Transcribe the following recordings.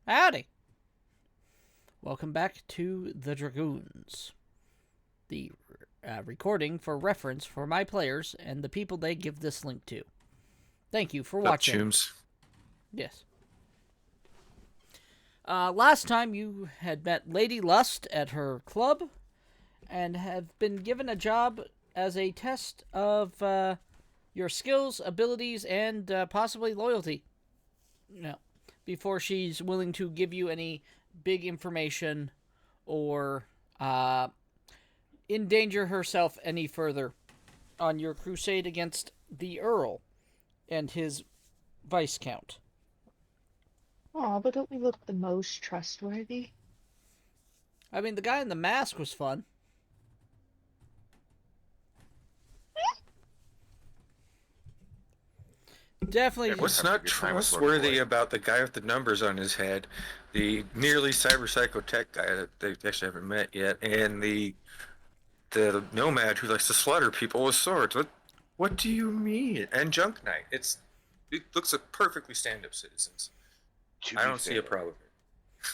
Howdy! Welcome back to the Dragoons, the recording for reference for my players and the people they give this link to. Thank you for What's up, watching. Chooms? Yes. Last time you had met Lady Lust at her club and have been given a job as a test of your skills, abilities, and possibly loyalty. No. Before she's willing to give you any big information or endanger herself any further on your crusade against the Earl and his Viscount. Aw, but don't we look the most trustworthy? I mean, the guy in the mask was fun. Definitely. What's not trustworthy about the guy with the numbers on his head, the nearly cyber psycho tech guy that they actually haven't met yet, and the nomad who likes to slaughter people with swords? What do you mean? And Junk Knight. It looks like perfectly stand-up citizens. I don't see a problem.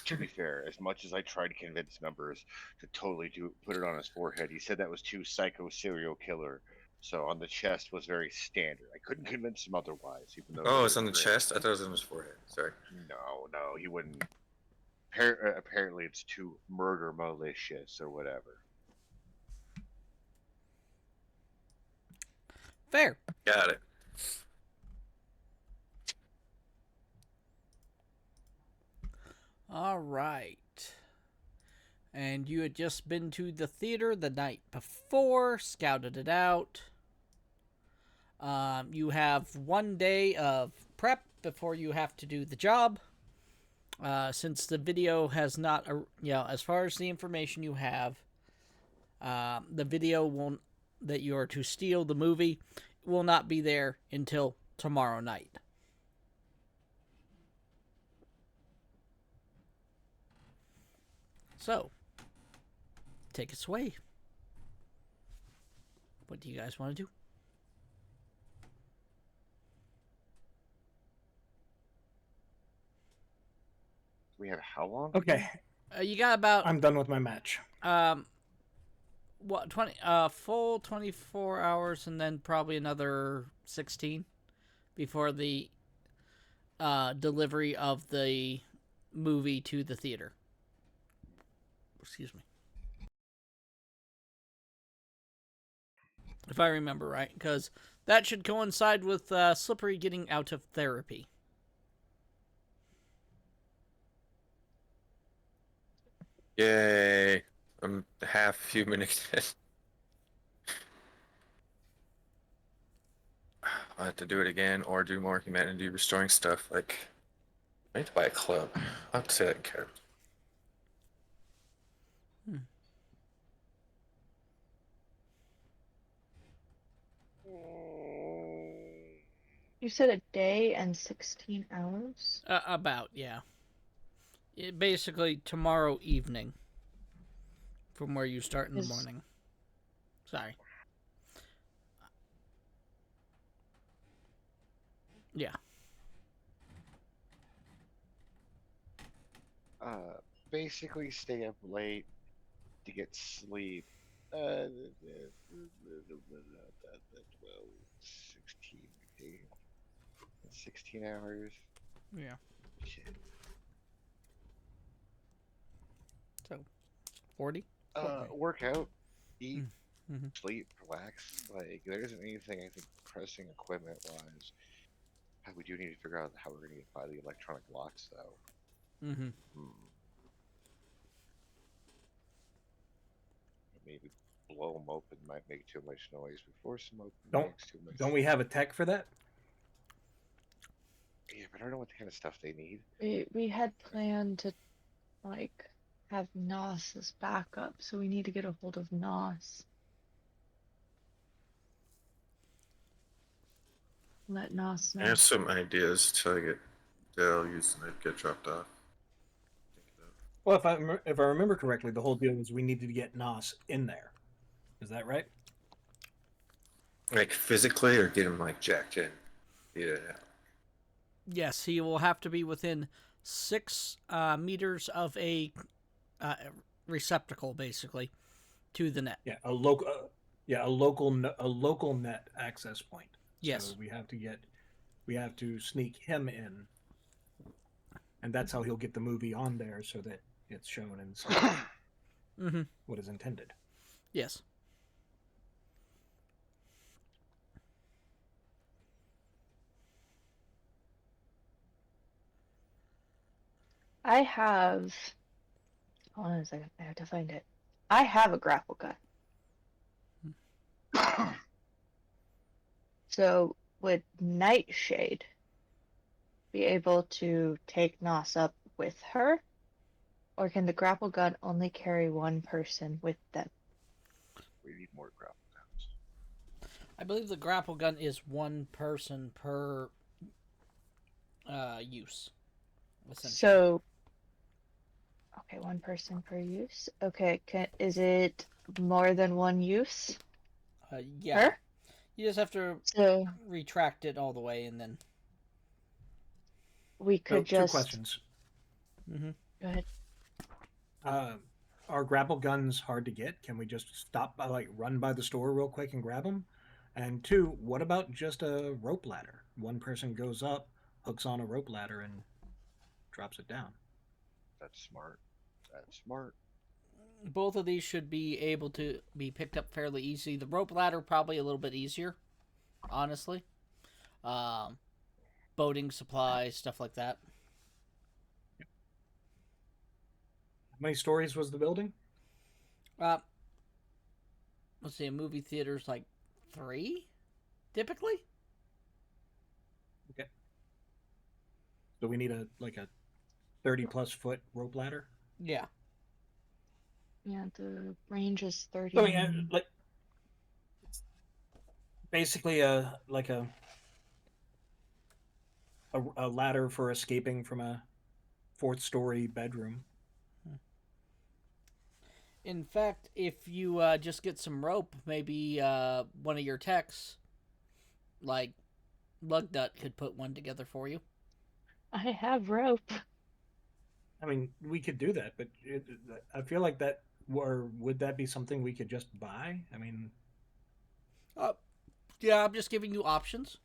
To be fair, as much as I tried to convince Numbers to totally put it on his forehead, he said that was too psycho serial killer. So on the chest was very standard. I couldn't convince him otherwise, even though. Oh, it's on the chest? I thought it was on his forehead. Sorry. No, he wouldn't. Apparently, it's too murder malicious or whatever. Fair. Got it. All right. And you had just been to the theater the night before, scouted it out. You have 1 day of prep before you have to do the job. Since the video has not, as far as the information you have, the video won't, that you are to steal the movie, will not be there until tomorrow night. So, take us away. What do you guys want to do? We have how long? Okay, You got about I'm done with my match. what 20 full 24 hours and then probably another 16 before the delivery of the movie to the theater. Excuse me. If I remember right, because that should coincide with Slippery getting out of therapy. Yay. I'm half few minutes in. I'll have to do it again or do more humanity restoring stuff. Like, I need to buy a club. I'll have to say that in character. You said a day and 16 hours? About, yeah. Basically, tomorrow evening. From where you start in the morning. Sorry. Yeah. Basically stay up late to get sleep. 12, 16, okay. 16 hours. Yeah. Shit. So, 40? Work out, eat, Mm-hmm. sleep, relax. Like, there isn't anything I think pressing equipment wise. We do need to figure out how we're going to buy the electronic locks, though. Mm-hmm. Maybe blow them open might make too much noise before some open Don't makes too much. don't we have a tech for that? Yeah, but I don't know what kind of stuff they need. We had planned to, like, have Nos as backup, so we need to get a hold of Nos. Let Nos know. I have some ideas till they'll use and get dropped off. Well, if I remember correctly, the whole deal was we needed to get Nos in there. Is that right? Like physically, or get him like jacked in? Yeah. Yes, he will have to be within 6 meters of a receptacle, basically, to the net. Yeah, a local. A local net access point. Yes. So we have to sneak him in, and that's how he'll get the movie on there, so that it's shown and what is intended. Yes. I have. Hold on a second. I have to find it. I have a grapple gun. So would Nightshade be able to take Nos up with her? Or can the grapple gun only carry one person with them? We need more grapple guns. I believe the grapple gun is one person per use. So, okay, one person per use. Okay, is it more than one use? Yeah. Her? You just have to So retract it all the way, and then we could Two questions. Go ahead. Are grapple guns hard to get? Can we just stop by, run by the store real quick and grab them? And 2, what about just a rope ladder? One person goes up, hooks on a rope ladder, and drops it down. That's smart. That's smart. Both of these should be able to be picked up fairly easy. The rope ladder probably a little bit easier, honestly. Boating supplies, stuff like that. How many stories was the building? Let's see, a movie theater's like 3, typically. Okay. So we need a 30+ foot rope ladder. Yeah. Yeah, the range is 30. So basically a ladder for escaping from a 4th-story bedroom. In fact, if you just get some rope, maybe one of your techs, like Lugnut, could put one together for you. I have rope. I mean, we could do that, but I feel like that, or would that be something we could just buy? I mean, yeah, I'm just giving you options.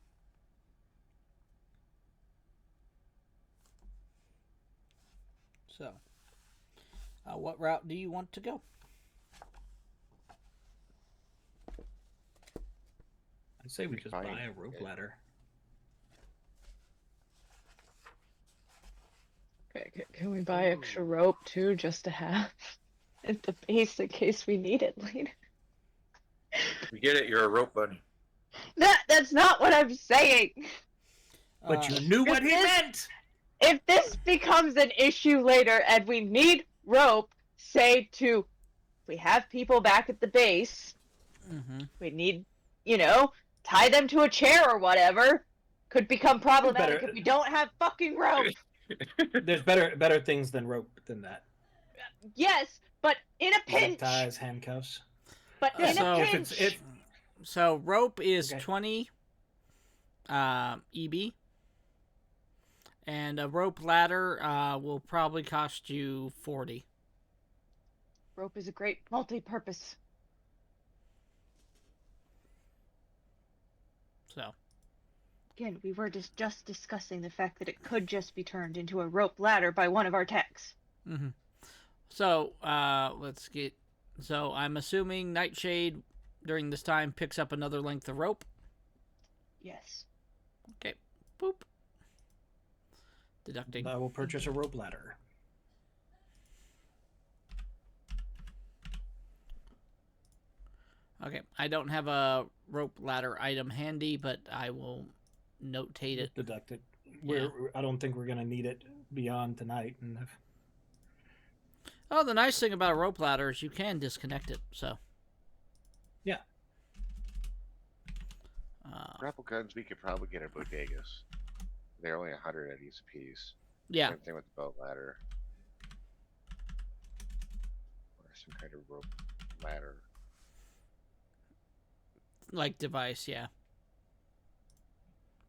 So, what route do you want to go? I'd say we just Fine. buy a rope ladder. Okay, can we buy extra rope too, just to have at the base in case we need it later? You get it, you're a rope bunny. That's not what I'm saying. But you knew what he meant! If this becomes an issue later and we need rope, say we have people back at the base, we need, tie them to a chair or whatever, could become problematic if we don't have fucking rope. There's better things than rope than that. Yes, but in a pinch. Zip ties, handcuffs. But in a pinch. So rope is Okay. 20 EB, and a rope ladder will probably cost you 40. Rope is a great multi-purpose. So. Again, we were just discussing the fact that it could just be turned into a rope ladder by one of our techs. So, let's get... So, I'm assuming Nightshade, during this time, picks up another length of rope. Yes. Okay. Boop. Deducting. I will purchase a rope ladder. Okay. I don't have a rope ladder item handy, but I will notate it. Deduct it. Yeah. I don't think we're going to need it beyond tonight. And Oh, the nice thing about a rope ladder is you can disconnect it, so. Yeah. Grapple guns we could probably get at bodegas. They're only 100 eddies a piece. Yeah. Same thing with the boat ladder. Or some kind of rope ladder. Like device, yeah.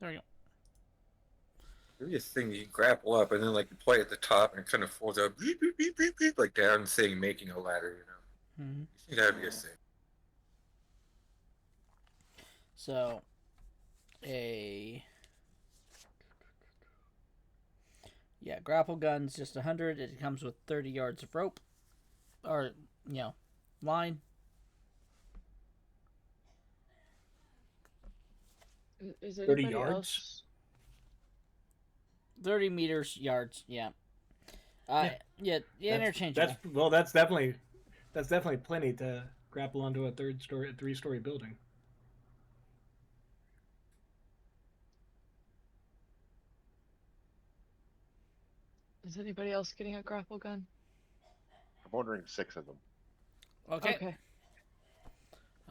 There we go. Maybe a thing you grapple up and then like you play at the top and it kind of folds up beep, beep, beep, beep, beep, like down thing making a ladder, you know. Mm-hmm. I think that'd be a thing. So, a grapple gun's just 100. It comes with 30 yards of rope, or line. Is 30 anybody yards? else? 30 meters, yards. Yeah. Interchangeable. That's definitely plenty to grapple onto a 3-story building. Is anybody else getting a grapple gun? I'm ordering 6 of them. Okay.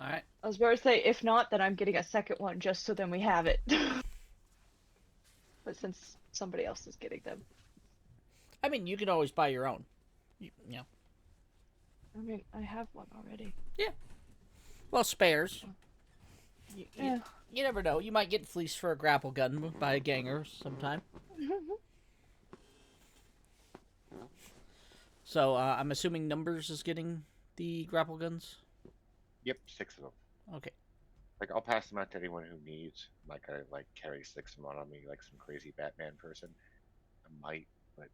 All right. I was about to say, if not, then I'm getting a second one just so then we have it. But since somebody else is getting them, I mean, you can always buy your own. I mean, I have one already. Well, spares. Yeah. You never know. You might get fleeced for a grapple gun by a ganger sometime. So, I'm assuming Numbers is getting the grapple guns? Yep, 6 of them. Okay. Like, I'll pass them out to anyone who needs. Like, I carry 6 of them on me, like some crazy Batman person. I might, but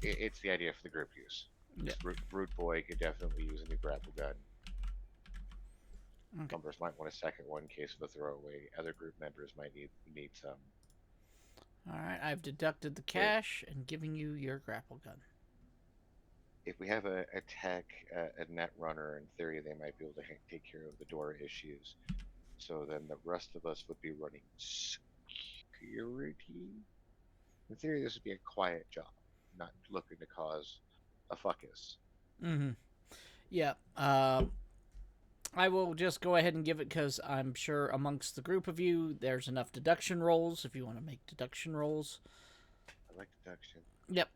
it's the idea for the group use. Yeah. Rude Boy could definitely use a new grapple gun. Okay. Numbers might want a second one in case of a throwaway. Other group members might need some. All right. I've deducted the cash and giving you your grapple gun. If we have a tech, a net runner, in theory, they might be able to take care of the door issues. So then the rest of us would be running security. In theory, this would be a quiet job, not looking to cause a fuckus. Mm-hmm. Yeah. I will just go ahead and give it because I'm sure amongst the group of you, there's enough deduction rolls if you want to make deduction rolls. I like deduction. Yep.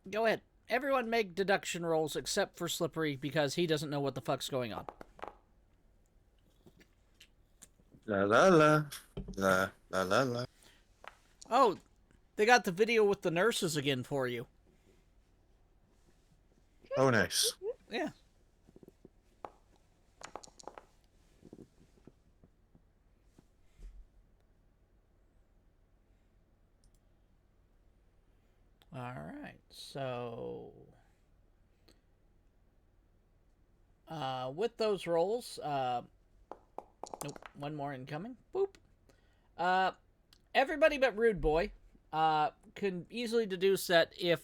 Go ahead. Everyone make deduction rolls except for Slippery because he doesn't know what the fuck's going on. La la la. La la la la. Oh, they got the video with the nurses again for you. Oh, nice. Yeah. All right, so with those rolls, nope, one more incoming. Boop. Everybody but Rude Boy can easily deduce that if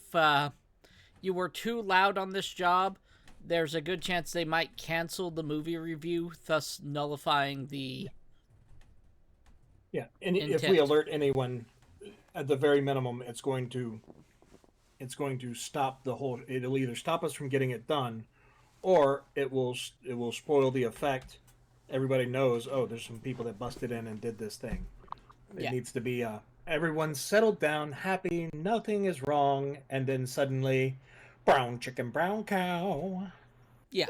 you were too loud on this job, there's a good chance they might cancel the movie review, thus nullifying the. Yeah, and if Intent. we alert anyone, at the very minimum, it's going to stop the whole. It'll either stop us from getting it done, or it will spoil the effect. Everybody knows. Oh, there's some people that busted in and did this thing. It needs to be everyone's settled down, happy, nothing is wrong, and then suddenly, brown chicken, brown cow. Yeah.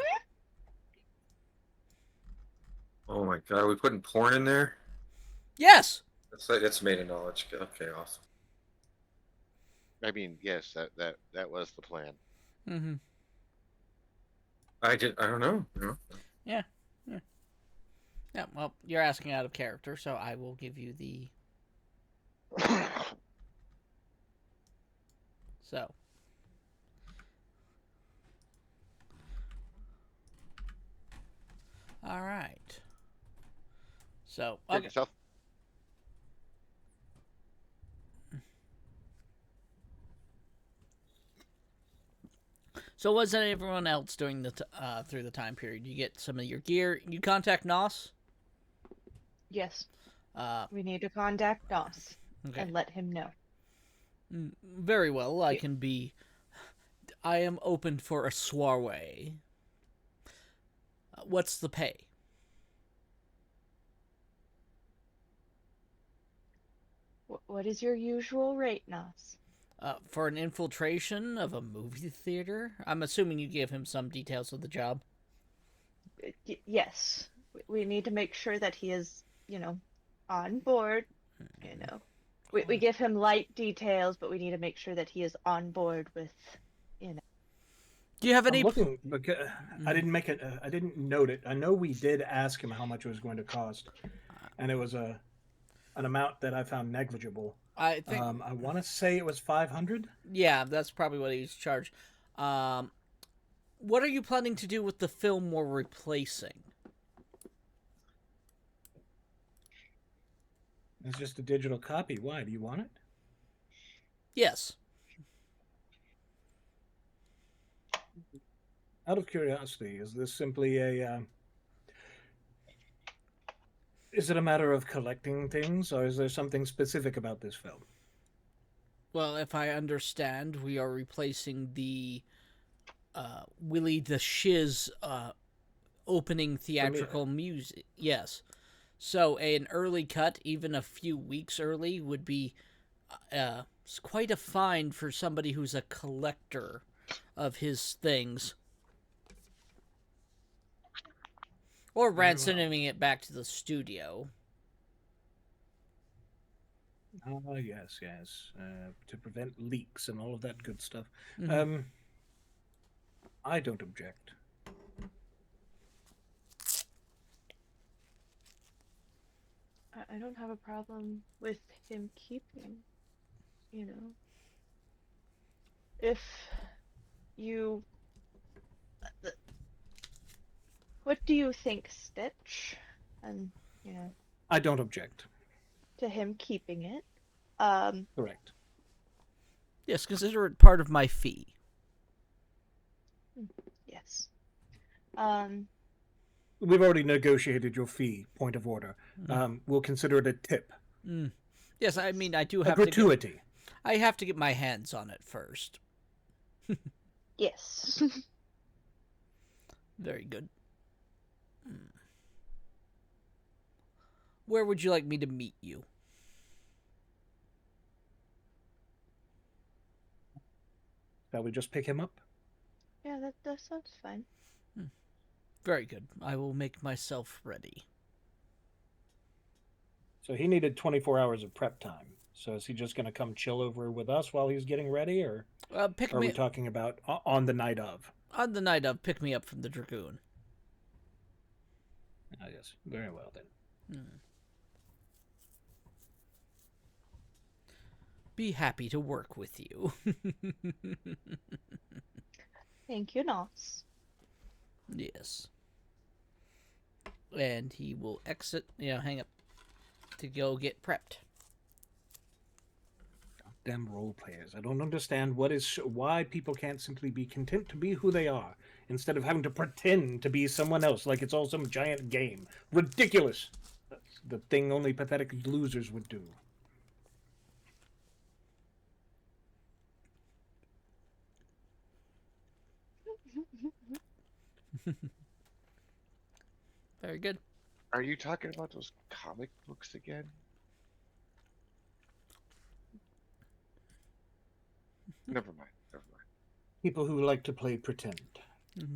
Oh my god, are we putting porn in there? Yes. That's made of knowledge. Okay, awesome. I mean, yes, that was the plan. Mm-hmm. I don't know. Yeah. Well, you're asking out of character, so I will give you the. So. All right. So. Check Okay. yourself. So what's everyone else doing through the time period? You get some of your gear. You contact Nos. Yes, Uh, we need to contact Nos okay. and let him know. Very well. I am open for a soiree. What's the pay? What is your usual rate, Nos? For an infiltration of a movie theater? I'm assuming you give him some details of the job. Yes, we need to make sure that he is, on board. We give him light details, but we need to make sure that he is on board with, you know. Do you have I'm any? looking because I didn't make it. I didn't note it. I know we did ask him how much it was going to cost, and it was an amount that I found negligible. I think. I want to say it was 500. Yeah, that's probably what he's charged. What are you planning to do with the film we're replacing? It's just a digital copy. Why? Do you want it? Yes. Out of curiosity, is this simply a? Is it a matter of collecting things, or is there something specific about this film? Well, if I understand, we are replacing the Willie the Shiz opening theatrical music. Yes. So an early cut, even a few weeks early, would be quite a find for somebody who's a collector of his things. Or ransoming it back to the studio. Yes. To prevent leaks and all of that good stuff. Mhm. I don't object. I don't have a problem with him keeping, you know. If you. What do you think, Stitch? And, you know, I don't object. to him keeping it. Correct. Yes, consider it part of my fee. Yes. We've already negotiated your fee. Point of order. We'll consider it a tip. Yes, I mean, I do A have gratuity. I have to get my hands on it first. Yes. Very good. Where would you like me to meet you? Shall we just pick him up? Yeah, that sounds fine. Very good. I will make myself ready. So he needed 24 hours of prep time. So is he just going to come chill over with us while he's getting ready, or are we talking about on the night of? On the night of, pick me up from the Dragoon. Ah, yes. Very well, then. Be happy to work with you. Thank you, Nos. Yes. And he will exit, hang up to go get prepped. Damn role players. I don't understand why people can't simply be content to be who they are instead of having to pretend to be someone else like it's all some giant game. Ridiculous. That's the thing only pathetic losers would do. Very good. Are you talking about those comic books again? Never mind. People who like to play pretend. You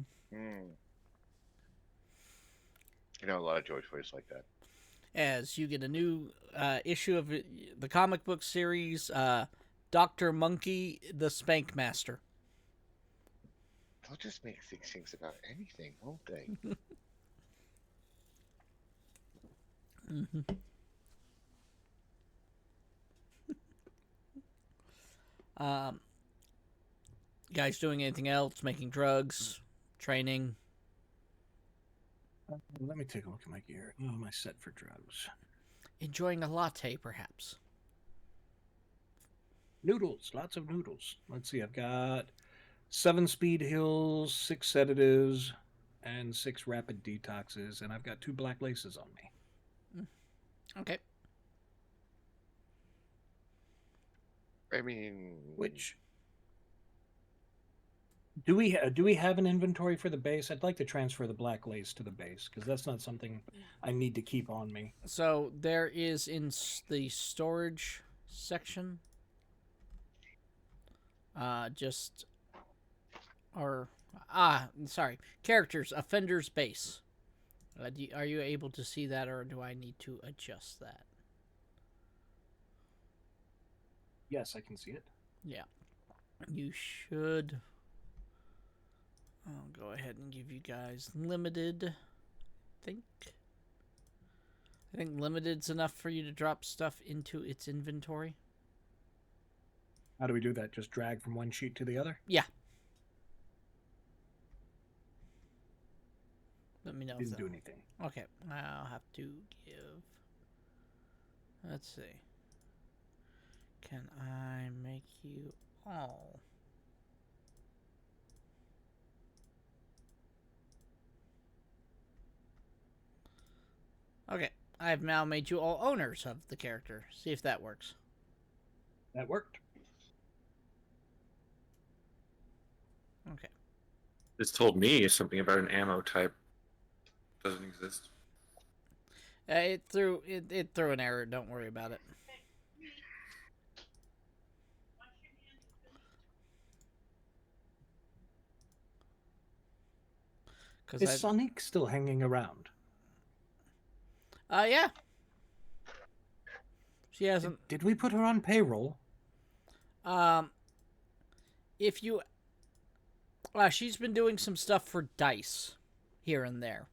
know, a lot of George toys like that. As you get a new issue of the comic book series, Dr. Monkey, the Spank Master. They'll just make things about anything, won't they? Guys doing anything else? Making drugs? Training? Let me take a look at my gear. Oh, my set for drugs. Enjoying a latte, perhaps? Noodles. Lots of noodles. Let's see. I've got 7 speed hills, 6 sedatives, and 6 rapid detoxes, and I've got 2 black laces on me. Okay. I mean, Which do we have an inventory for the base? I'd like to transfer the black lace to the base because that's not something I need to keep on me. So there is in the storage section. Characters, offenders base. Are you able to see that, or do I need to adjust that? Yes, I can see it. Yeah. You should... I'll go ahead and give you guys limited. I think limited's enough for you to drop stuff into its inventory. How do we do that? Just drag from one sheet to the other? Yeah. Let me know if Didn't that... do anything. Okay, I'll have to give... Let's see. Can I make you all? Okay, I have now made you all owners of the character. See if that works. That worked. Okay. It's told me something about an ammo type. Doesn't exist. It threw an error. Don't worry about it. Is Sonic still hanging around? Yeah. She hasn't. Did we put her on payroll? If you, she's been doing some stuff for Dice, here and there.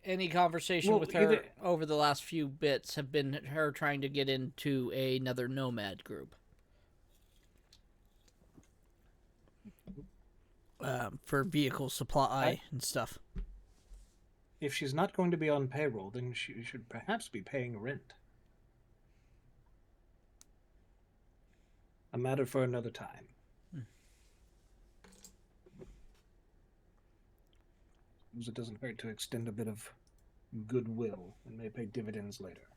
Any conversation with her over the last few bits have been her trying to get into another nomad group. For vehicle supply and stuff. If she's not going to be on payroll, then she should perhaps be paying rent. A matter for another time. It doesn't hurt to extend a bit of goodwill and may pay dividends later.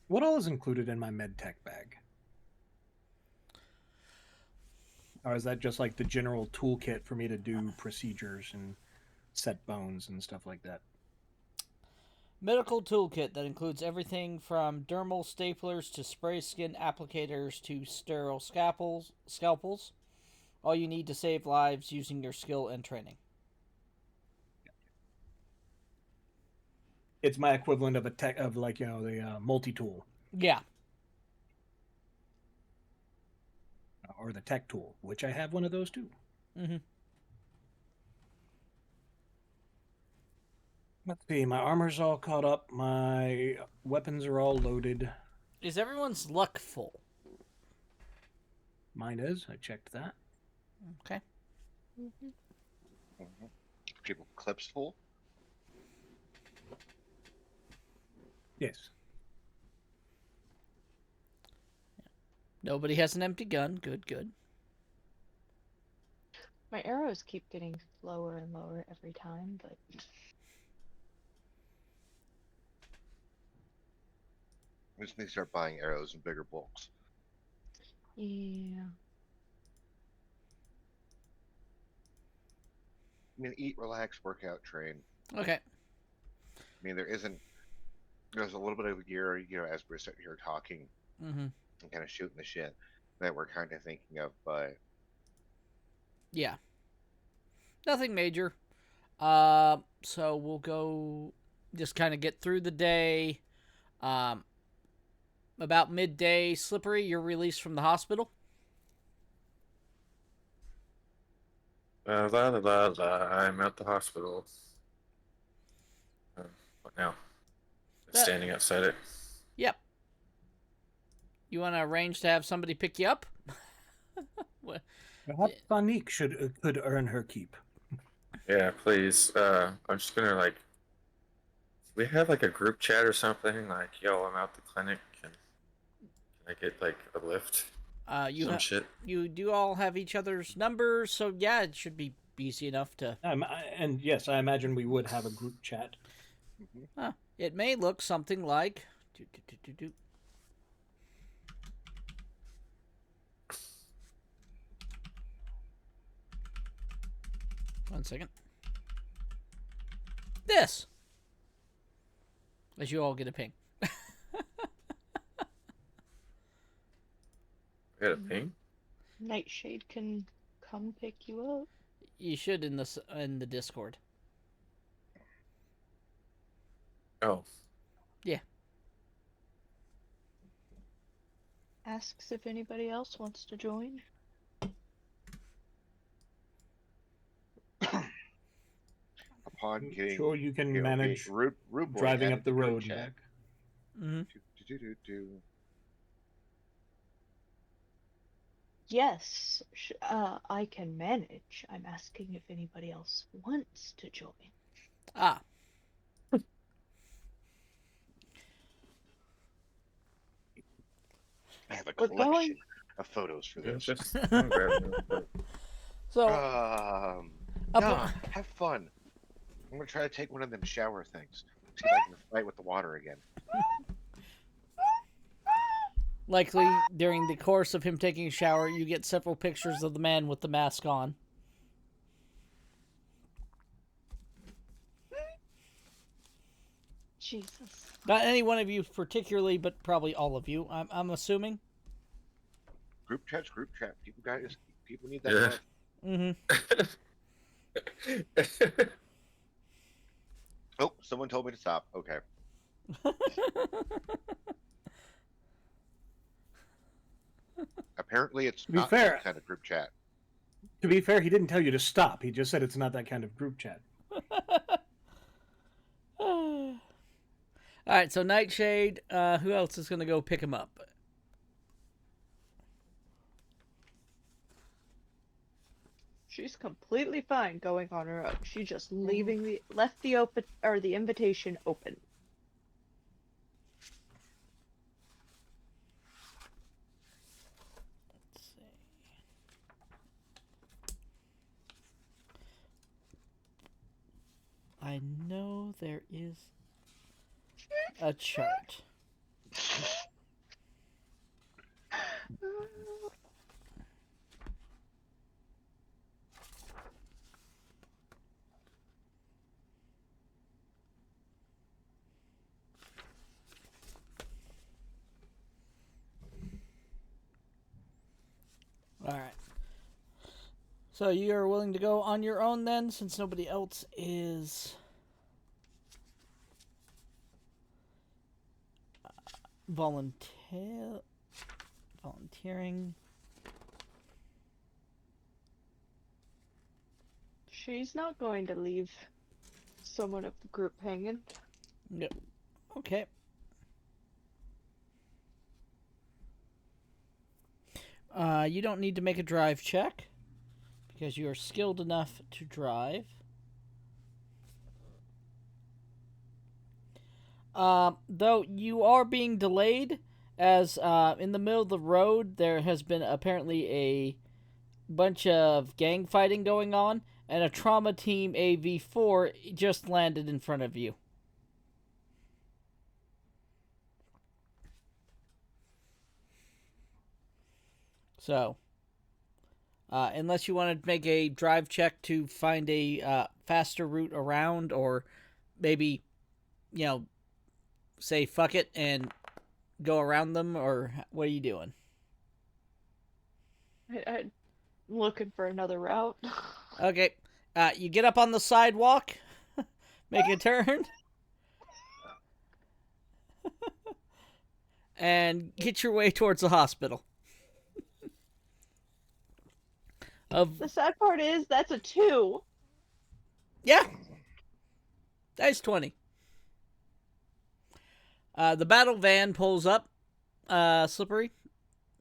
What all is included in my medtech bag? Or is that just like the general toolkit for me to do procedures and set bones and stuff like that? Medical toolkit that includes everything from dermal staplers to spray skin applicators to sterile scalpels. All you need to save lives using your skill and training. It's my equivalent of the multi-tool. Yeah. Or the tech tool, which I have one of those too. Mm-hmm. Let's see, my armor's all caught up, my weapons are all loaded. Is everyone's luck full? Mine is, I checked that. Okay. People clips full? Yes. Nobody has an empty gun. Good. My arrows keep getting lower and lower every time, but We just need to start buying arrows in bigger bulks. yeah. I mean, eat, relax, work out, train. Okay. I mean, there's a little bit of gear, as we're sitting here talking Mm-hmm. and kind of shooting the shit that we're kind of thinking of, but Yeah. Nothing major. So we'll go just kind of get through the day. About midday, Slippery, you're released from the hospital. I'm at the hospital. What now? Standing outside it. Yep. You want to arrange to have somebody pick you up? Perhaps Sonic could earn her keep. Yeah, please. I'm just gonna we have a group chat or something. Yo, I'm out the clinic. Can I get a lift? Shit. You do all have each other's numbers, so yeah, it should be easy enough to. And yes, I imagine we would have a group chat. It may look something like. One second. This. As you all get a ping. I got a ping? Nightshade can come pick you up. You should in the Discord. Oh, Yeah. Asks if anybody else wants to join. Upon getting Sure, you can okay, manage Root Boy driving added up the to group road and chat. back. Mm-hmm. Do. Yes, I can manage. I'm asking if anybody else wants to join. Ah. I have a We're collection going. of photos for yeah, this. just I'm grabbing it. So, Nah, have fun. I'm gonna try to take one of them shower things. See if I can fight with the water again. likely during the course of him taking a shower, you get several pictures of the man with the mask on. Jesus. Not any one of you particularly, but probably all of you. I'm assuming. Group chat. People need that love. Mm-hmm. Oh, someone told me to stop. Okay. Apparently, it's To be not fair- that kind of group chat. To be fair, he didn't tell you to stop. He just said it's not that kind of group chat. All right, so Nightshade. Who else is gonna go pick him up? She's completely fine going on her own. She just left the invitation open. Let's see. I know there is a chart. All right. So you are willing to go on your own then, since nobody else is volunteering. She's not going to leave someone of the group hanging. Yep. Okay. You don't need to make a drive check because you are skilled enough to drive. Though you are being delayed, as in the middle of the road there has been apparently a bunch of gang fighting going on, and a trauma team AV4 just landed in front of you. So, unless you want to make a drive check to find a faster route around, or maybe, say fuck it and go around them, or what are you doing? I'm looking for another route. Okay, you get up on the sidewalk, make a turn, and get your way towards the hospital. The sad part is that's a 2. Yeah. That's 20. The battle van pulls up, Slippery,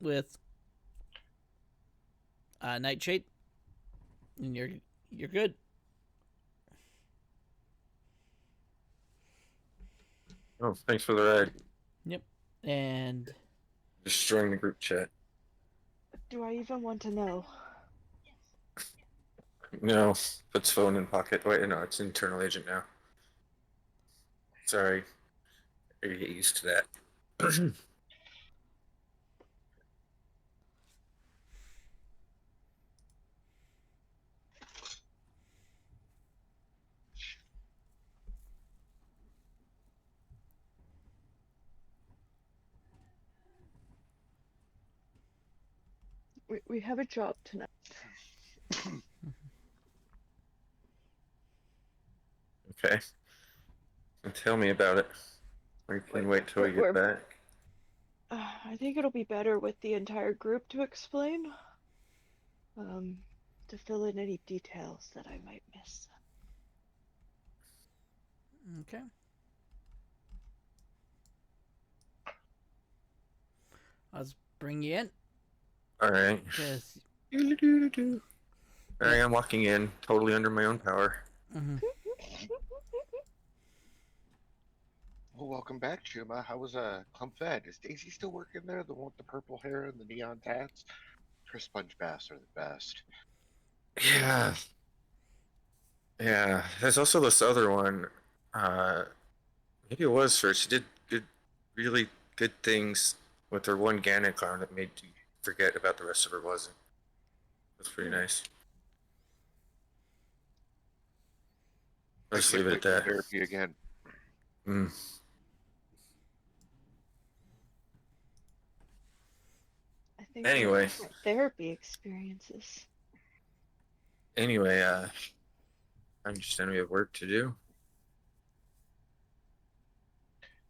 with Nightshade, and you're good. Oh, thanks for the ride. Yep. And Destroying the group chat. Do I even want to know? No, puts phone in pocket. Wait, no, it's internal agent now. Sorry. I gotta get used to that. We have a job tonight. Okay. And tell me about it. We can wait till we we're- get back. I think it'll be better with the entire group to explain. To fill in any details that I might miss. Okay. Let's bring you in. All right. 'Cause- All right, I'm walking in, totally under my own power. Mhm. Well, welcome back, Chuma. How was Clump Fed? Is Daisy still working there? The one with the purple hair and the neon tats? Her sponge baths are the best. Yeah. Yeah. There's also this other one. Maybe it was her. She did really good things with her one Ganek arm that made you forget about the rest of her wasn't. That's pretty nice. Let's I leave can't it wait at for that. therapy again. Mm. I think Anyway. therapy experiences. Anyway, I understand we have work to do.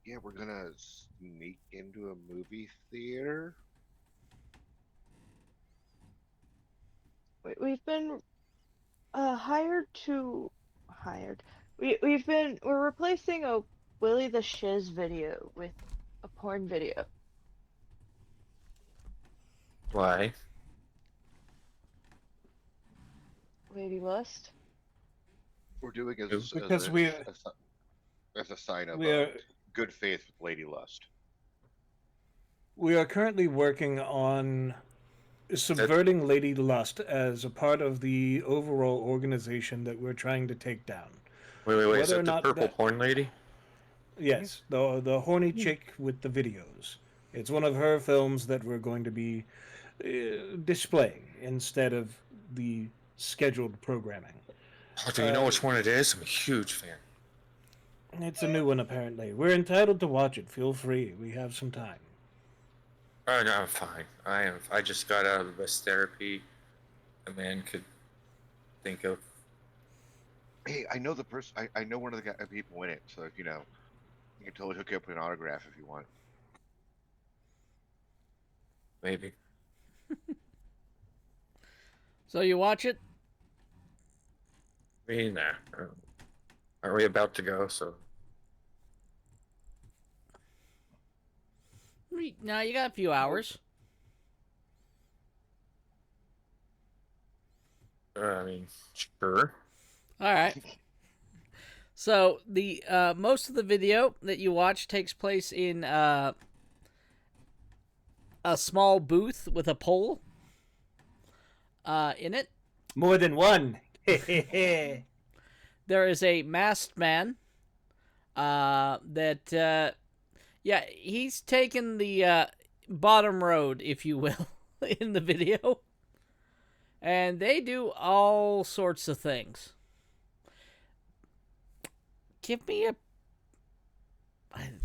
Yeah, we're gonna sneak into a movie theater. We've been hired. We're replacing a Willie the Shiz video with a porn video. Why? Lady Lust. We're doing Who? Because as a sign of we are good faith with Lady Lust. we are currently working on subverting Lady Lust as a part of the overall organization that we're trying to take down. Wait. Is Whether or that the not purple that- porn lady? Yes, the horny chick with the videos. It's one of her films that we're going to be displaying instead of the scheduled programming. Oh, do you know which one it is? I'm a huge fan. It's a new one, apparently. We're entitled to watch it. Feel free. We have some time. Oh no, I'm fine. I just got out of the best therapy a man could think of. Hey, I know the person. I know one of the people in it, so if you can totally hook you up with an autograph if you want. Maybe. So you watch it? Nah. Aren't we about to go? So No, you got a few hours. I mean, sure. All right. So the most of the video that you watch takes place in a small booth with a pole in it. More than one. There is a masked man he's taken the bottom road, if you will, in the video. And they do all sorts of things. Give me a...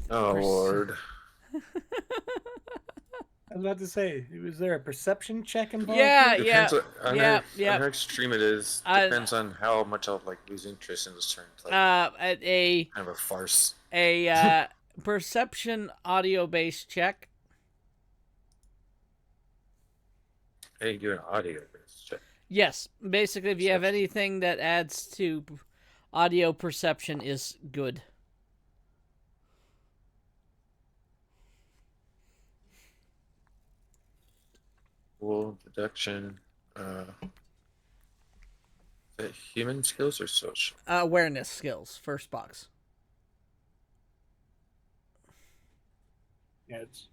Oh Lord. I was about to say, was there a perception check involved? Yeah, here? Depends on yeah. how extreme it is. Depends on how much I'll lose interest in this turn. Like, At a kind of a farce. perception audio-based check. Hey, you do an audio check. Yes, basically, if you have anything that adds to audio perception is good. Cool deduction. Is that human skills or social? Awareness skills, first box. Yeah, it's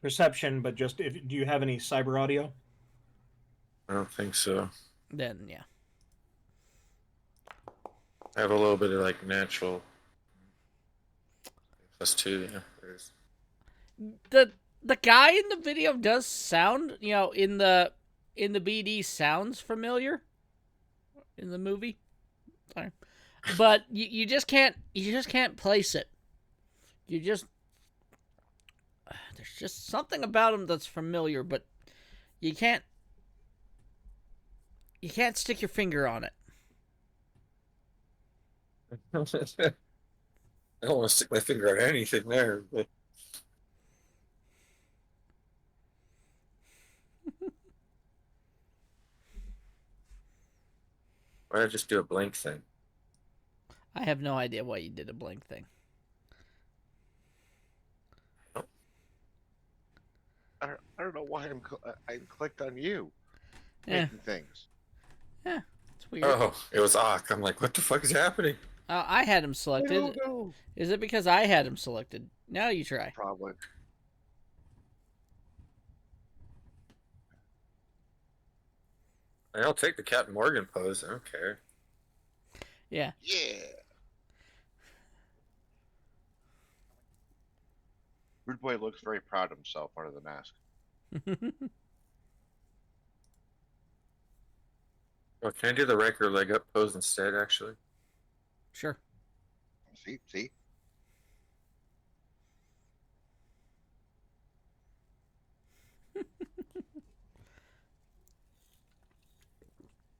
perception, but just do you have any cyber audio? I don't think so. Then, yeah. I have a little bit of natural. +2, yeah. There's... The guy in the video does sound, in the BD sounds familiar in the movie. Sorry. But you just can't place it. There's just something about him that's familiar, but you can't You can't stick your finger on it. I don't want to stick my finger on anything there. But why did I just do a blank thing? I have no idea why you did a blank thing. I don't know why I clicked on you Yeah, making things. yeah, it's weird. Oh, it was Ock. I'm like, what the fuck is happening? I had him I selected. don't know. Is it because I had him selected? Now you try. Probably. I'll take the Captain Morgan pose. I don't care. Yeah. Yeah. Rude Boy looks very proud of himself under the mask. Oh, can I do the regular leg up pose instead, actually? Sure. See?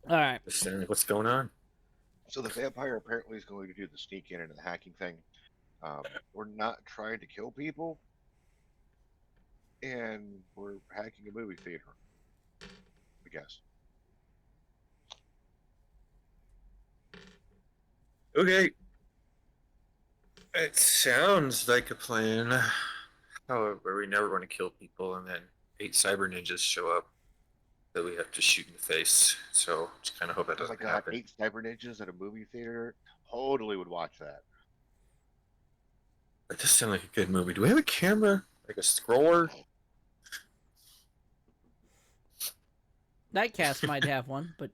All right. Just saying, what's going on? So the vampire apparently is going to do the sneak in and the hacking thing. We're not trying to kill people, and we're hacking a movie theater. I guess. Okay. It sounds like a plan. However, we never want to kill people, and then 8 cyber ninjas show up that we have to shoot in the face. So just kind of hope that Oh my doesn't god, happen. 8 cyber ninjas at a movie theater. Totally would watch that. That does sound like a good movie. Do we have a camera? Like a scroller? Nightcast might have one, but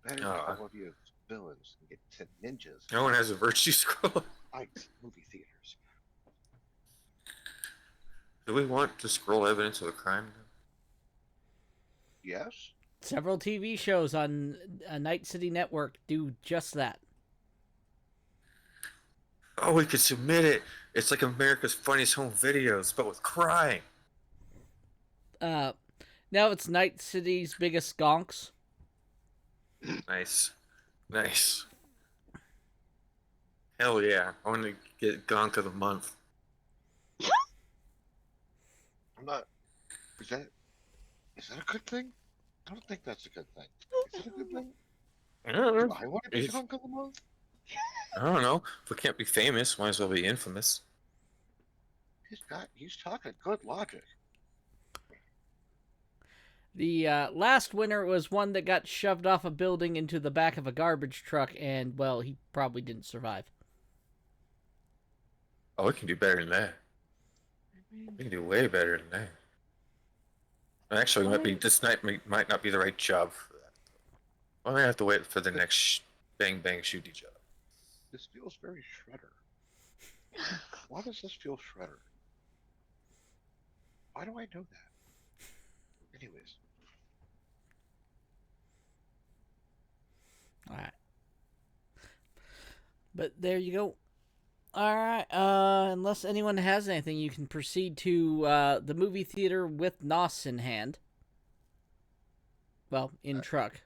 Better all of you as villains and get to ninjas. No one has a virtue scroll. Fights movie theaters. Do we want to scroll evidence of a crime? Yes. several TV shows on Night City Network do just that. Oh, we could submit it. It's like America's Funniest Home Videos, but with crime. Now it's Night City's Biggest Gonks. Nice. Nice. Hell yeah. I want to get Gonk of the Month. I'm not. Is that a good thing? I don't think that's a good thing. Is that a good thing? I don't know. Do I want to be He's- Hunk of the Month? I don't know. If we can't be famous, might as well be infamous. He's talking good logic. The last winner was one that got shoved off a building into the back of a garbage truck, and, well, he probably didn't survive. Oh, we can do better than that. We can do way better than that. Actually, this night might not be the right job for that. I'm gonna have to wait for the next bang bang shooty job. This feels very Shredder. Why does this feel Shredder? Why do I know that? Anyways. Alright. But there you go. Alright, unless anyone has anything, you can proceed to the movie theater with Nos in hand. Well, in truck.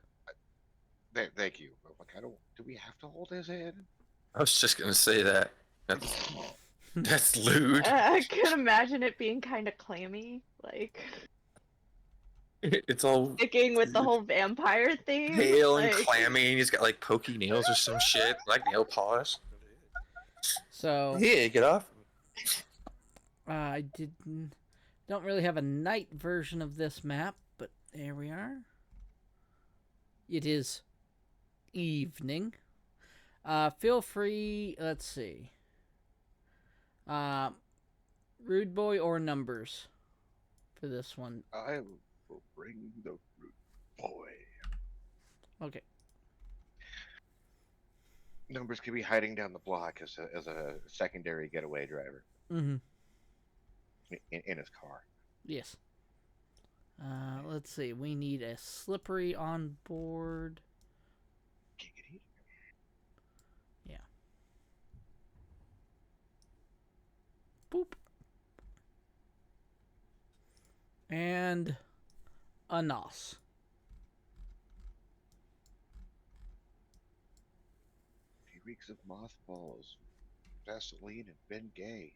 Thank you. Like, do we have to hold his hand? I was just gonna say that. That's lewd. I can imagine it being kind of clammy, like It's all sticking with the whole vampire theme. pale and like, clammy, and he's got like pokey nails or some shit, like nail polish. So, Yeah, get off. I don't really have a night version of this map, but there we are. It is evening. Feel free, let's see. Rude Boy or Numbers for this one. I will bring the Rude Boy. Okay. Numbers could be hiding down the block as a secondary getaway driver Mm-hmm. in his car. Yes. Let's see. We need a slippery on board. Giggity. Yeah. Boop. And a Nos. weeks of mothballs, Vaseline, and Ben Gay.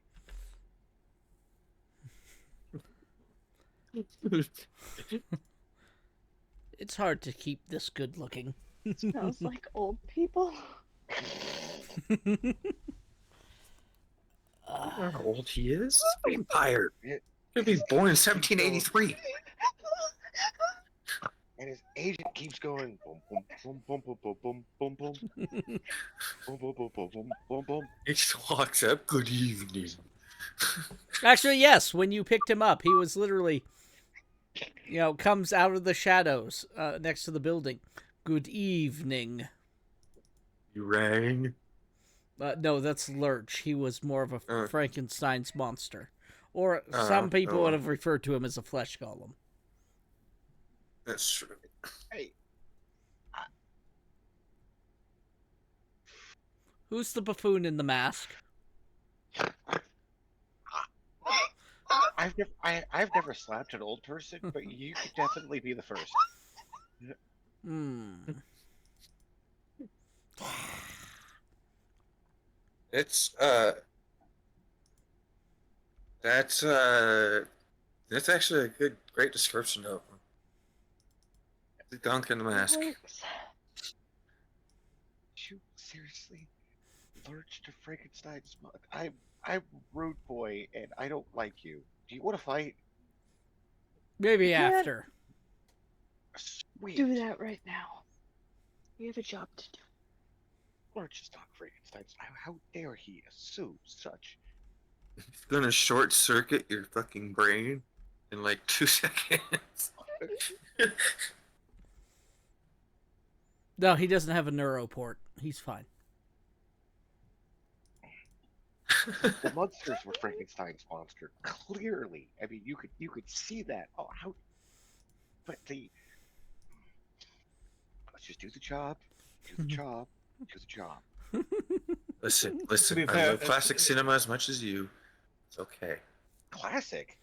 It's hard to keep this good looking. Smells like old people. How old he is? Vampire. Yeah, He'll be born in 1783. and his agent keeps going boom boom boom boom boom boom boom boom boom boom boom boom boom boom boom boom. He just walks up. Good evening. Actually, yes, when you picked him up, he was literally, comes out of the shadows next to the building. Good evening. You rang. No, that's Lurch. He was more of a Frankenstein's monster. Or Oh, some people oh. would have referred to him as a flesh golem. That's true. Hey, Who's the buffoon in the mask? I've never slapped an old person, but you could definitely be the first. Hmm. It's that's actually a great description of him. The gunk in the mask. Works. You seriously lurched to Frankenstein's mug? I'm Rude Boy, and I don't like you. Do you want to fight? Maybe Yeah. after. Sweet. Do that right now. We have a job to do. Lurch is not Frankenstein's. How dare he assume such? He's gonna short circuit your fucking brain in like 2 seconds. No, he doesn't have a neuroport. He's fine. The monsters were Frankenstein's monster. Clearly, I mean, you could see that. Oh, how? But let's just do the job. Do the job. Do the job. Listen. To be I fair, love classic cinema as much as you. It's okay. Classic.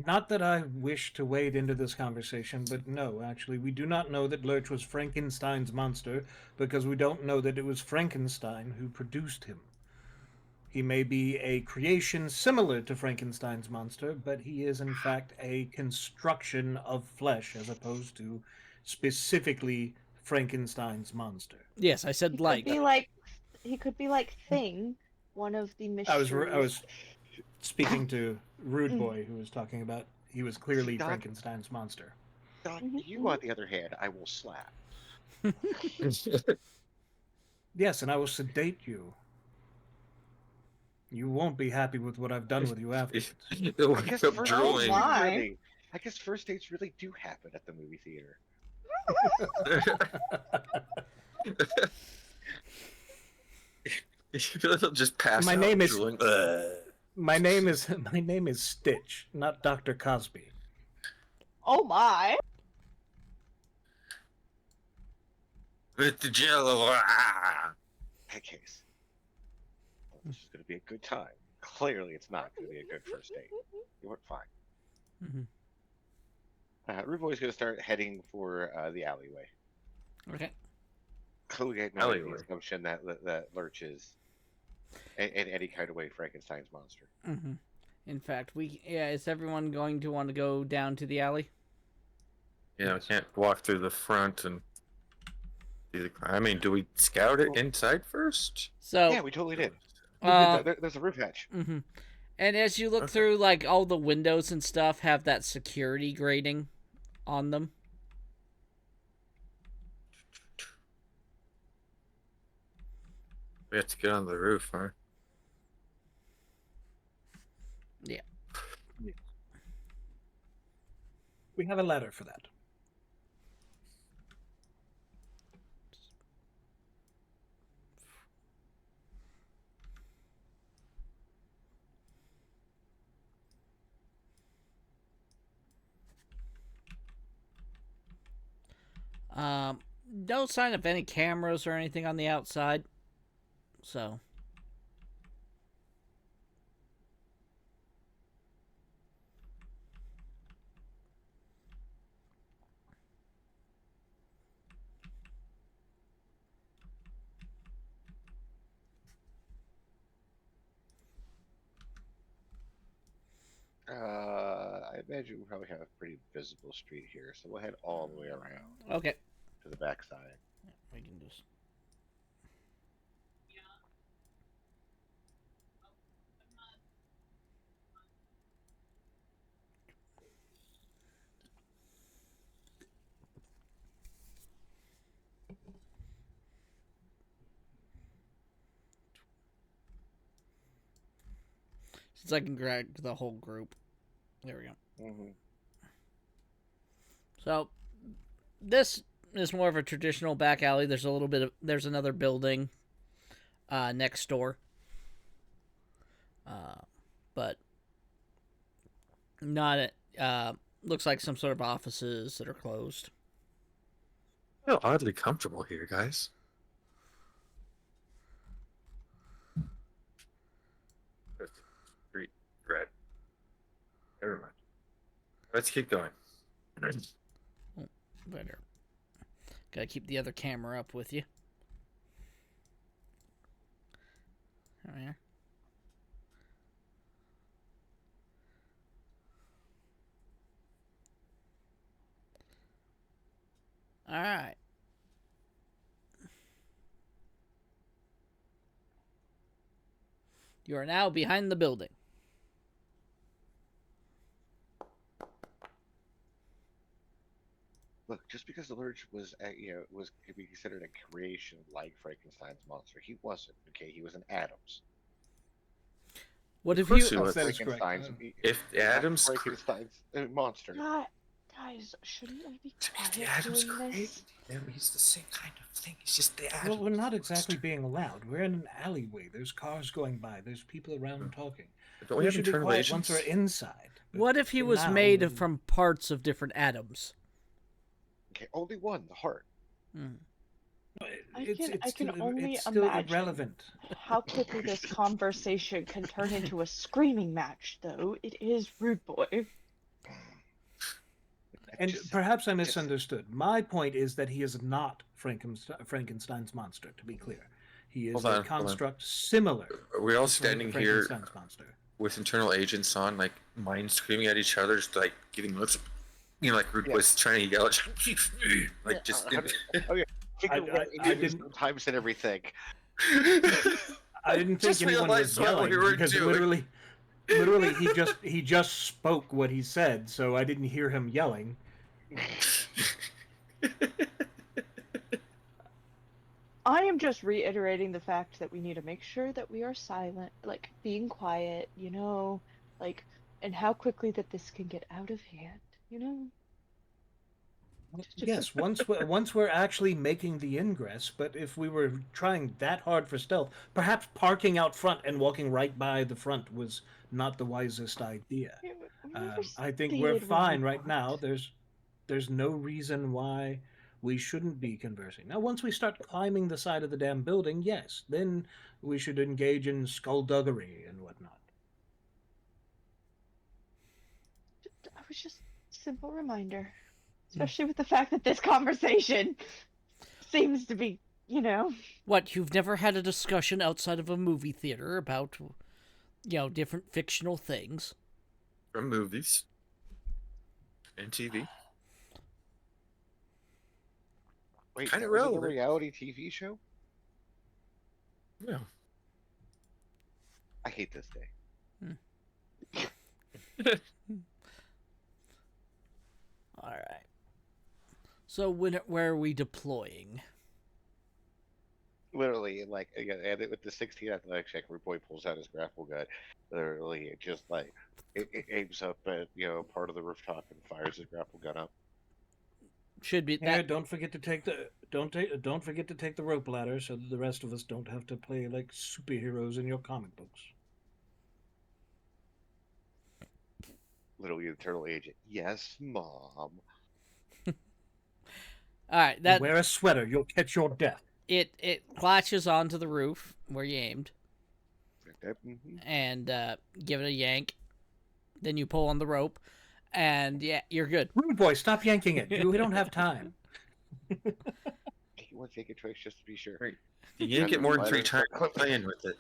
Not that I wish to wade into this conversation, but no, actually, we do not know that Lurch was Frankenstein's monster because we don't know that it was Frankenstein who produced him. He may be a creation similar to Frankenstein's monster, but he is in fact a construction of flesh as opposed to specifically Frankenstein's monster. Yes, I said like. He could be like Thing, one of the I mysteries. was speaking to Rude Boy, who was talking about he was clearly Doc- Frankenstein's monster. Doc, Mhm, you on the other hand, I will slap. Yes, and I will sedate you. You won't be happy with what I've done with you afterwards. You'll I wake guess up first drooling. Oh my. I guess first dates really do happen at the movie theater. You'll just pass My out name is- drooling. my name is Stitch, not Dr. Cosby. Oh my! With the jello. Ah. In that case, this is going to be a good time. Clearly, it's not going to be a good first date. You went fine. Mhm. Rude Boy's going to start heading for the alleyway. Okay. Clearly, getting the Alleyway. assumption that Lurch is, in any kind of way, Frankenstein's monster. Mm-hmm. In fact, is everyone going to want to go down to the alley? Yeah, we can't walk through the front and do the. I mean, do we scout it inside first? So, Yeah, we totally did. There's a roof hatch. Mm-hmm. And as you look Okay. through, like, all the windows and stuff have that security grating on them. We have to get on the roof, huh? We have a ladder for that. No sign of any cameras or anything on the outside. So, I imagine we probably have a pretty visible street here, so we'll head all the way around Okay. to the backside. We can just. Since I can grab the whole group. There we go. Mm-hmm. So, this is more of a traditional back alley. There's another building next door. But not looks like some sort of offices that are closed. I feel oddly comfortable here, guys. Street red. Never mind. Let's keep going. Better. Gotta keep the other camera up with you. There we are. All right. You are now behind the building. Look, just because the Lurch was, could be considered a creation like Frankenstein's monster, he wasn't. Okay, he was an Adams. What if course you? he was. That is correct. Frankenstein's. If not Adams, Frankenstein's monster. Guys, shouldn't we be if quiet the Adams doing created this? him, he's the same kind of thing. He's just the Adams. Well, we're not exactly being loud. We're in an alleyway. There's cars going by. There's people around talking. Don't we have should be internal quiet agents? once we're inside. But What if he for was now, made we're- from parts of different atoms? Okay, only one, the heart. Hmm. I can only it's still imagine. irrelevant. How quickly this conversation can turn into a screaming match, though. It is Rude Boy. And Just- perhaps I misunderstood. My point is that he is not Frankenstein's monster, to be clear. He is Hold on, a hold on. construct similar Are we all to standing here Frankenstein's monster. with internal agents on, like mind screaming at each other, just like giving looks, like Rude Yeah. Boy's trying to yell at like Yeah, just. okay. I didn't- Times and everything. I didn't think Just anyone was realized what yelling we were because doing. literally he just spoke what he said, so I didn't hear him yelling. I am just reiterating the fact that we need to make sure that we are silent, like being quiet, and how quickly that this can get out of hand. Yes, once we're actually making the ingress, but if we were trying that hard for stealth, perhaps parking out front and walking right by the front was not the wisest idea. I think we're fine right now. There's no reason why we shouldn't be conversing. Now, once we start climbing the side of the damn building, yes, then we should engage in skullduggery and whatnot. I was just simple reminder, especially with the fact that this conversation seems to be, What, you've never had a discussion outside of a movie theater about, different fictional things? From movies and TV. Wait, Kinda that was a relevant. reality TV show? Yeah. I hate this day. All right. So where are we deploying? Literally, like, again, and with the 16 athletic check, where boy pulls out his grapple gun, literally, it just like it aims up at part of the rooftop and fires his grapple gun up. Should be Yeah, that. don't forget to take the rope ladder so that the rest of us don't have to play like superheroes in your comic books. Literally, internal agent. Yes, mom. All right. That Wear a sweater, you'll catch your death. it latches onto the roof where you aimed, Mhm. and give it a yank. Then you pull on the rope, and yeah, you're good. Rude boy, stop yanking it. We don't have time. You want to take a choice just to be sure. Right. You yank it more than 3 times playing with it.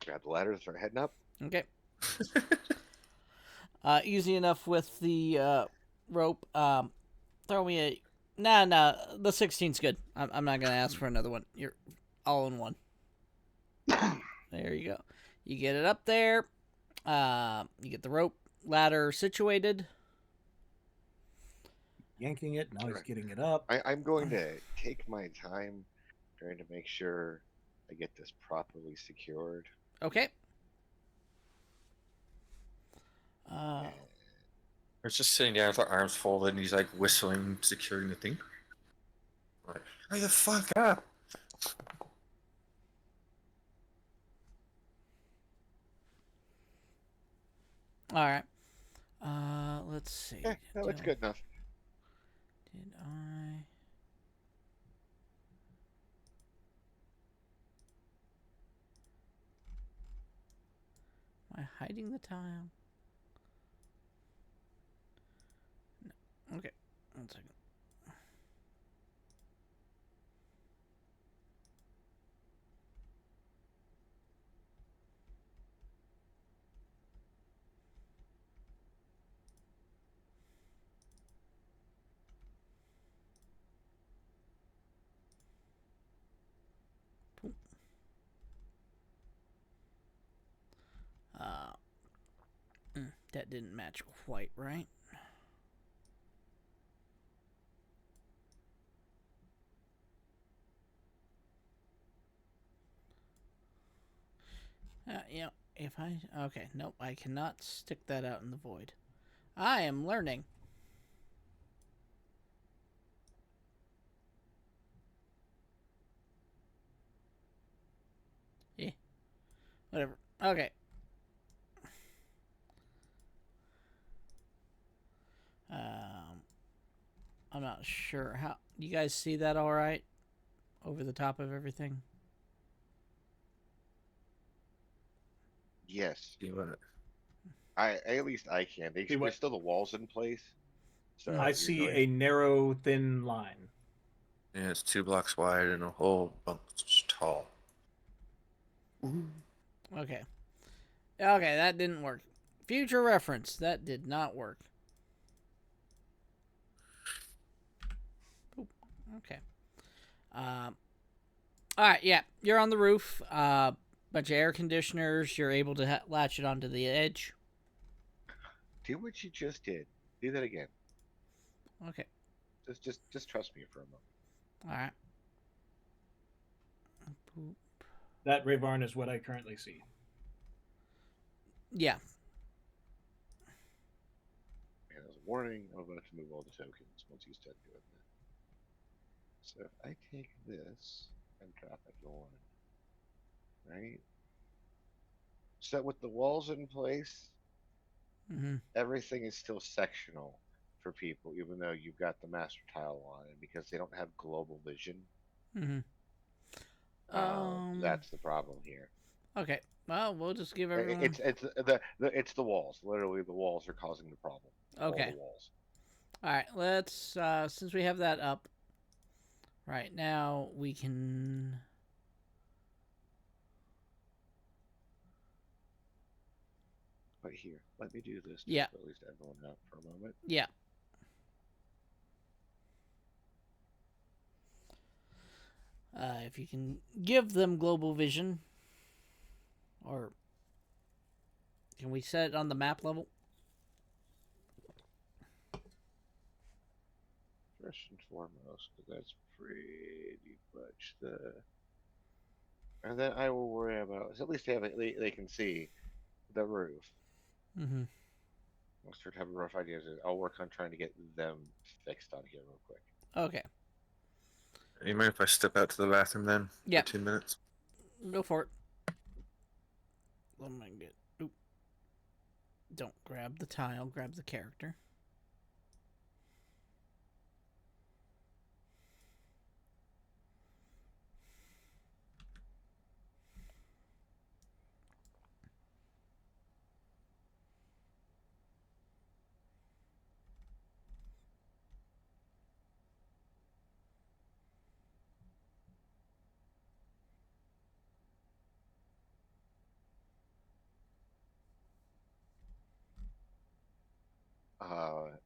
grab the ladder and start heading up. Okay. Easy enough with the rope. Throw me a. Nah. The 16's good. I'm not gonna ask for another one. You're all in one. There you go. You get it up there. You get the rope ladder situated. Yanking it. Now he's getting it up. I'm going to take my time trying to make sure I get this properly secured. Okay. It's just sitting down with the arms folded, and he's like whistling, securing the thing. Like, hurry the fuck up! All right. Let's see. Yeah, no, it's good enough. Did I? Am I hiding the tile? No. Okay. 1 second. That didn't match quite right. Yeah, if I... Okay, nope, I cannot stick that out in the void. I am learning. Eh. Whatever. Okay. I'm not sure how... You guys see that all right? Over the top of everything? Yes. You want it? At least I can. There's still the walls in place. So I see a narrow, thin line. Yeah, it's 2 blocks wide and a whole bunch tall. Okay. Okay, that didn't work. Future reference. That did not work. Oop, okay. Alright, yeah. You're on the roof. Bunch of air conditioners. You're able to latch it onto the edge. Do what you just did. Do that again. Okay. Just trust me for a moment. Alright. That Rayvarn is what I currently see. Yeah. And as a warning, I'm about to move all the tokens once he's done doing that. So if I take this and drop it to 1, right? So with the walls in place, everything is still sectional for people, even though you've got the master tile on it, because they don't have global vision. That's the problem here. Okay. Well, we'll just give everyone... It's the walls. Literally, the walls are causing the problem. Okay. All the walls. All right. Let's since we have that up right now, we can. But here, let me do this. Yeah. At least everyone out for a moment. Yeah. If you can give them global vision, or can we set it on the map level? First and foremost, because that's pretty much the. And then I will worry about. At least they can see the roof. I'll start having rough ideas. I'll work on trying to get them fixed on here real quick. Okay. You mind if I step out to the bathroom then? Yeah. For 2 minutes? Go for it. Let me get. Oop. Don't grab the tile, grab the character.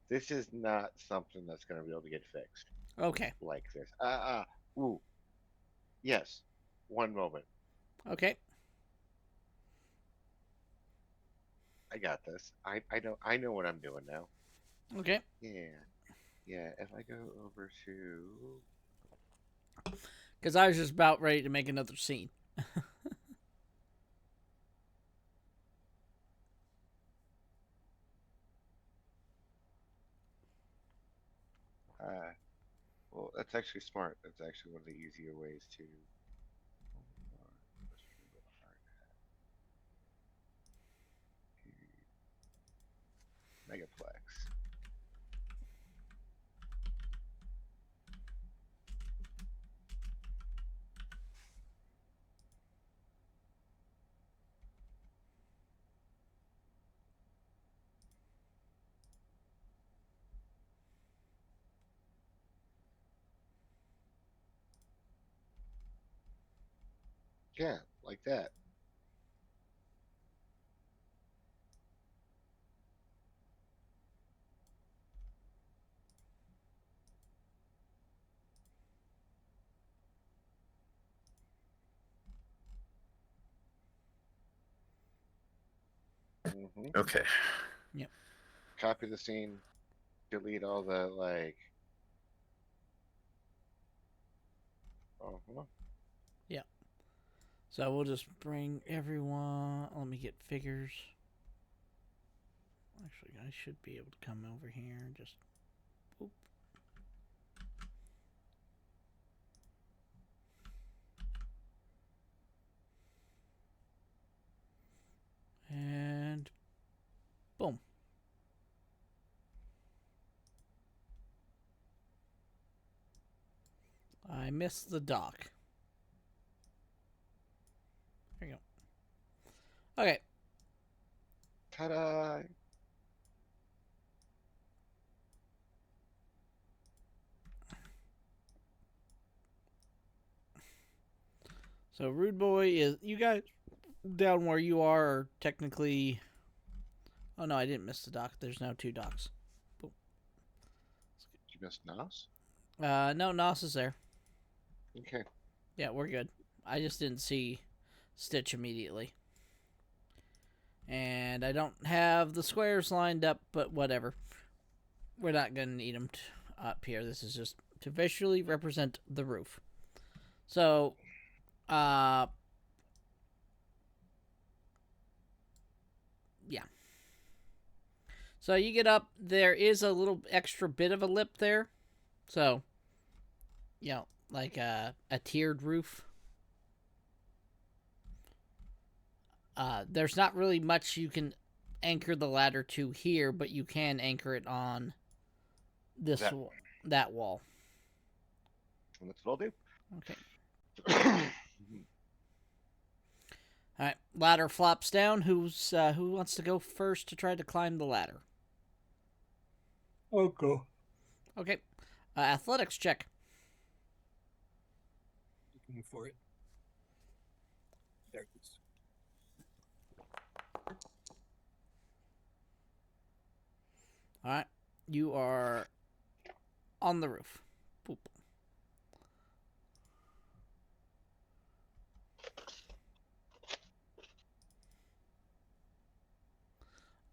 This is not something that's going to be able to get fixed Okay. like this. Ooh, yes. One moment. Okay. I got this. I know what I'm doing now. Okay. Yeah. Yeah, if I go over to Because I was just about ready to make another scene. well, that's actually smart. That's actually one of the easier ways to Megaplex. Yeah, like that. Okay. Yep. Copy the scene, delete all the like. Uh-huh. Yeah. So we'll just bring everyone. Let me get figures. Actually, I should be able to come over here and just. Oop. And boom. I missed the dock. There you go. Okay. Ta-da! So Rude Boy is you guys down where you are technically. Oh no, I didn't miss the dock. There's now 2 docks. Boom. Did you miss Nas? No, Nos is there. Okay. Yeah, we're good. I just didn't see Stitch immediately. And I don't have the squares lined up, but whatever. We're not going to need them up here. This is just to visually represent the roof. So, yeah. So you get up, there is a little extra bit of a lip there. So, like a tiered roof. There's not really much you can anchor the ladder to here, but you can anchor it on that wall. And that's what I'll do. Okay. All right. Ladder flops down. Who wants to go first to try to climb the ladder? Oh, go. Okay. Athletics check. Looking for it. There it is. All right. You are on the roof. Boop.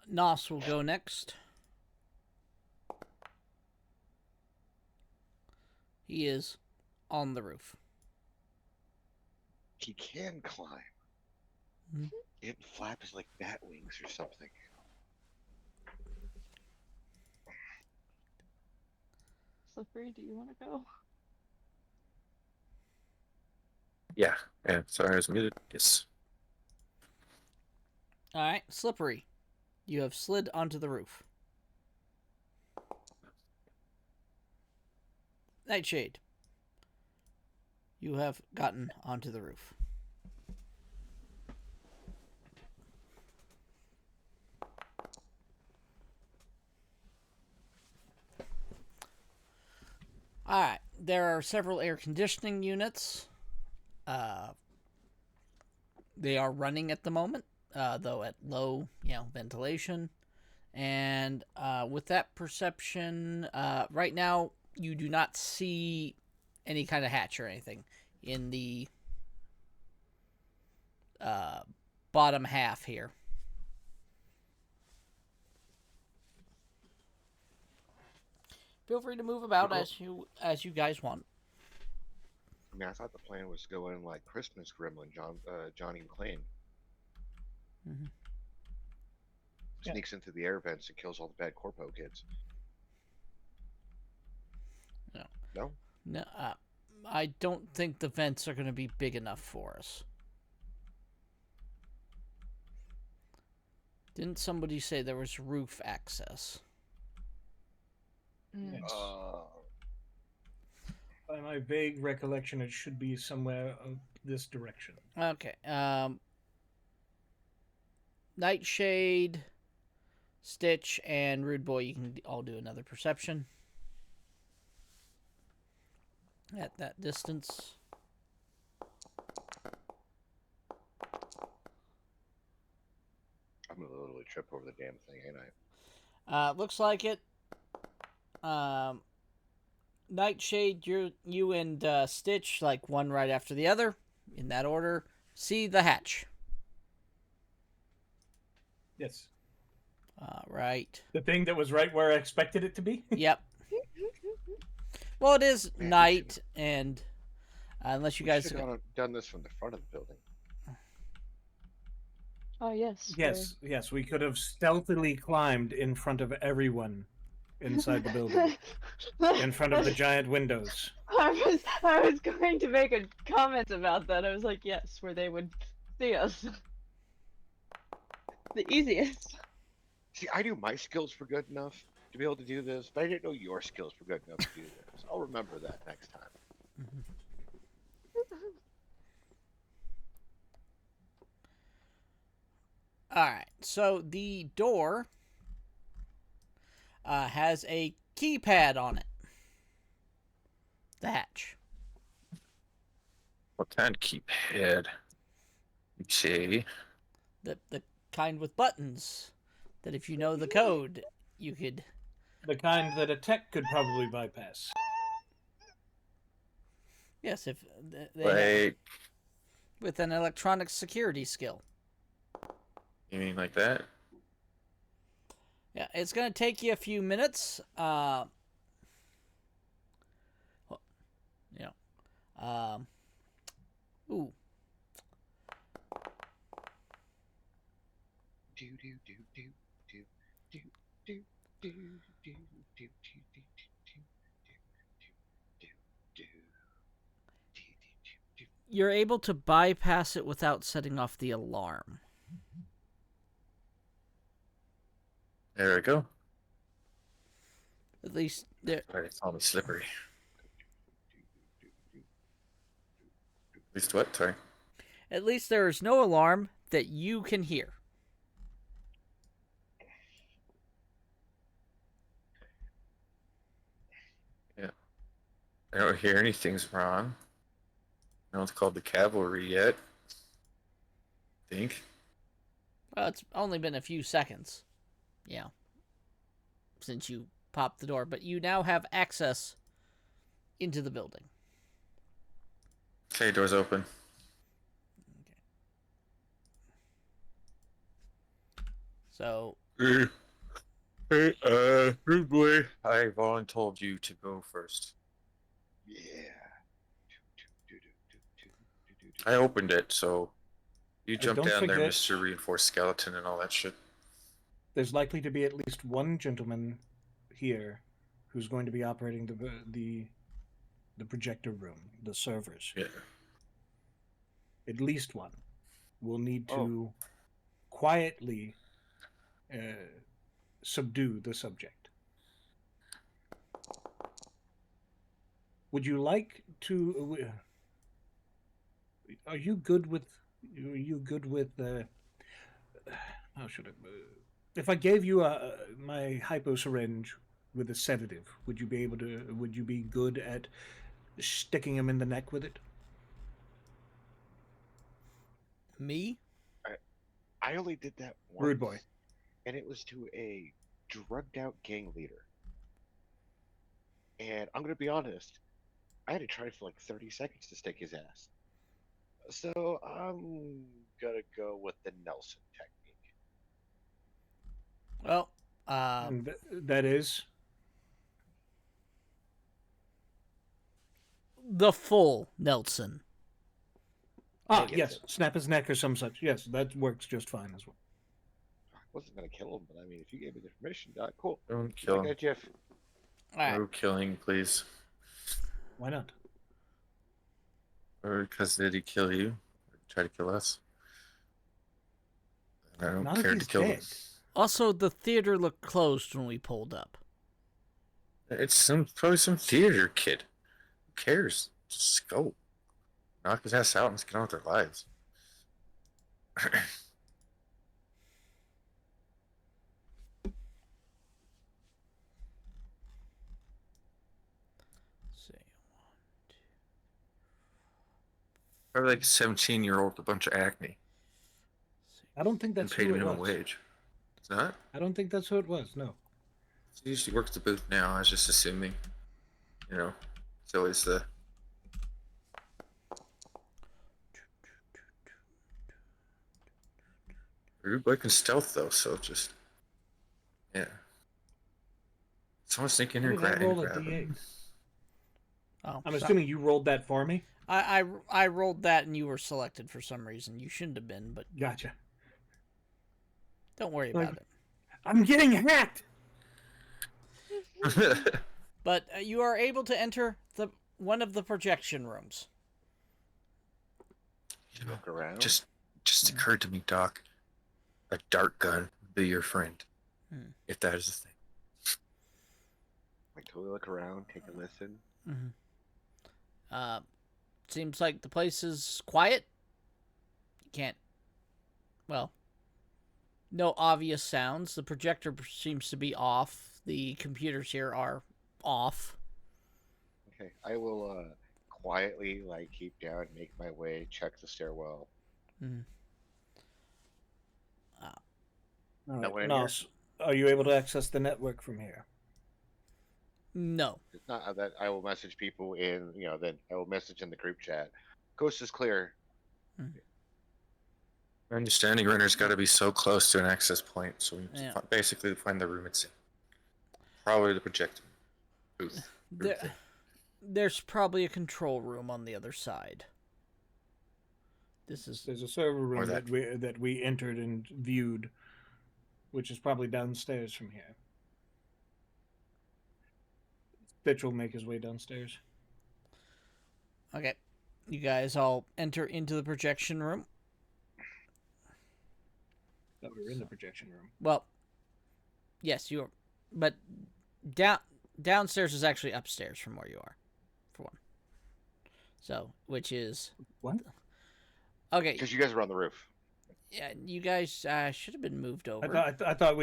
Nos will go next. He is on the roof. He can climb. Hmm. It flaps like bat wings or something. Slippery, do you want to go? Yeah. Yeah. Sorry, I was muted. Yes. All right. Slippery. You have slid onto the roof. Nightshade. You have gotten onto the roof. Alright, there are several air conditioning units. They are running at the moment, though at low, ventilation. And with that perception, right now you do not see any kind of hatch or anything in the bottom half here. Feel free to move about as you guys want. I mean, I thought the plan was to go in like Christmas Gremlin, Johnny McClane. Mm-hmm. Sneaks into the air vents and kills all the bad corpo kids. No. No? No, I don't think the vents are going to be big enough for us. Didn't somebody say there was roof access? Mm. Yes. By my vague recollection, it should be somewhere of this direction. Okay. Nightshade, Stitch, and Rude Boy, you can all do another perception. At that distance. I'm gonna literally trip over the damn thing, ain't I? Looks like it. Nightshade, you and Stitch, like one right after the other, in that order, see the hatch. Yes. Right. The thing that was right where I expected it to be? Yep. Well, it is Man, night, and unless you We guys... should have done this from the front of the building. Oh yes. Yes, we could have stealthily climbed in front of everyone inside the building, in front of the giant windows. I was going to make a comment about that. I was like, yes, where they would see us. The easiest. See, I knew my skills were good enough to be able to do this, but I didn't know your skills were good enough to do this. I'll remember that next time. Mhm. Alright, so the door has a keypad on it. The hatch. What kind of keypad? You say? The kind with buttons that if you know the code, you could... The kind that a tech could probably bypass. Yes, if they Like, with an electronic security skill. you mean like that? Yeah, it's going to take you a few minutes. Ooh. Do do do do do do do do do do do. You're able to bypass it without setting off the alarm. There we go. At least there. Sorry, it's all slippery. At least what? Sorry. At least there is no alarm that you can hear. Yeah. I don't hear anything's wrong. No one's called the cavalry yet. I think. Well, it's only been a few seconds. Yeah. Since you popped the door, but you now have access into the building. Okay, door's open. So, Hey, rude boy. I volunteered you to go first. Yeah. I opened it, so you jump don't down there, forget- Mr. Reinforced Skeleton, and all that shit. There's likely to be at least one gentleman here who's going to be operating the projector room, the servers. Yeah. At least one. We'll need to quietly subdue the subject. Would you like to? Are you good with? Are you good with? How should I? If I gave you my hypo syringe with a sedative, would you be able to? Would you be good at sticking him in the neck with it? me? I only did that once. Rude boy. And it was to a drugged out gang leader. And I'm gonna be honest, I had to try for like 30 seconds to stick his ass. So I'm gonna go with the Nelson technique. Well, And that is the full Nelson. Get yes, it. snap his neck or some such. Yes, that works just fine as well. I wasn't gonna kill him, but I mean, if you gave me the permission, cool. Don't I kill him. got Jeff. All right. No killing, please. Why not? Or because did he kill you? Or try to kill us? I don't Not if care to he's kill him. dead. Also, the theater looked closed when we pulled up. It's probably some theater kid. Who cares? Just go. Knock his ass out and let's get on with their lives. Let's see. Probably like a 17-year-old with a bunch of acne. I don't think And that's paid who it minimum was. wage. It's not? I don't think that's who it was. No. He usually works the booth now. I was just assuming. You know, it's always the. Rude boy can stealth though, so just. Yeah. Someone sneak in here and Ooh, I grab roll a him. D8. Oh, I'm sorry. assuming you rolled that for me. I rolled that and you were selected for some reason. You shouldn't have been, but Gotcha. don't worry Like- about it. I'm getting hacked. But you are able to enter one of the projection rooms. You know, Look around. just occurred to me, Doc. A dart gun would be your friend. If that is a thing. Like totally look around, take a listen. Seems like the place is quiet. You can't. Well, no obvious sounds. The projector seems to be off. The computers here are off. Okay, I will quietly like keep down, make my way, check the stairwell. All No right. one in Nos, are you able to access the network from here? No. It's not that I will message people in, then I will message in the group chat. Coast is clear. My understanding, Renner's got to be so close to an access point, so we Yeah. basically find the room it's in. Probably the projector booth. There's probably a control room on the other side. This is There's a server room that- that we entered and viewed, which is probably downstairs from here. Stitch will make his way downstairs. okay. You guys all enter into the projection room. That we're in the projection room. Well, yes, you are, but downstairs is actually upstairs from where you are, for one. So, which is What? okay. Because you guys are on the roof. Yeah, you guys should have been moved over. I thought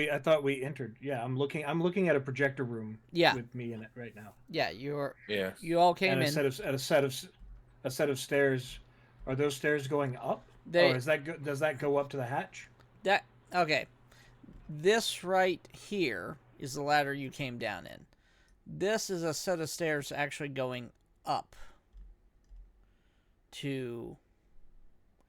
we entered. Yeah, I'm looking at a projector room. Yeah. With me in it right now. Yeah, Yeah. you all came And in. a set of stairs. Are those stairs going up? They- Or does that go up to the hatch? Okay. This right here is the ladder you came down in. This is a set of stairs actually going up to.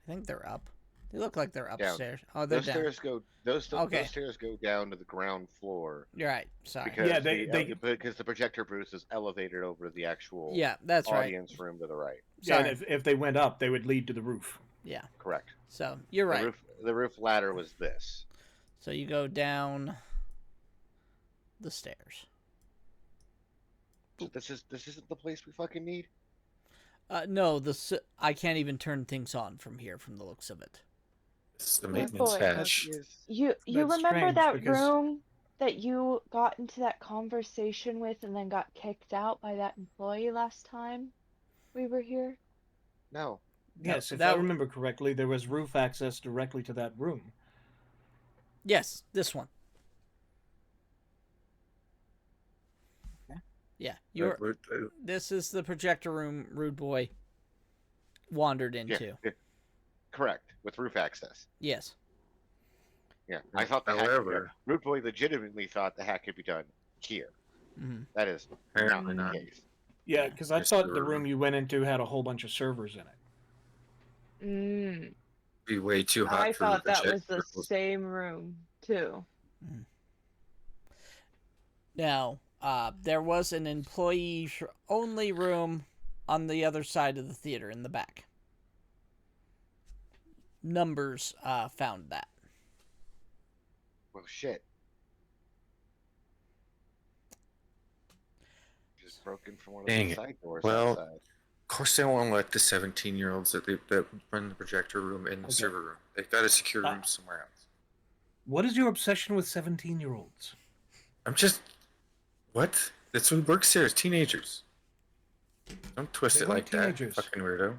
I think they're up. They look like they're Down. upstairs. Oh, they're Those down. stairs go. Those Okay. stairs go down to the ground floor. You're right. Sorry. Because Yeah, they- because the projector booth is elevated over the actual Yeah, that's right. audience room to the right. Yeah, Sorry. and if they went up, they would lead to the roof. Yeah. Correct. So you're right. The roof ladder was this. So you go down the stairs. So this isn't the place we fucking need. No, I can't even turn things on from here, from the looks of it. It's the Oh, maintenance boy. hatch. You That's remember strange, that because- room that you got into that conversation with and then got kicked out by that employee last time we were here? No. Yes, if that- I remember correctly, there was roof access directly to that room. Yes, this one. Yeah, this is the projector room Rude Boy wandered into. Yeah. Correct. With roof access. Yes. Yeah, I thought the hack. However, Root Boy legitimately thought the hack could be done here. Mhm. That is apparently not not. the case. Yeah, because I Yes, thought there the were- room you went into had a whole bunch of servers in it. Mm, Be way too hot I for the thought that was the projector. same room too. Now, there was an employee-only room on the other side of the theater in the back. Numbers found that. Well, shit. Just broken from one of Dang the it. side doors Well, outside. Of course, they won't let the 17-year-olds that run the projector room in the Okay. server room. They've got a secure Uh, room somewhere else. What is your obsession with 17-year-olds? I'm just. What? That's what works here. It's teenagers. Don't twist They it weren't like that, teenagers. fucking weirdo.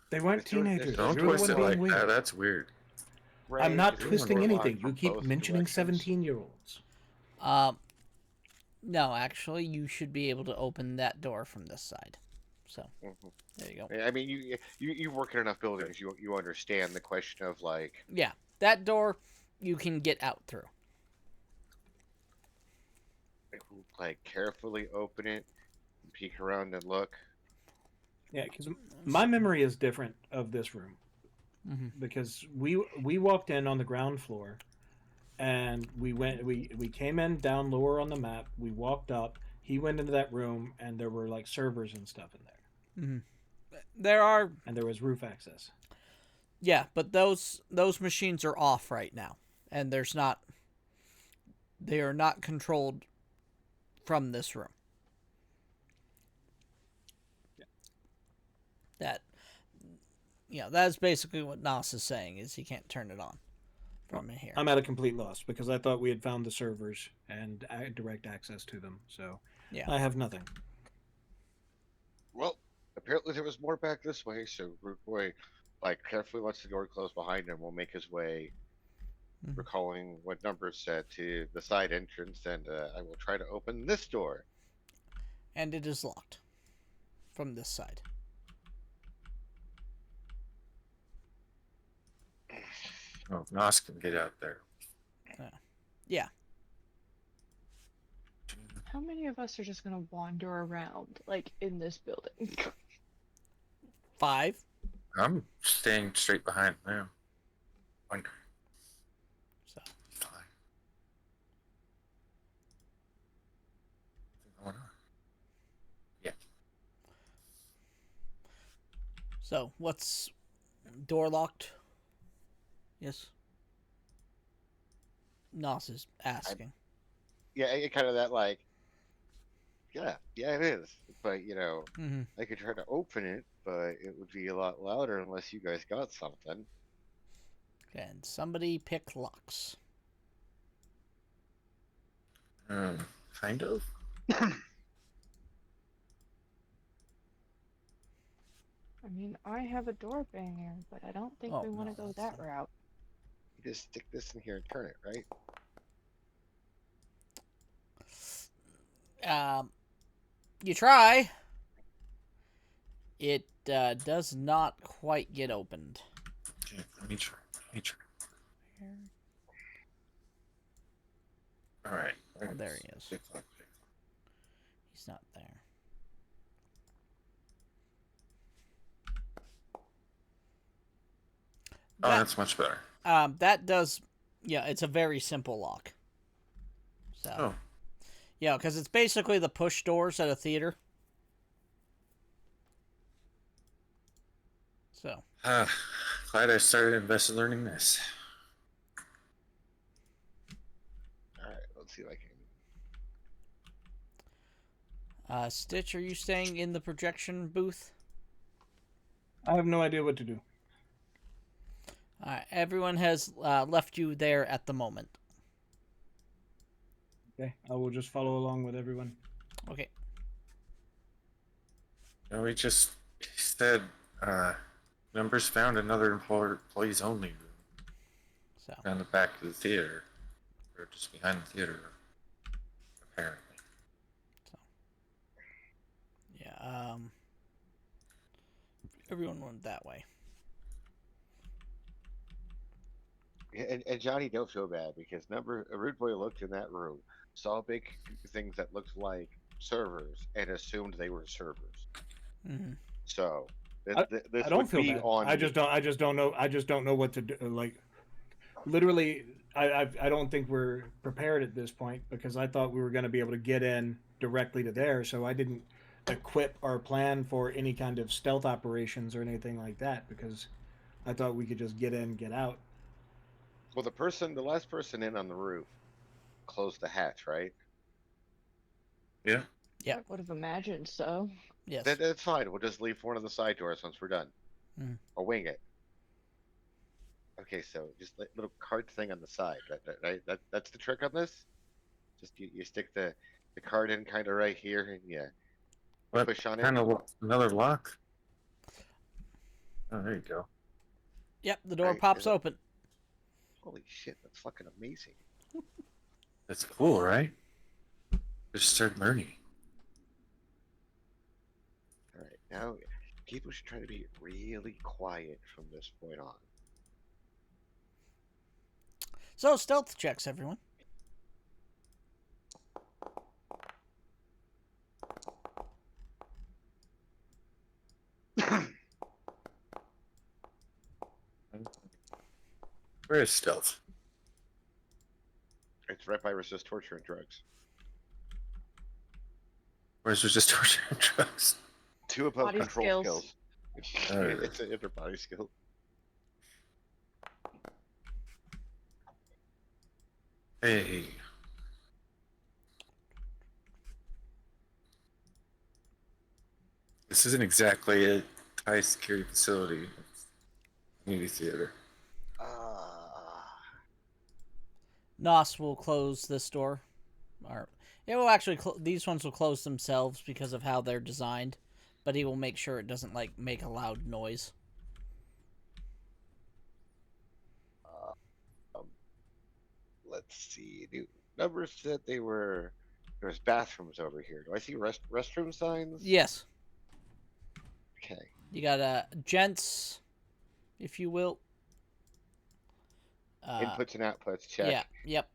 They weren't They're doing- teenagers. Don't You're the twist one it being like weird. that. That's weird. I'm not Ray, twisting door anything. locked You from keep both mentioning directions. 17-year-olds. No, actually, you should be able to open that door from this side. So, Mhm. there you go. I mean, you work in enough buildings, you understand the question of like, Yeah, that door you can get out through. carefully open it, peek around and look. Yeah, because my memory is different of this room. Mhm. Because we walked in on the ground floor, and we came in down lower on the map. We walked up. He went into that room, and there were like servers and stuff in there, There are, and there was roof access. yeah, but those machines are off right now, and they are not controlled from this room. That, that's basically what Nas is saying, is he can't turn it on from in here. I'm at a complete loss because I thought we had found the servers and direct access to them. So Yeah. I have nothing. Well, apparently there was more back this way, so Root Boy, carefully lets the door close behind him, will make his way, Mhm. recalling what numbers said, to the side entrance, and I will try to open this door. And it is locked from this side. Oh, Nos can get out there. Yeah. How many of us are just gonna wander around like in this building? 5. I'm staying straight behind them. Fine. So, Fine. What's going on? Yeah. so what's door locked? Yes. Nos is asking. Yeah, kind of that yeah, it is. But Mhm. I could try to open it, but it would be a lot louder unless you guys got something. Can somebody pick locks? Kind of. I mean, I have a door banger, but I don't think Oh, we want to no, go that's that not- route. You just stick this in here and turn it, right? You try. It does not quite get opened. Okay, let me try. All right. Oh, there he is. He's not there. Oh, that's much better. That does, it's a very simple lock. So, Oh, yeah, because it's basically the push doors at a theater. So, glad I started invested learning this. All right, let's see if I can. Stitch, are you staying in the projection booth? I have no idea what to do. Everyone has left you there at the moment. Okay, I will just follow along with everyone. Okay. No, we just said numbers found another employees only room So, on the back of the theater, or just behind the theater, apparently. yeah, everyone went that way. And Johnny, don't feel bad because number a rude boy looked in that room, saw big things that looked like servers, and assumed they were servers. Mhm. So I, I this don't would feel be bad. on I me. just don't. I just don't know. I just don't know what to do. Like literally, I don't think we're prepared at this point because I thought we were going to be able to get in directly to there. So I didn't equip our plan for any kind of stealth operations or anything like that because I thought we could just get in, get out. Well, the last person in on the roof, closed the hatch, right? Yeah. Yeah. I would have imagined so. Yes. That's fine. We'll just leave one of the side doors once we're done, Mhm. or wing it. Okay, so just a little card thing on the side, right? That's the trick on this. Just you stick the card in kind of right here, and you What push on it. kind of another lock? Oh, there you go. Yep. The door Right? pops open. Holy shit, that's fucking amazing. That's cool, right? Just start learning. All right, now people should try to be really quiet from this point on. So stealth checks, everyone. Where is stealth? It's right by resist torture and drugs. Where's just torture and drugs? Two above Body control skills. skills. It's an inner body skill. Hey. This isn't exactly a high security facility. It's a movie theater. Nos will close this door. Or it will actually these ones will close themselves because of how they're designed, but he will make sure it doesn't like make a loud noise. Um, let's see. Numbers said there was bathrooms over here. Do I see restroom signs? Yes. Okay. You got gents, if you will. Inputs and outputs. Check. Yeah. Yep.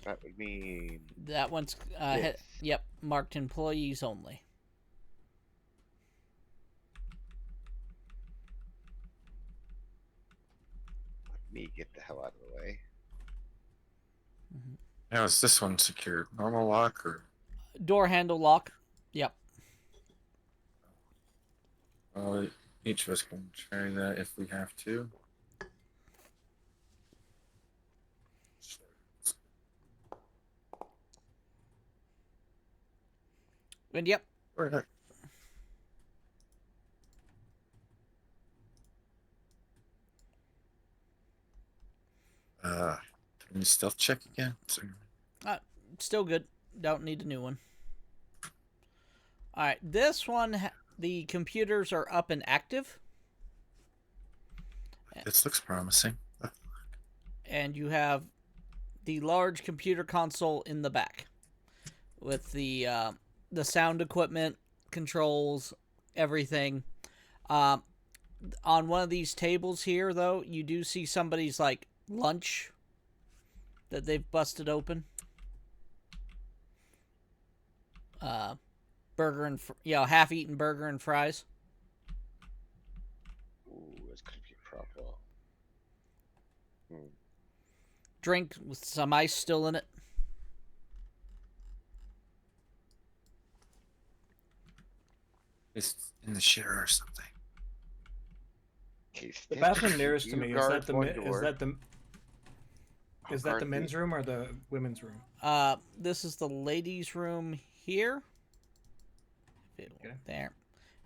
That would mean That one's Yes. yep, marked employees only. let me get the hell out of the way. Now, is this one secured? Normal lock or? Door handle lock. Yep. Well, each of us can try that if we have to. And yep. Where the heck? Can you stealth check again? Still good. Don't need a new one. All right, this one the computers are up and active, This looks promising. and you have the large computer console in the back with the sound equipment, controls, everything. On one of these tables here, though, you do see somebody's like lunch that they've busted open. Burger and half-eaten burger and fries. Ooh, this could be a problem. Drink with some ice still in it. It's in the shitter or something. Okay, The bathroom nearest to you me guard one door. Is that the men's room or the women's room? This is the ladies' room here. Okay. There.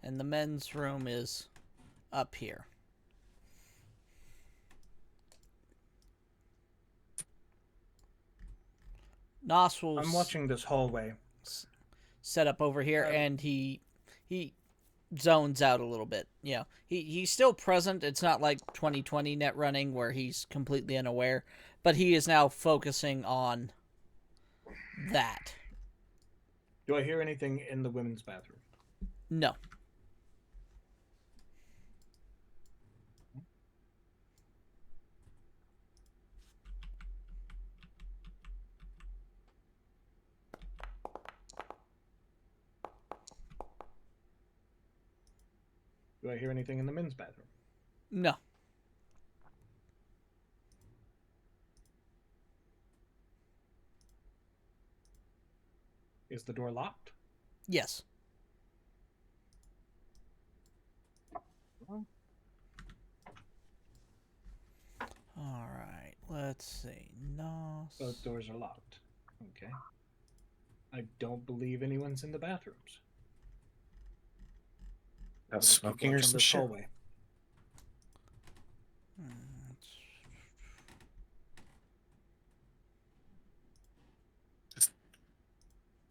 And the men's room is up here. Nos will I'm watching this hallway. set up over here, and he zones out a little bit. You know, he's still present. It's not like 2020 net running where he's completely unaware, but he is now focusing on that. Do I hear anything in the women's bathroom? No. Do I hear anything in the men's bathroom? No. Is the door locked? Yes. All right. Let's see. No. Both doors are locked. Okay. I don't believe anyone's in the bathrooms. Not Just keep smoking or watch on some this shit. hallway.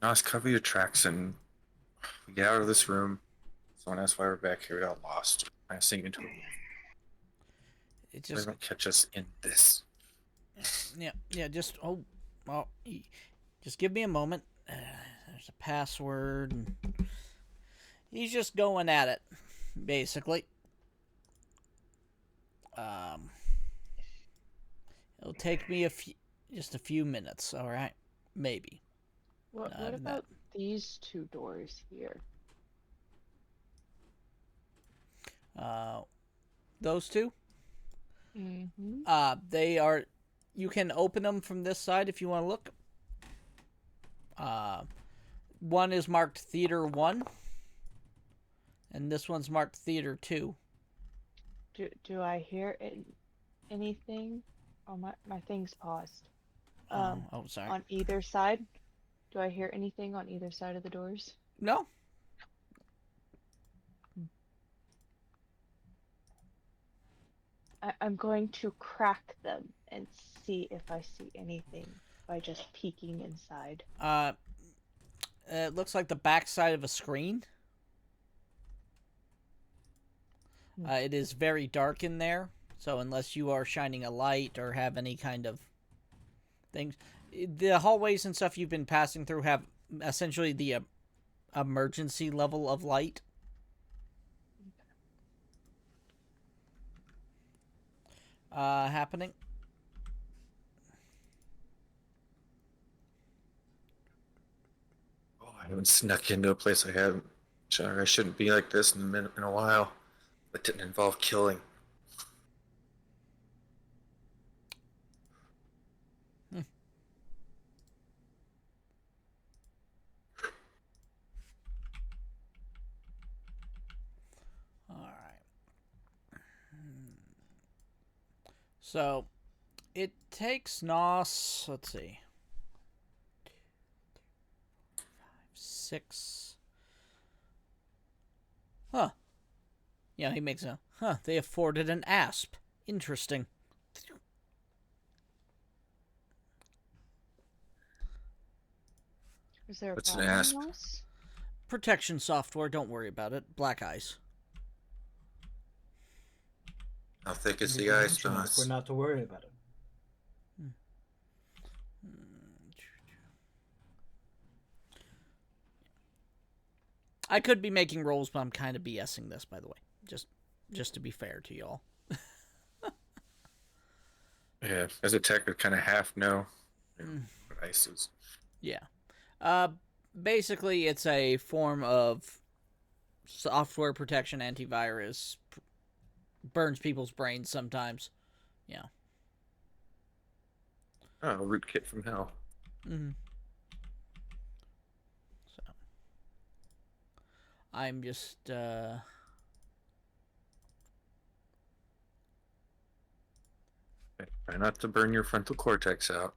Nos, cover your tracks and get out of this room. Someone asks why we're back here. We got lost. I sink into a It They just don't catch us in this. yeah. Just just give me a moment. There's a password. And he's just going at it, basically. It'll take me just a few minutes. All right, maybe. What about these two doors here? Those two. Mm-hmm. They are. You can open them from this side if you want to look. One is marked Theater 1, and this one's marked Theater 2. Do I hear anything? Oh, my thing's paused. Sorry. On either side? Do I hear anything on either side of the doors? No. I'm going to crack them and see if I see anything by just peeking inside. It looks like the back side of a screen. It is very dark in there, so unless you are shining a light or have any kind of things, the hallways and stuff you've been passing through have essentially the emergency level of light. Happening. Oh, I haven't snuck into a place I haven't. I shouldn't be like this in a while. That didn't involve killing. All right. So, it takes Nos. Let's see. 6. Huh. Yeah, he makes a. Huh. They afforded an asp. Interesting. Is there a What's an problem asp? else? Protection software. Don't worry about it. Black eyes. How thick is We the ice, mentioned Nos? we're not to worry about it. I could be making rolls, but I'm kind of BSing this, by the way. Just to be fair to y'all. Yeah, as a tech, I kind of half know what ice is. Yeah. Basically, it's a form of software protection antivirus. Burns people's brains sometimes. Yeah. Oh, rootkit from hell. Mm-hmm. So, I'm just, Try not to burn your frontal cortex out.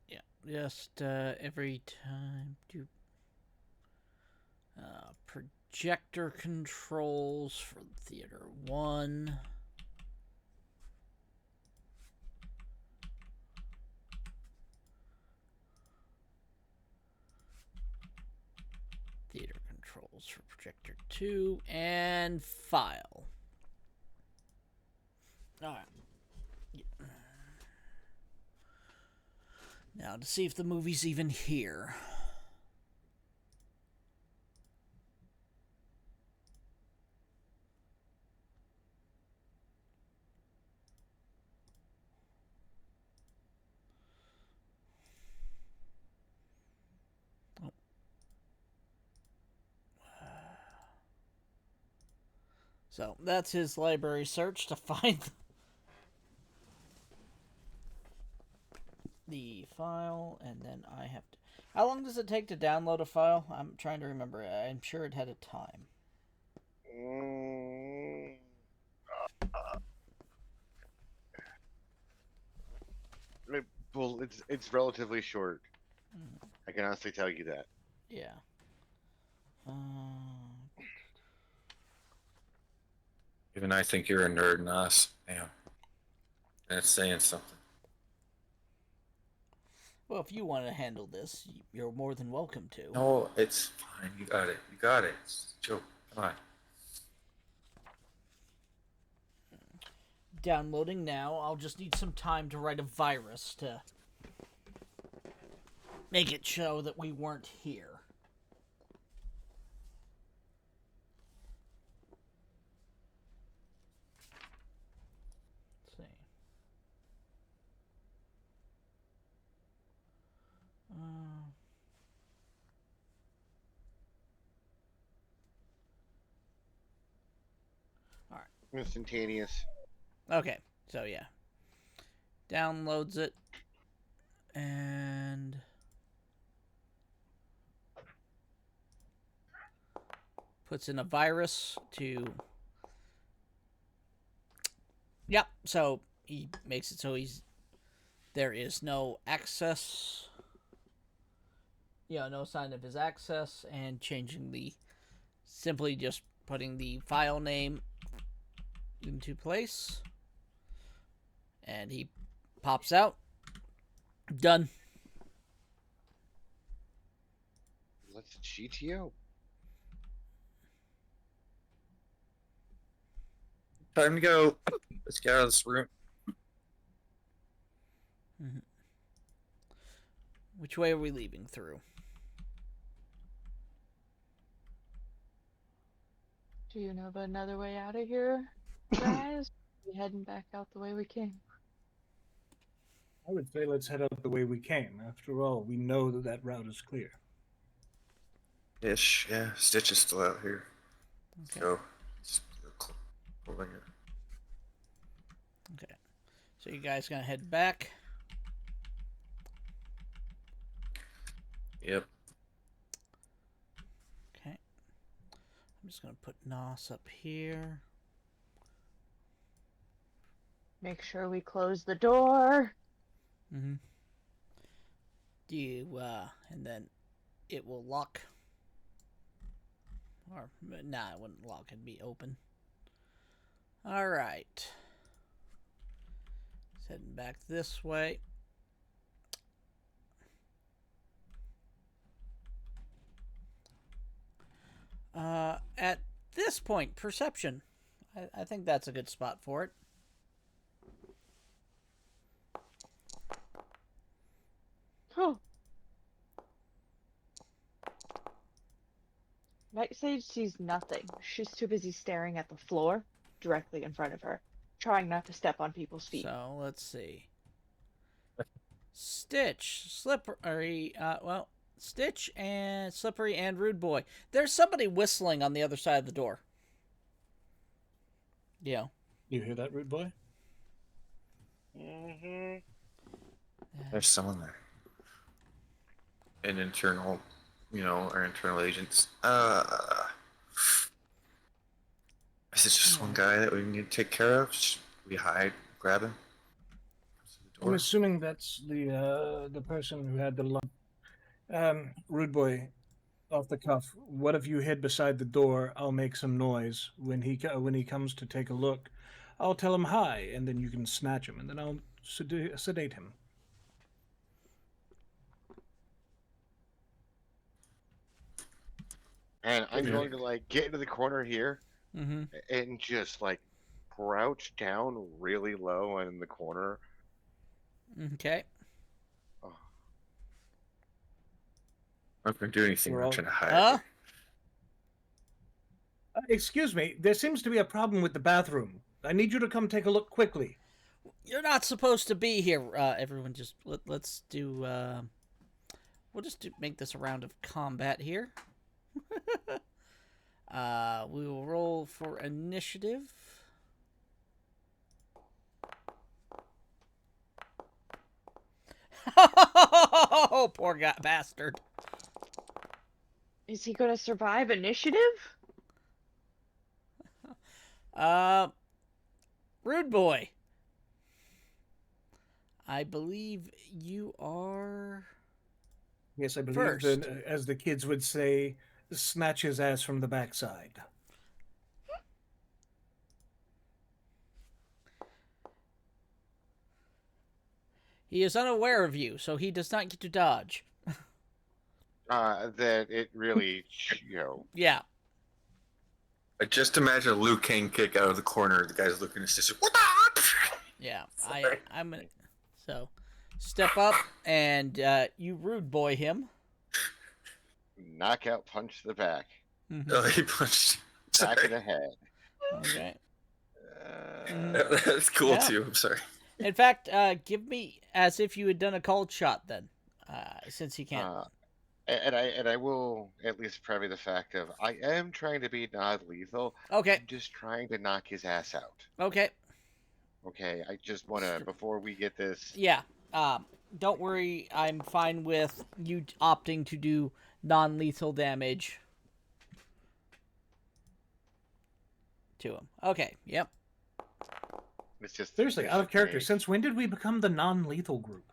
yeah, just, every time do, projector controls for Theater 1. Theater controls for projector 2 and file. Alright. Now to see if the movie's even here. So that's his library search to find the file, and then I have to... How long does it take to download a file? I'm trying to remember. I'm sure it had a time. Well, it's relatively short. I can honestly tell you that. Yeah. Even I think you're a nerd, Nos. Damn. That's saying something. Well, if you want to handle this, you're more than welcome to. No, it's fine. You got it. You got it. It's a joke. Come on. Downloading now. I'll just need some time to write a virus to make it show that we weren't here. Let's see. All right. Instantaneous. Okay, so yeah. Downloads it. And puts in a virus to... Yep, so he makes it so there is no access. No sign of his access, and changing simply just putting the file name into place. And he pops out. Done. Let's GTO. Time to go. Let's get out of this room. Mm-hmm. Which way are we leaving through? Do you know of another way out of here, guys? We heading back out the way we came. I would say let's head out the way we came. After all, we know that route is clear. Ish, yeah. Stitch is still out here. Okay. Go. Over here. Okay. So you guys gonna head back? Yep. Okay. I'm just gonna put Nos up here. Make sure we close the door. Mm-hmm. And then it will lock. Or, nah, it wouldn't lock, it'd be open. Alright. Heading back this way. At this point, perception. I think that's a good spot for it. Oh. Night Sage sees nothing. She's too busy staring at the floor directly in front of her, trying not to step on people's feet. So, let's see. Stitch, Slippery, Stitch and Slippery and Rude Boy. There's somebody whistling on the other side of the door. Yeah. You hear that, Rude Boy? Mm-hmm. There's someone there. An internal, our internal agents. Is it just one guy that we need to take care of? Should we hide, grab him? I'm assuming that's the person who had the lump. Rude Boy, off the cuff. What if you hid beside the door? I'll make some noise when he comes to take a look. I'll tell him hi, and then you can snatch him, and then I'll sedate him. And I'm going to get into the corner here and just crouch down really low and in the corner. Okay. I'm not going to do anything. I'm trying to hide. Excuse me, there seems to be a problem with the bathroom. I need you to come take a look quickly. You're not supposed to be here. Everyone, just let's do. We'll just make this a round of combat here. We will roll for initiative. Oh, poor guy, bastard. Is he going to survive initiative? Rude boy. I believe you are Yes, I believe first. that, as the kids would say, snatch his ass from the backside. He is unaware of you, so he does not get to dodge. That it really, Yeah. I just imagine a Liu Kang kick out of the corner. The guy's looking at his sister. What the? Yeah. Sorry. I'm gonna. So, step up and you rude boy him. knockout punch to the back, Mhm. Oh, he punched. back of Sorry. the head. Okay. That's cool Yeah. too. I'm sorry. In fact, give me as if you had done a cold shot then, since he can't. And I will at least preview the fact of I am trying to be non-lethal. Okay. I'm just trying to knock his ass out. Okay. Okay, I just want to before we get this. Yeah. Don't worry. I'm fine with you opting to do non-lethal damage to him. Okay. Yep. It's just Seriously, out of character. hey, Since when did we become the non-lethal group?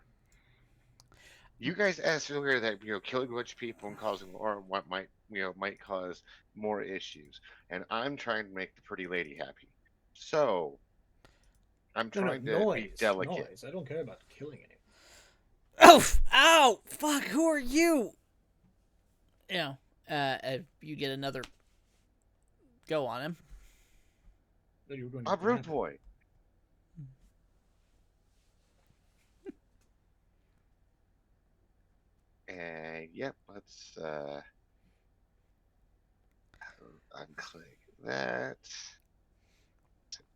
you guys asked earlier that killing a bunch of people and causing or what might cause more issues, and I'm trying to make the pretty lady happy. So I'm trying to be delicate. Noise. I don't care about killing anyone. Oh! Ow! Fuck! Who are you? You know, you get another go on him. That you were going I'm to rude grab it. boy. And yep, let's unclick that.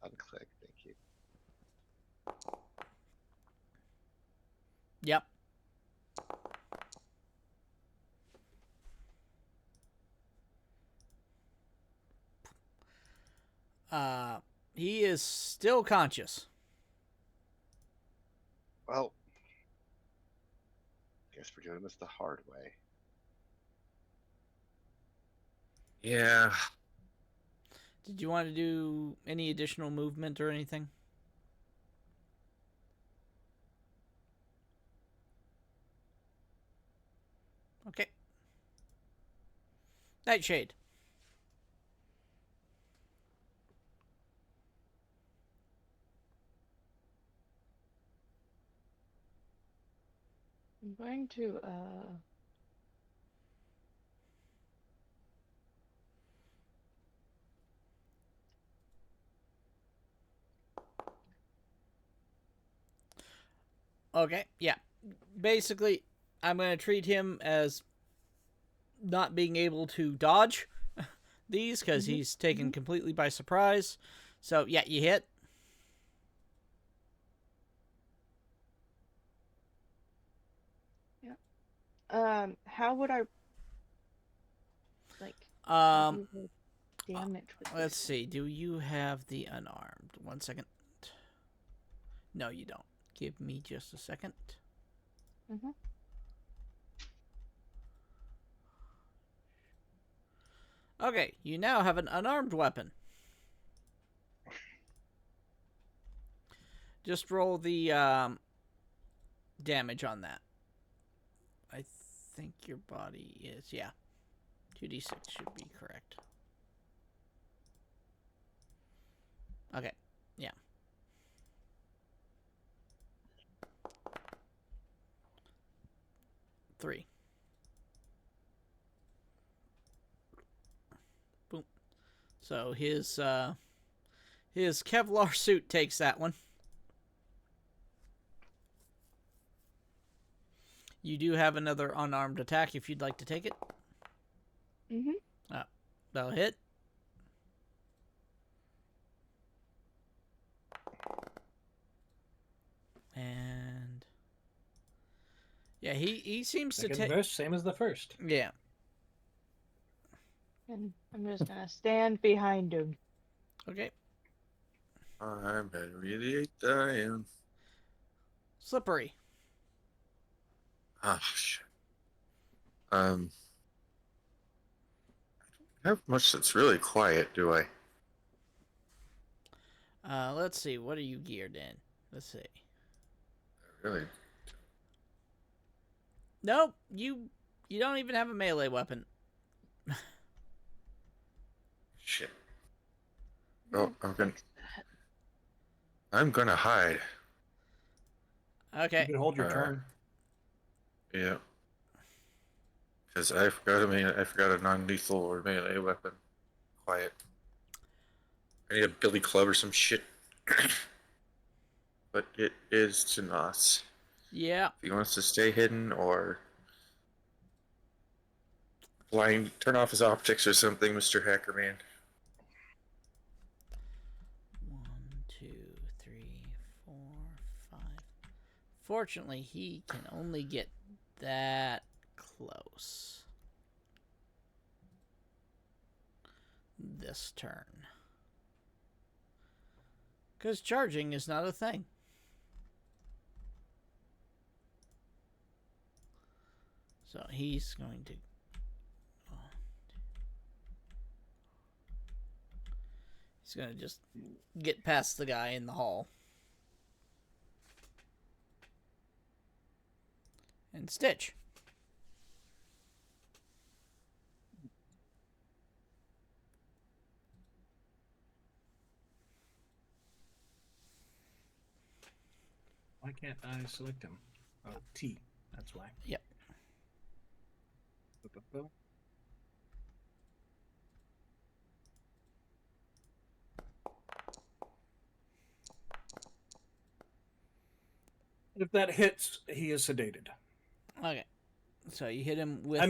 Unclick, thank you. Yep. He is still conscious. Well, guess we're doing this the hard way. Yeah. Did you want to do any additional movement or anything? Okay. Nightshade. I'm going to Okay, yeah. Basically, I'm going to treat him as not being able to dodge these because he's taken completely by surprise. So, yeah, you hit. how would I like damage with Let's this? see. Do you have the unarmed? 1 second. No, you don't. Give me just a second. Mm-hmm. Okay, you now have an unarmed weapon. Just roll the damage on that. I think your body is, yeah. 2d6 should be correct. Okay, yeah. Three. Boom. So his Kevlar suit takes that one. You do have another unarmed attack if you'd like to take it. Mm-hmm. That'll hit. And yeah, he seems to Second take. verse, same as the first. Yeah. And I'm just gonna stand behind him. Okay. I'm really dying. Slippery. Ah, shit. I don't have much that's really quiet, do I? Let's see. What are you geared in? Let's see. Really? Nope. You don't even have a melee weapon. Shit. Oh, I'm gonna hide. You Okay. can hold your turn. Yeah. Because I forgot a non-lethal or melee weapon. Quiet. I need a billy club or some shit. But it is Janos. Yeah. If he wants to stay hidden or turn off his optics or something, Mr. Hackerman. 1, 2, 3, 4, 5. Fortunately, he can only get that close this turn. Because charging is not a thing. So he's going to... He's going to just get past the guy in the hall. And Stitch. Why can't I select him? Oh, T. That's why. Yep. If that hits, he is sedated. Okay. So you hit him with...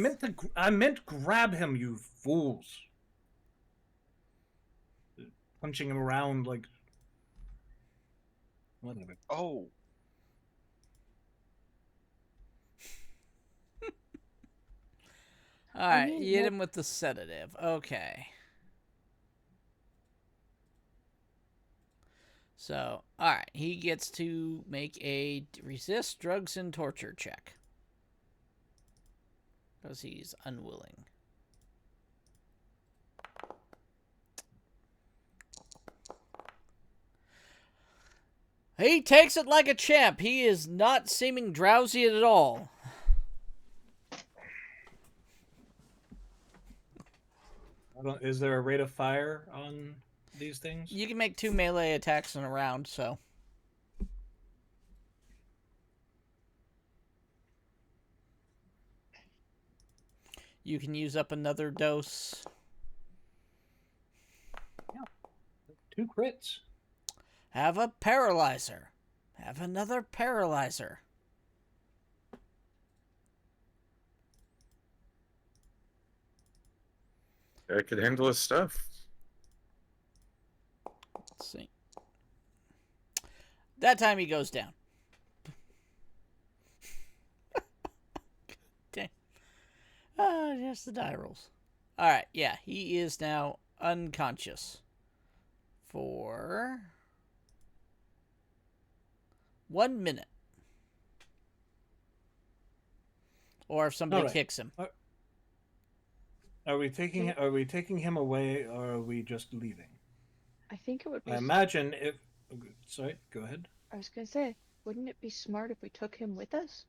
I meant grab him, you fools. Punching him around like... Whatever. Oh, Alright, you hit him with the sedative. Okay. So, alright, he gets to make a resist drugs and torture check. Because he's unwilling. He takes it like a champ. He is not seeming drowsy at all. Is there a rate of fire on these things? You can make 2 melee attacks in a round, so... You can use up another dose. Yeah. 2 crits. Have a paralyzer. Have another paralyzer. I could handle his stuff. Let's see. That time he goes down. Dang. Just the die rolls. Alright, yeah, he is now unconscious. For 1 minute. Or if somebody kicks him. Are we taking him away, or are we just leaving? I think it would be. I imagine if. Sorry, go ahead. I was gonna say, wouldn't it be smart if we took him with us?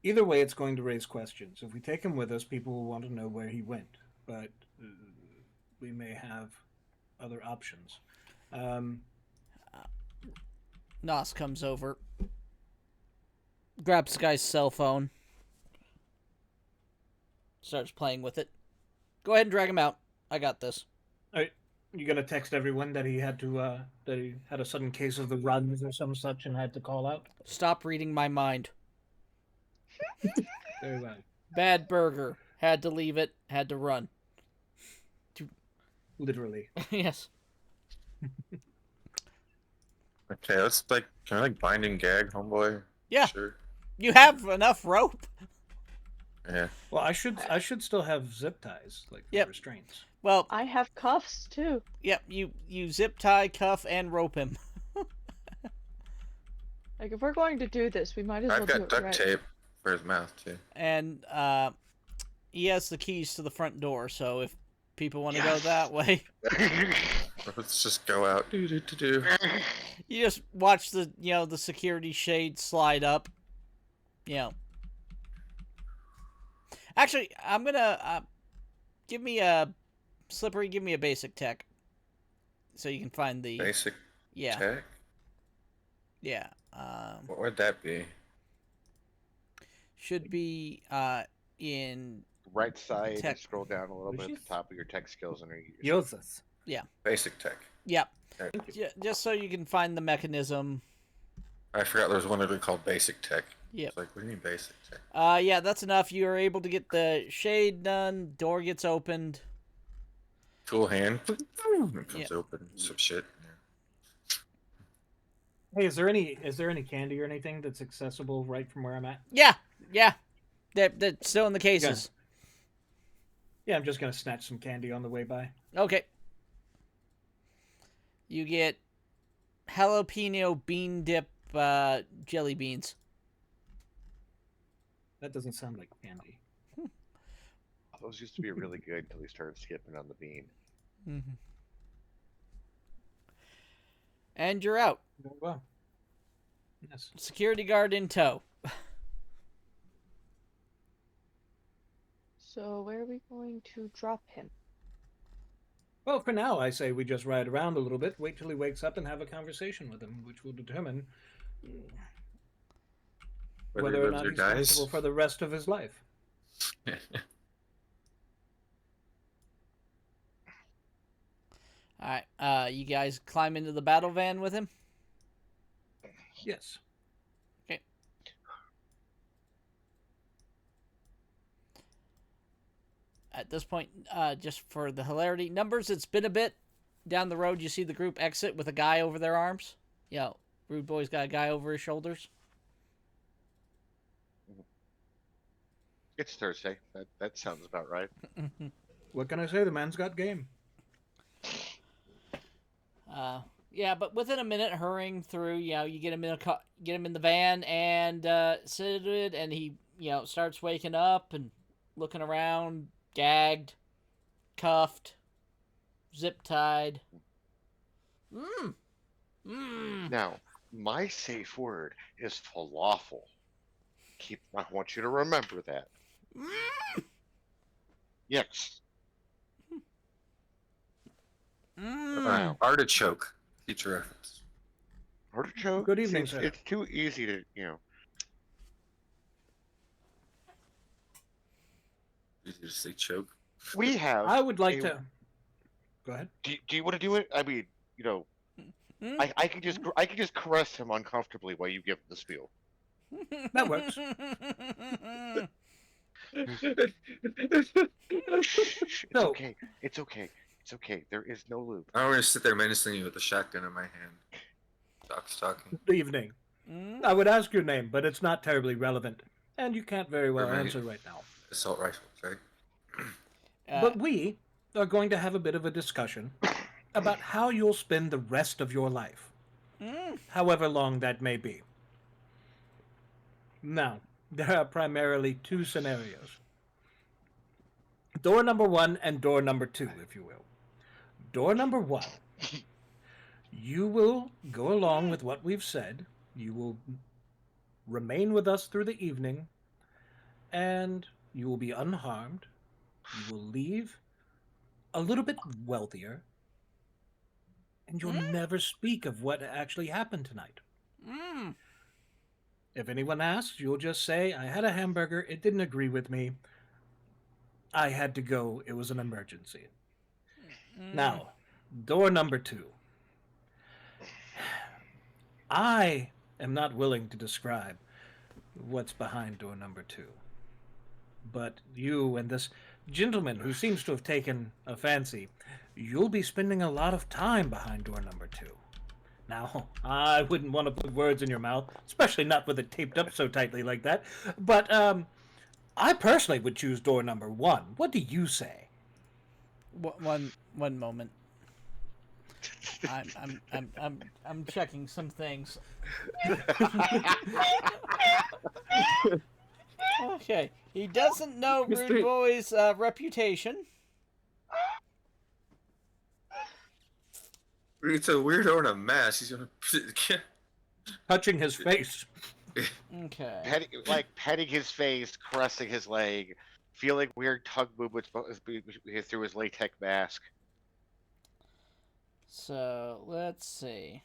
Either way, it's going to raise questions. If we take him with us, people will want to know where he went. But we may have other options. Nos comes over. Grabs the guy's cell phone. Starts playing with it. Go ahead and drag him out. I got this. All right, you gonna text everyone that he had to that he had a sudden case of the runs or some such and had to call out? Stop reading my mind. Very well. Bad burger. Had to leave it. Had to run. Literally. Yes. Okay, let's can I bind and gag, homeboy? Yeah. Sure. You have enough rope. Yeah. Well, I should still have zip ties, like Yep. restraints. Well, I have cuffs too. yep, you zip tie, cuff, and rope him. Like if we're going to do this, we might as well I've do got it duct right. tape for his mouth too. And he has the keys to the front door, so if people want to go Yes. that way, Let's just go out. Do. you just watch the the security shade slide up. Actually, I'm gonna give me a slippery. Give me a basic tech, so you can find the Basic yeah tech. yeah. What would that be? Should be in Right side, Tech. scroll down a little bit at Wishes? the top of your tech skills and Yozas. Basic tech. yep. Okay. Just so you can find the mechanism. I forgot there was one other called basic tech. Yep. It's like, what do you mean basic tech? Yeah, that's enough. You are able to get the shade done. Door gets opened. Tool hand. It comes Yeah. open. Some shit. Hey, is there any candy or anything that's accessible right from where I'm at? Yeah. That's still in the cases. Yeah, I'm just gonna snatch some candy on the way by. Okay. You get jalapeno bean dip jelly beans. That doesn't sound like candy. Those used to be really good until we started skipping on the bean. Mm-hmm. And you're out. Very well. Yes. Security guard in tow. So where are we going to drop him? Well, for now, I say we just ride around a little bit, wait till he wakes up, and have a conversation with him, which will determine whether or lives not or he's dies. comfortable for the rest of his life. All right. You guys climb into the battle van with him. Yes. At this point, just for the hilarity numbers, it's been a bit. Down the road, you see the group exit with a guy over their arms. Rude Boy's got a guy over his shoulders. It's Thursday. That sounds about right. What can I say? The man's got game. Yeah, but within a minute, hurrying through, you get him in get him in the van and seated, and he, starts waking up and looking around, gagged, cuffed, zip tied. Now, my safe word is falafel. I want you to remember that. Yes. Artichoke. Future reference. Artichoke. Good evening, it's, sir. It's too easy to, Easy to say choke. We have. I would like a- to. Go ahead. Do you want to do it? I mean, I can just caress him uncomfortably while you give the spiel. That works. Shh, it's No. okay. It's okay. It's okay. There is no loop. I'm gonna sit there menacing you with a shotgun in my hand. Doc's talking. Good evening. I would ask your name, but it's not terribly relevant, and you can't very well Right. answer right now. Assault rifles, right? But we are going to have a bit of a discussion about how you'll spend the rest of your life, however long that may be. Now, there are primarily two scenarios. Door number 1 and door number 2, if you will. Door number 1, you will go along with what we've said. You will remain with us through the evening, and you will be unharmed. You will leave a little bit wealthier, and you'll never speak of what actually happened tonight. If anyone asks, you'll just say, I had a hamburger, it didn't agree with me. I had to go, it was an emergency. Now, door number 2. I am not willing to describe what's behind door number 2. But you and this gentleman who seems to have taken a fancy, you'll be spending a lot of time behind door number 2. Now, I wouldn't want to put words in your mouth, especially not with it taped up so tightly like that. But I personally would choose door number 1. What do you say? One moment. I'm checking some things. Okay, he doesn't know Rude Boy's reputation. It's a weirdo in a mask. He's gonna. Touching his face. Okay. Petting his face, caressing his leg, feeling weird tongue movements through his latex mask. So let's see.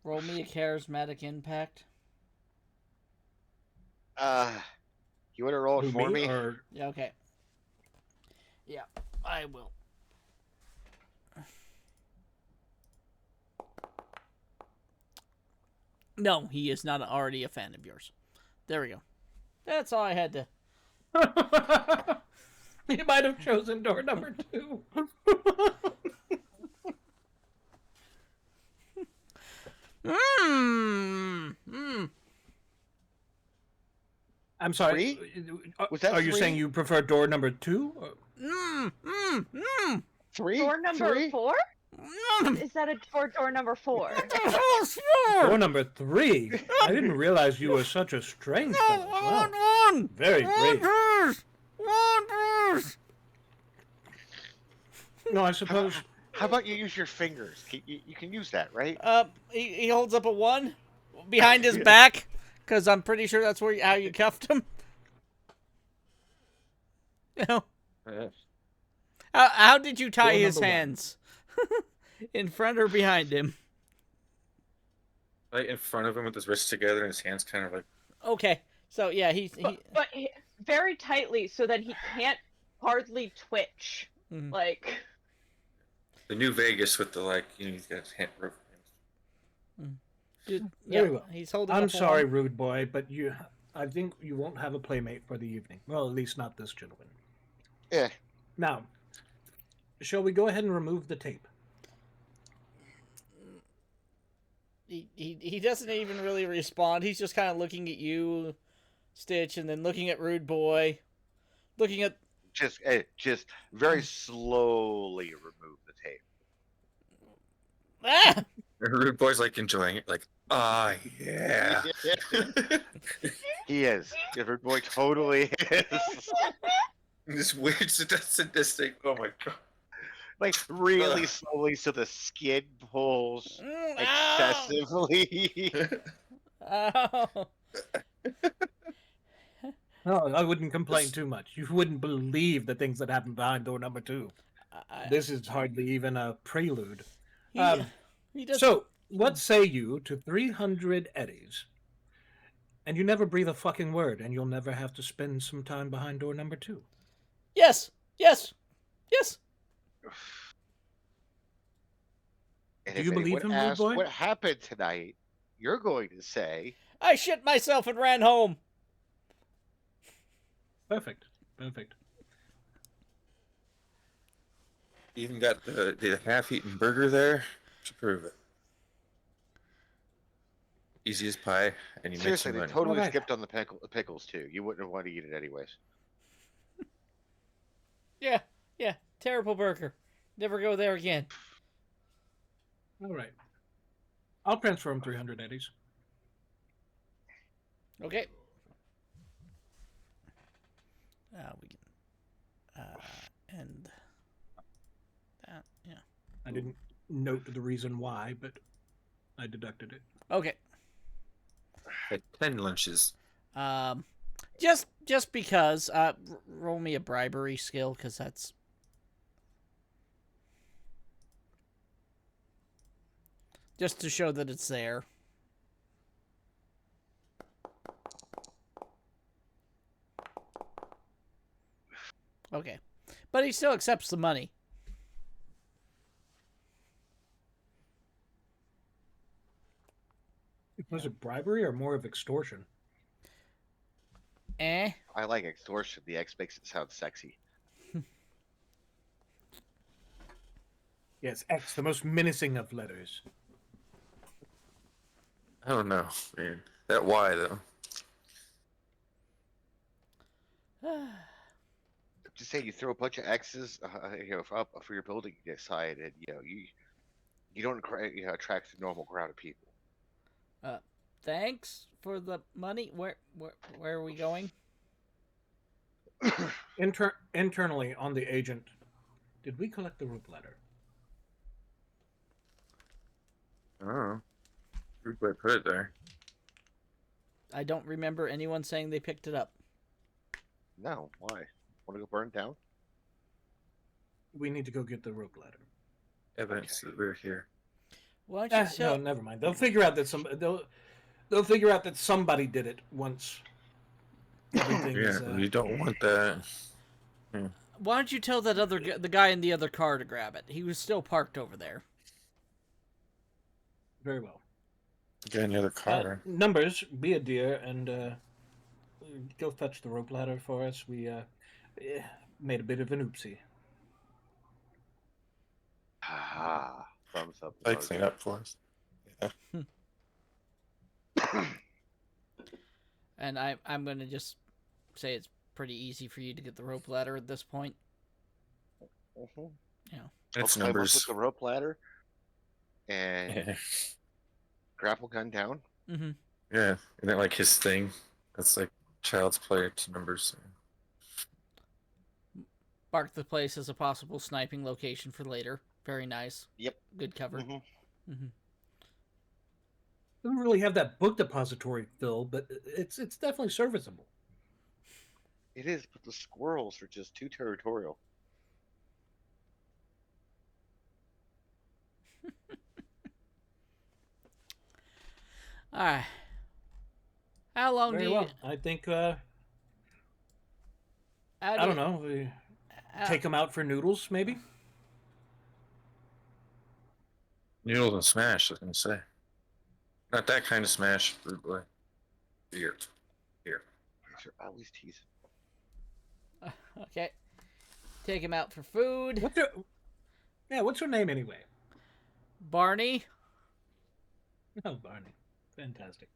Roll me a charismatic impact. You want to roll it Who, for me? Or... Yeah, okay. Yeah, I will. No, he is not already a fan of yours. There we go. That's all I had to. You might have chosen door number 2. I'm sorry. Was that Are you 3? saying you prefer door number 2? Three? Door number 3? 4? Is that for door number 4? Door number 3? I didn't realize you were such a strange fellow. Wow. Very great. No, I suppose. How about you use your fingers? You can use that, right? He holds up a 1 behind his back, because I'm pretty sure that's how you cuffed him. You know? How did you tie Door his number 1. hands? In front or behind him? Right in front of him with his wrists together and his hands kind of like. Okay, so yeah, but very tightly, so that he can't hardly twitch. Mhm. Like The New Vegas with the he's got his hand rope. Dude, Very yeah, well. he's holding I'm up a sorry, 1. rude boy, but I think you won't have a playmate for the evening. Well, at least not this gentleman. Yeah. Now, shall we go ahead and remove the tape? He doesn't even really respond. He's just kind of looking at you, Stitch, and then looking at Rude Boy, looking at Just very slowly remove the tape. ah. Rude Boy's like enjoying it, like, yeah. He is. Rude Boy totally is. This weird sadistic. Oh my god. Like really slowly, so the skin pulls excessively. Ow. Oh, I wouldn't complain too much. You wouldn't believe the things that happen behind door number 2. This is hardly even a prelude. He does. So, what say you to 300 eddies? And you never breathe a fucking word, and you'll never have to spend some time behind door number 2. Yes. And Do if you believe anyone him, rude asks boy? what happened tonight, you're going to say, I shit myself and ran home. Perfect. Even got the half-eaten burger there to prove it. Easy as pie, and you make seriously, some they money. totally Alright. skipped on the pickles too. You wouldn't have wanted to eat it anyways. Yeah. Terrible burger. Never go there again. All right. I'll transfer him 300 eddies. Okay. We can end that. Yeah. I didn't note the reason why, but I deducted it. Okay. At 10 lunches. Just because. Roll me a bribery skill, because that's. Just to show that it's there. Okay. But he still accepts the money. Was it bribery or more of extortion? Eh? I like extortion. The X makes it sound sexy. Yes, X, the most menacing of letters. I don't know, man. That Y though. Just say you throw a bunch of X's, up for your building side, and you don't attract the normal crowd of people. Thanks for the money. Where are we going? Internally on the agent, did we collect the rope ladder? Oh, good way to put it there. I don't remember anyone saying they picked it up. No, why? Want to go burn it down? We need to go get the rope ladder. Evidence that we're here. Why don't you No, tell? never mind. They'll figure out that they'll figure out that somebody did it once. Everything Yeah, is. we don't want that. Why don't you tell that the guy in the other car to grab it? He was still parked over there. Very well. Get another car. Numbers, be a dear and go fetch the rope ladder for us. We made a bit of an oopsie. Ah, thumbs up. Like clean up for us. And I'm gonna just say it's pretty easy for you to get the rope ladder at this point. Mm-hmm. Yeah. That's I'll numbers. put the rope ladder and Yeah. grapple gun down. Mm-hmm. Yeah, isn't that like his thing? That's like child's play to numbers. Mark the place as a possible sniping location for later. Very nice. Yep. Good cover. Mm-hmm. Mm-hmm. Doesn't really have that book depository fill, but it's definitely serviceable. It is, but the squirrels are just too territorial. All right. How long Very do you? well. I think how I do don't know. We take them out for noodles, maybe. Noodles and smash, I was gonna say. Not that kind of smash, rude boy. Here. They're always teasing. Okay. Take him out for food. What's her name anyway? Barney. Oh, Barney. Fantastic.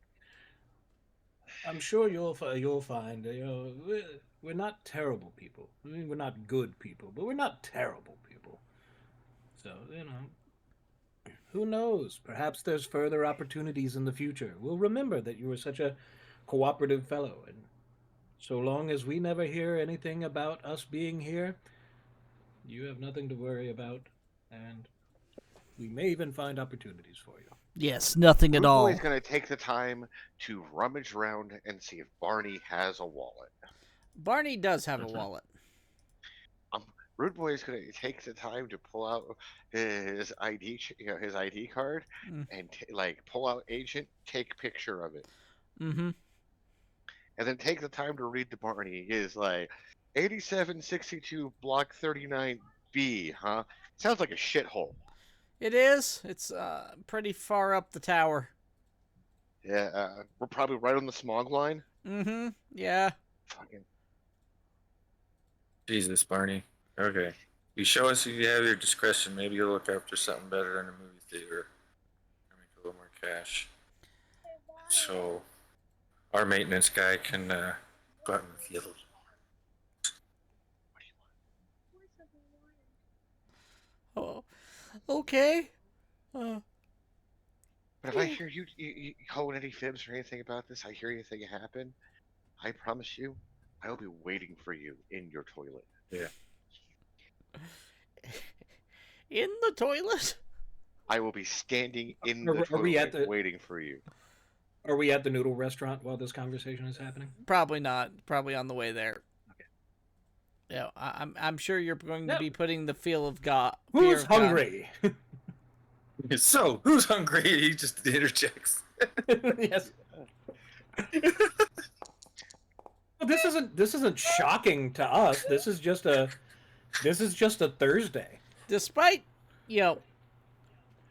I'm sure you'll find we're not terrible people. I mean, we're not good people, but we're not terrible people. So who knows? Perhaps there's further opportunities in the future. We'll remember that you were such a cooperative fellow, and so long as we never hear anything about us being here, you have nothing to worry about, and we may even find opportunities for you. Yes, nothing at Rude all. Boy's gonna take the time to rummage around and see if Barney has a wallet. Barney does have a wallet. Rude Boy is gonna take the time to pull out his ID, his ID card, and pull out agent, take picture of it, Mm-hmm. and then take the time to read the Barney. Is 8762 block 39B, huh? Sounds like a shithole. It is. It's pretty far up the tower. Yeah, we're probably right on the smog line. Mm-hmm. Yeah. Fucking. Jesus, Barney. Okay. You show us you have your discretion. Maybe you'll look after something better in a movie theater. Make a little more cash. So our maintenance guy can go out in the field. Oh. Okay. But if I hear you calling any fibs or anything about this, I hear anything happen, I promise you, I will be waiting for you in your toilet. Yeah. In the toilet? I will be standing in Are the we at toilet the- waiting for you. Are we at the noodle restaurant while this conversation is happening? Probably not. Probably on the way there. Okay. Yeah, I'm sure you're going to No. be putting the feel of God. Who's hungry? So, who's hungry? He just interjects. Yes. Well, this isn't shocking to us. This is just a Thursday. Despite,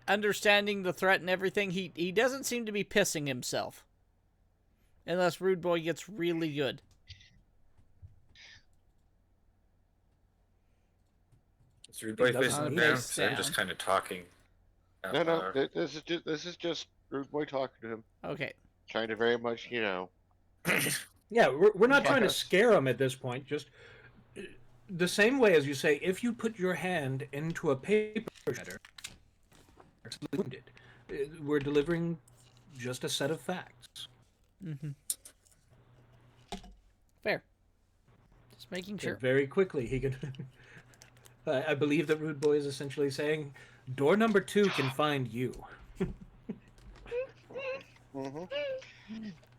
understanding the threat and everything, he doesn't seem to be pissing himself. Unless Rude Boy gets really good. Is Rude Boy doesn't facing need down? it. Because they're just kind of talking. out No, no, loud. this is just Rude Boy talking to him, Okay. trying to very much, you know. Yeah, we're not Fuck trying to us. scare him at this point. Just the same way as you say, if you put your hand into a paper shredder, it's wounded. We're delivering just a set of facts. Mm-hmm. Fair. Just making sure. Very quickly, he can. I believe that Rude Boy is essentially saying, door number 2 can find you. hmm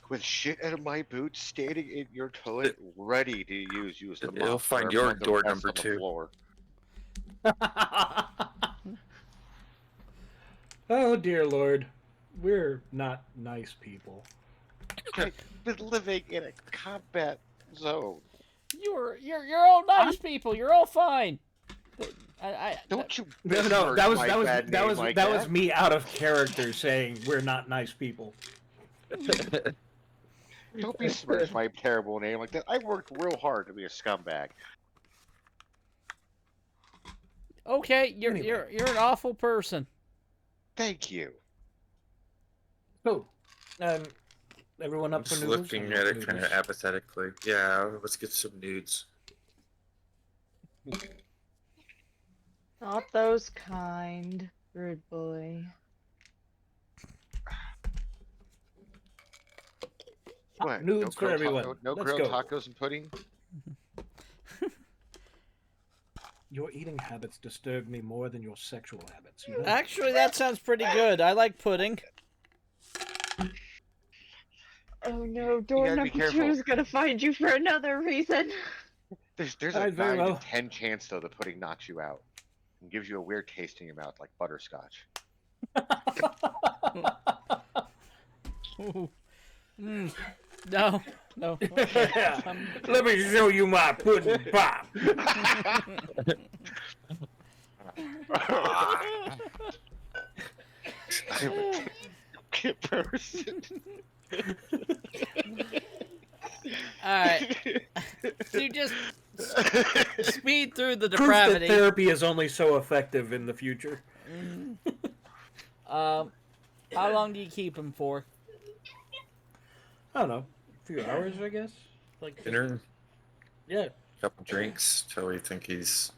With shit out of my boots, standing in your toilet, ready to use you as the It'll mop for find a your bundle of door mess number on the 2. floor. Oh dear Lord, we're not nice people. I've been living in a combat zone. You're all nice people. You're all fine. Don't you No, besmirch that was my that was bad that name was like that was me out of character saying we're not nice people. Don't besmirch my terrible name like that. I worked real hard to be a scumbag. Okay, Anyway. you're an awful person. Thank you. So, everyone up for Just noodles? looking I'm at up it for kind of noodles. apathetically. Yeah, let's get some nudes. Not those kind, Rude Boy. What? Nudes for everyone. No Let's grilled go. tacos and pudding? Your eating habits disturb me more than your sexual habits. You know? Actually, that sounds pretty good. I like pudding. Oh no, door gotta be number 2 careful. is gonna find you for another reason. There's a Alright, very 9 well. to 10 chance though the pudding knocks you out and gives you a weird taste in your mouth like butterscotch. Mm. No. Let me show you my pudding pop. I'm a kid person. Alright. You just speed through the Proof that depravity. therapy is only so effective in the future. How long do you keep him for? I don't know, a few hours, I guess. Like Dinner, yeah, couple drinks till we think he's.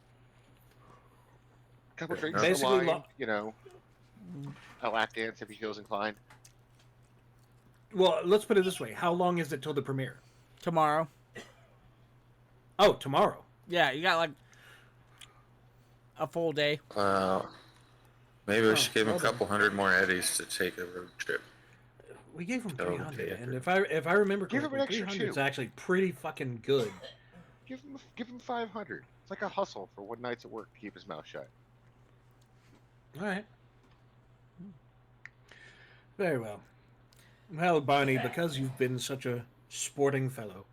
Couple drinks Basically of wine, lo- you know. A lap dance if he feels inclined. well, let's put it this way: how long is it till the premiere? Tomorrow. Oh, tomorrow. Yeah, you got like a full day. Maybe we should give him a well then. couple hundred more eddies to take a road trip. We gave him Oh, 300, okay. and if I remember Give him an correctly, extra 300 is 2. actually pretty fucking good. Give him 500. It's like a hustle for one night's at work to keep his mouth shut. All right. Very well. Well, Barney, because you've been such a sporting fellow,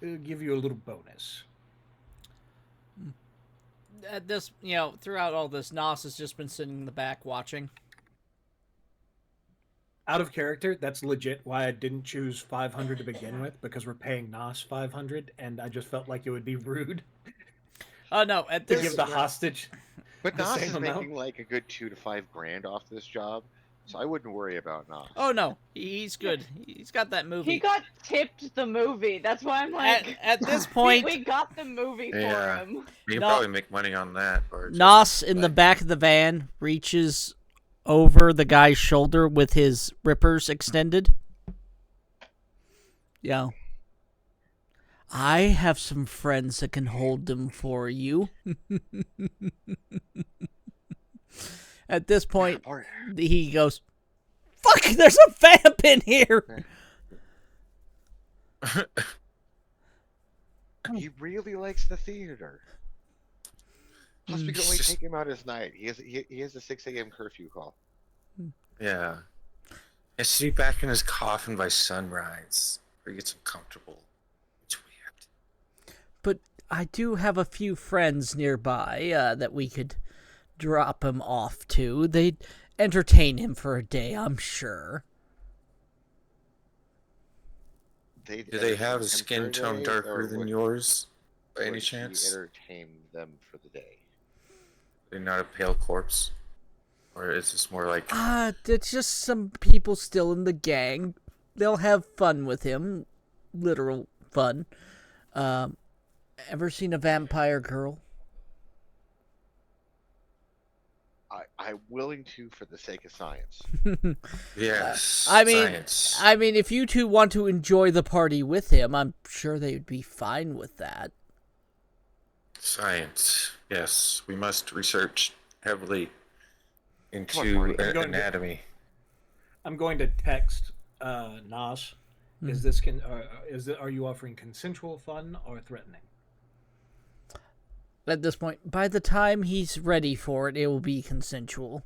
I'll give you a little bonus. At this, throughout all this, Nos has just been sitting in the back watching. Out of character, that's legit why I didn't choose 500 to begin with, because we're paying Nos 500, and I just felt like it would be rude Oh no! At to this, give the hostage. But The Nas same is amount? making like a good 2 to 5 grand off this job, so I wouldn't worry about Nas. oh no, he's good. He's got that movie. He got tipped the movie. That's why I'm like, At this point, we got the movie Yeah. for him. We can No. probably make money on that. Or just, Nos in the back of the van reaches over the guy's shoulder with his rippers extended. Yeah. I have some friends that can hold them for you. At this point, Or- he goes, "Fuck, there's a vamp in here." He really likes the theater. Plus, we can only Just- take him out his night. He has a 6 a.m. curfew call. Yeah. And sleep back in his coffin by sunrise. Where he gets comfortable. It's weird. But I do have a few friends nearby that we could drop him off to. They'd entertain him for a day, I'm sure. Do Do they have a skin tone darker than yours? By any chance? Entertain them for the day. They're not a pale corpse, or is this more like? It's just some people still in the gang. They'll have fun with him, literal fun. Ever seen a vampire girl? I'm willing to for the sake of science. Yes. I mean, science. if you two want to enjoy the party with him, I'm sure they'd be fine with that. Science. Yes, we must research heavily Come into on, Barney. anatomy. I'm going to text Nas. Are you offering consensual fun or threatening? At this point, by the time he's ready for it, it will be consensual.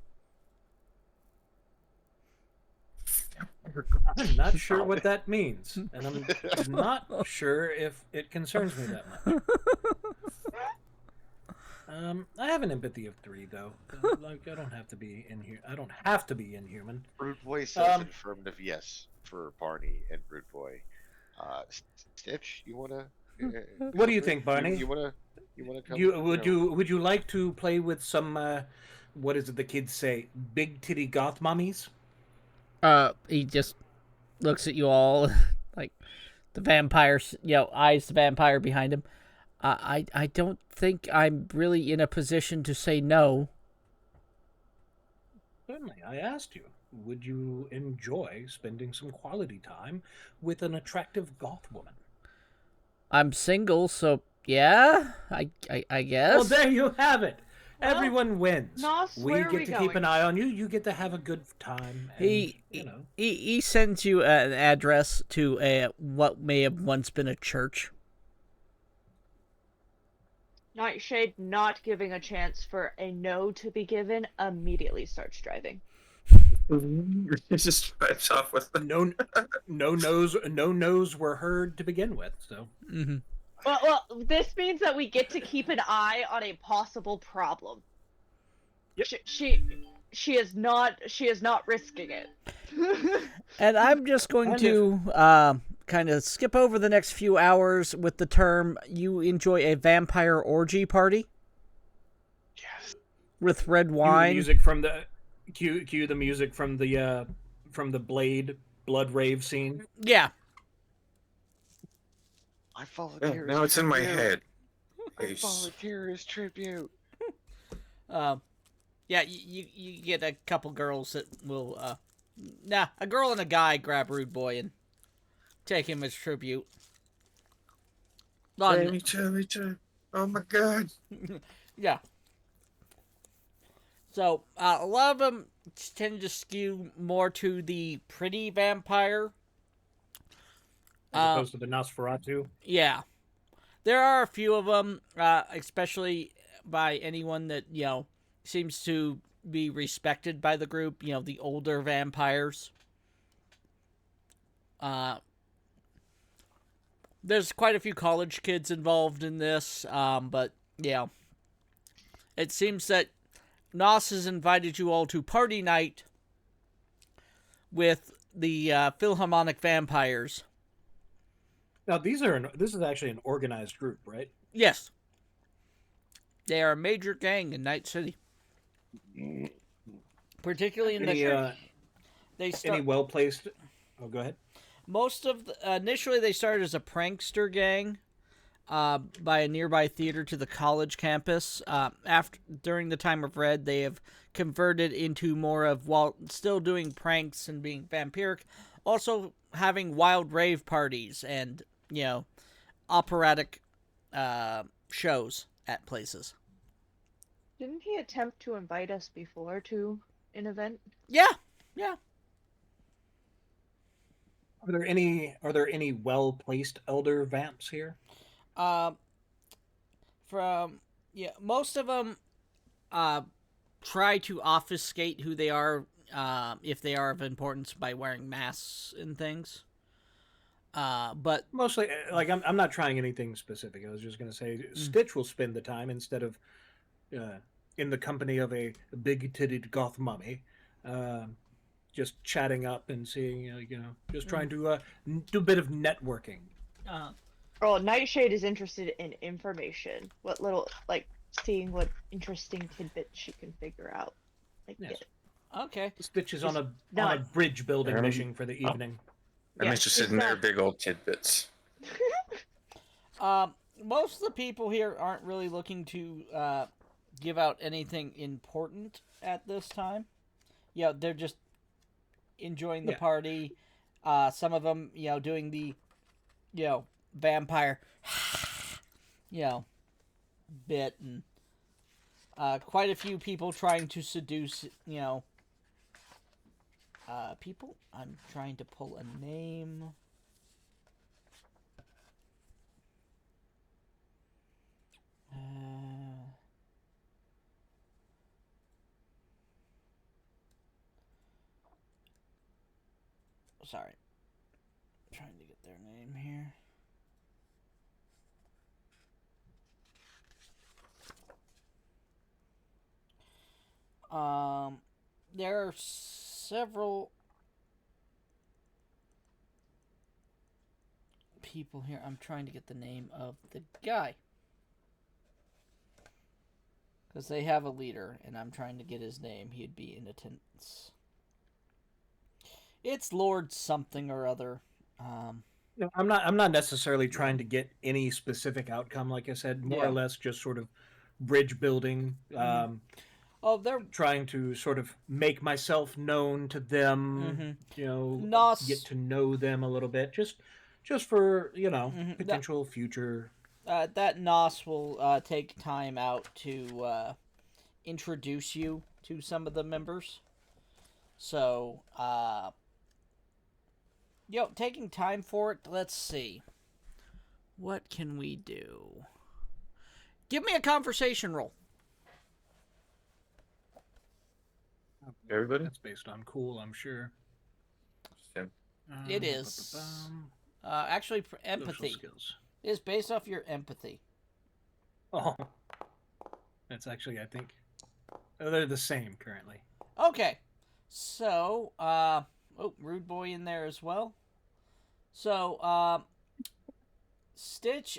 I'm not sure what that means, and I'm not sure if it concerns me that much. I have an empathy of 3, though. Like, I don't have to be inhuman. Rude Boy says affirmative yes for Barney and Rude Boy. Stitch, you wanna? What do you think, Barney? You wanna come? Would you like to play with some? What is it the kids say? Big titty goth mummies? He just looks at you all like the vampire, eyes the vampire behind him. I don't think I'm really in a position to say no. Certainly, I asked you. Would you enjoy spending some quality time with an attractive goth woman? I'm single, so yeah, I guess. Well, there you have it. Well, Everyone wins. Nos, We where are get we to going? keep an eye on you. You get to have a good time. And, He sends you an address to what may have once been a church. Nightshade, not giving a chance for a no to be given, immediately starts driving. It just drives off with the... no no's were heard to begin with. So Mm-hmm. Well, this means that we get to keep an eye on a possible problem. Yep. She is not risking it. And I'm just going to kind of skip over the next few hours with the term you enjoy a vampire orgy party. Yes. With red cue wine. music from the cue the music from the Blade blood rave scene. Yeah. I volunteer. now it's in my head. I volunteer as tribute. Yeah, you get a couple girls that will, a girl and a guy grab Rude Boy and take him as tribute. Cherry, cherry. Oh my god. Yeah. So, a lot of them tend to skew more to the pretty vampire. As opposed to the Nosferatu. Yeah. There are a few of them, especially by anyone that, seems to be respected by the group, the older vampires. There's quite a few college kids involved in this, but, yeah. It seems that Nos has invited you all to party night with the Philharmonic Vampires. Now this is actually an organized group, right? Yes. They are a major gang in Night City. Particularly in any well placed. Oh, go ahead. Initially they started as a prankster gang by a nearby theater to the college campus. During the time of Red, they have converted into more of, while still doing pranks and being vampiric, also having wild rave parties and operatic shows at places. Didn't he attempt to invite us before to an event? Yeah. Are there any well placed elder vamps here? Most of them try to obfuscate who they are, if they are of importance, by wearing masks and things. But Mostly, like, I'm not trying anything specific. I was just going to say Stitch will spend the time instead of in the company of a big-titted goth mummy, just chatting up and seeing, just trying to do a bit of networking. Oh, Nightshade is interested in information. What little, seeing what interesting tidbits she can figure out. Like, Yes. Okay. Stitch is Just on a not- bridge building Um, mission for the evening. I'm yeah, interested just in their not- big old tidbits. Most of the people here aren't really looking to give out anything important at this time. Yeah, they're just enjoying the Yeah. party. Some of them, doing the, vampire, bit, and quite a few people trying to seduce, people. I'm trying to pull a name. Sorry. Trying to get their name here. There are several people here. I'm trying to get the name of the guy. Because they have a leader, and I'm trying to get his name. He'd be in attendance. It's Lord something or other. No, I'm not necessarily trying to get any specific outcome. Like I said, more Yeah. or less just sort of bridge building. Oh, they're Trying to sort of make myself known to them. Nos. Get to know them a little bit. Just for Mhm. potential future. That Nos will take time out to introduce you to some of the members. So, taking time for it. Let's see. What can we do? Give me a conversation roll. Everybody? That's based on cool, I'm sure. Same. It is. Actually, empathy. Social skills. It is based off your empathy. Oh, that's actually, I think, they're the same currently. Okay. So, Rude Boy in there as well. So, Stitch,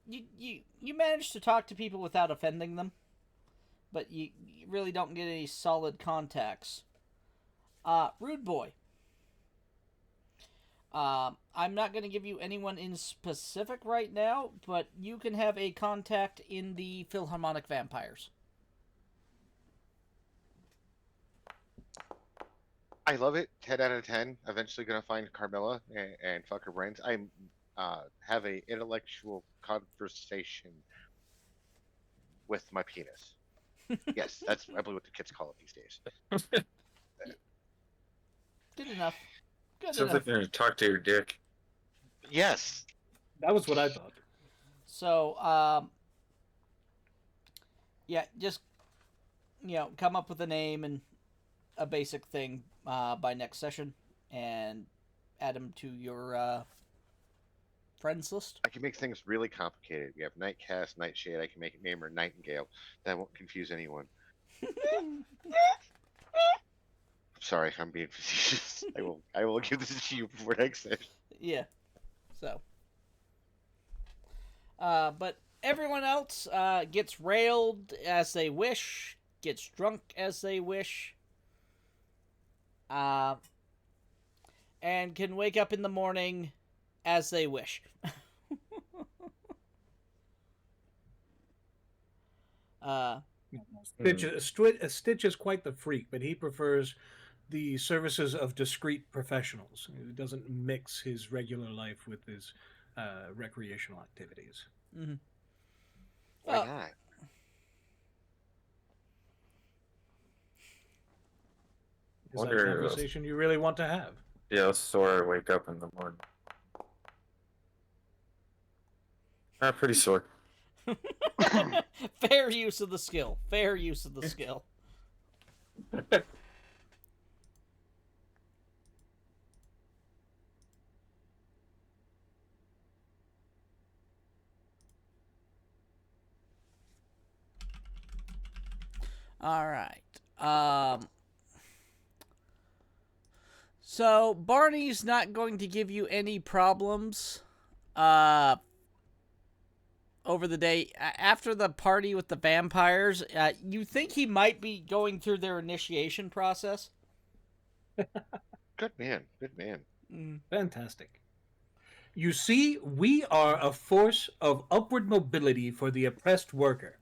you managed to talk to people without offending them, but you really don't get any solid contacts. Rude Boy. I'm not going to give you anyone in specific right now, but you can have a contact in the Philharmonic Vampires. I love it. 10 out of 10. Eventually going to find Carmilla and fuck her brains. I have a intellectual conversation with my penis. Yes, that's I believe what the kids call it these days. Good enough. Good Sounds enough. like they're going to talk to your dick. Yes. That was what I thought. So, just, come up with a name and a basic thing by next session and add them to your friends list. I can make things really complicated. We have Nightcast, Nightshade. I can name her Nightingale. That won't confuse anyone. Sorry, I'm being facetious. I will give this to you before next session. Yeah. So. But everyone else gets railed as they wish, gets drunk as they wish, and can wake up in the morning as they wish. Stitch is quite the freak, but he prefers the services of discreet professionals. He doesn't mix his regular life with his recreational activities. Mm-hmm. Why not? Is that a conversation you really want to have? Yeah, sore. Wake up in the morning. Pretty sore. Fair use of the skill. Fair use of the skill. All right. So Barney's not going to give you any problems. over the day. After the party with the vampires, you think he might be going through their initiation process. Good man. Good man. Mm. Fantastic. You see, we are a force of upward mobility for the oppressed worker.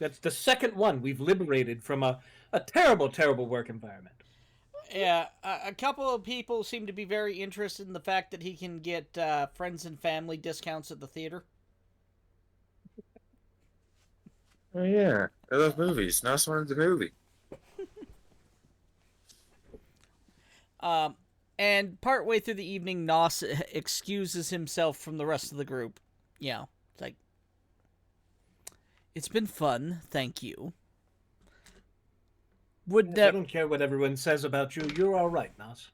That's the second one we've liberated from a terrible, terrible work environment. Yeah, a couple of people seem to be very interested in the fact that he can get friends and family discounts at the theater. Oh yeah, I love movies. Now it's one of the movie. And partway through the evening, Nos excuses himself from the rest of the group. Yeah, it's like, it's been fun, thank you. Would I don't care what everyone says about you. You're all right, Nas.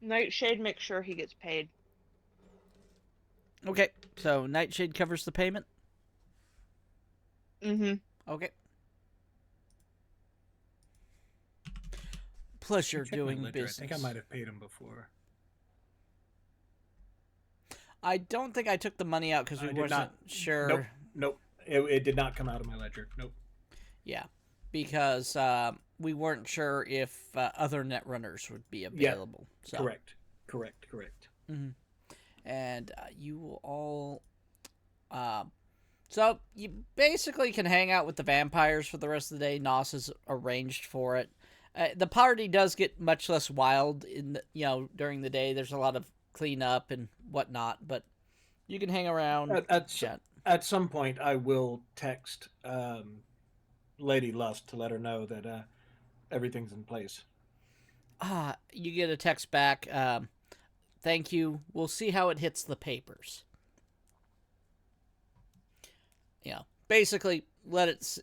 Nightshade makes sure he gets paid. Okay, so Nightshade covers the payment? Mm-hmm. Okay. Pleasure Check my doing ledger. business. I think I might have paid him before. I don't think I took the money out because we I did wasn't not. sure. Nope. It did not come out of my ledger. Nope. Yeah, because we weren't sure if other net runners would be available. So. Correct. Mm-hmm. And you will all... so you basically can hang out with the vampires for the rest of the day. Nos has arranged for it. The party does get much less wild during the day. There's a lot of cleanup and whatnot, but you can hang around. At some point, I will text Lady Lust to let her know that everything's in place. You get a text back. Thank you. We'll see how it hits the papers. Basically, let it.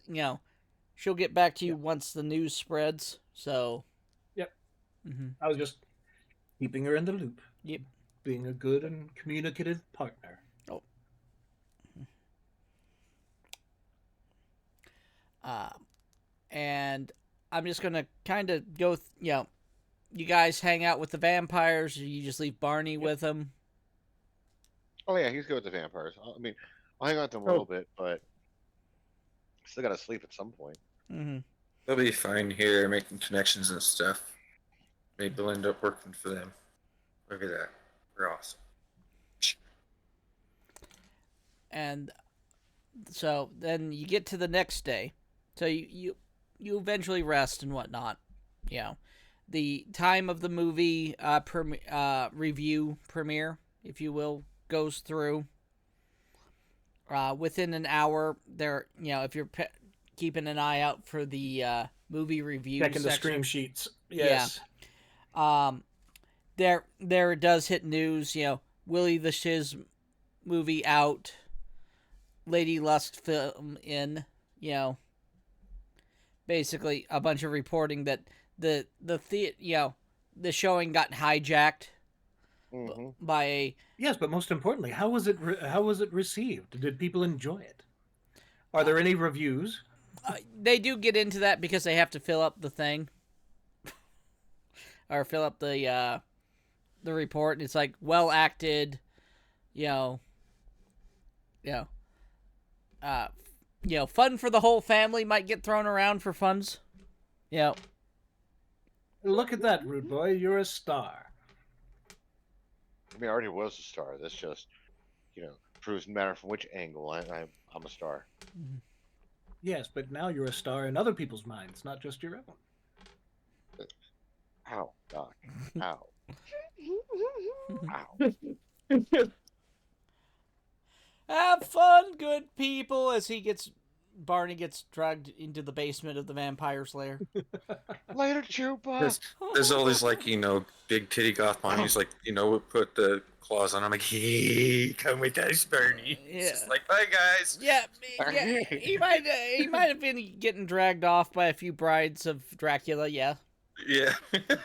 She'll get back to you once the news spreads. So. Yep. Mm-hmm. I was just keeping her in the loop. Yep. Being a good and communicative partner. Oh. And I'm just gonna kind of go. You guys hang out with the vampires, or you just leave Barney with them? Oh yeah, he's good with the vampires. I mean, I'll hang on to him a little bit, but still gotta sleep at some point. Mm-hmm. They'll be fine here, making connections and stuff. Maybe they'll end up working for them. Look at that. We're awesome. And so then you get to the next day. So you eventually rest and whatnot. The time of the movie review premiere, if you will, goes through. Within an hour, there, if you're keeping an eye out for the movie review checking the section. stream sheets. Yes. Yeah. There it does hit news. Willie the Shiz movie out. Lady Lust film in. Basically a bunch of reporting that the showing got hijacked by a. Yes, but most importantly, how was it received? Did people enjoy it? Are there any reviews? They do get into that because they have to fill up the thing, or fill up the report. And it's like well acted, fun for the whole family might get thrown around for funds. Look at that, rude boy! You're a star. I mean, I already was a star. This just, proves no matter from which angle I'm a star. Yes, but now you're a star in other people's minds, not just your own. Ow, Doc. Ow. Ow. Have fun, good people, as Barney gets dragged into the basement of the vampire's lair. Later, Chupa. There's all these big titty goth mommies put the claws on. I'm like, hey, come with us, Bernie. Yeah. It's just like, bye guys. Yeah, he might have been getting dragged off by a few brides of Dracula. Yeah. Yeah. Pretty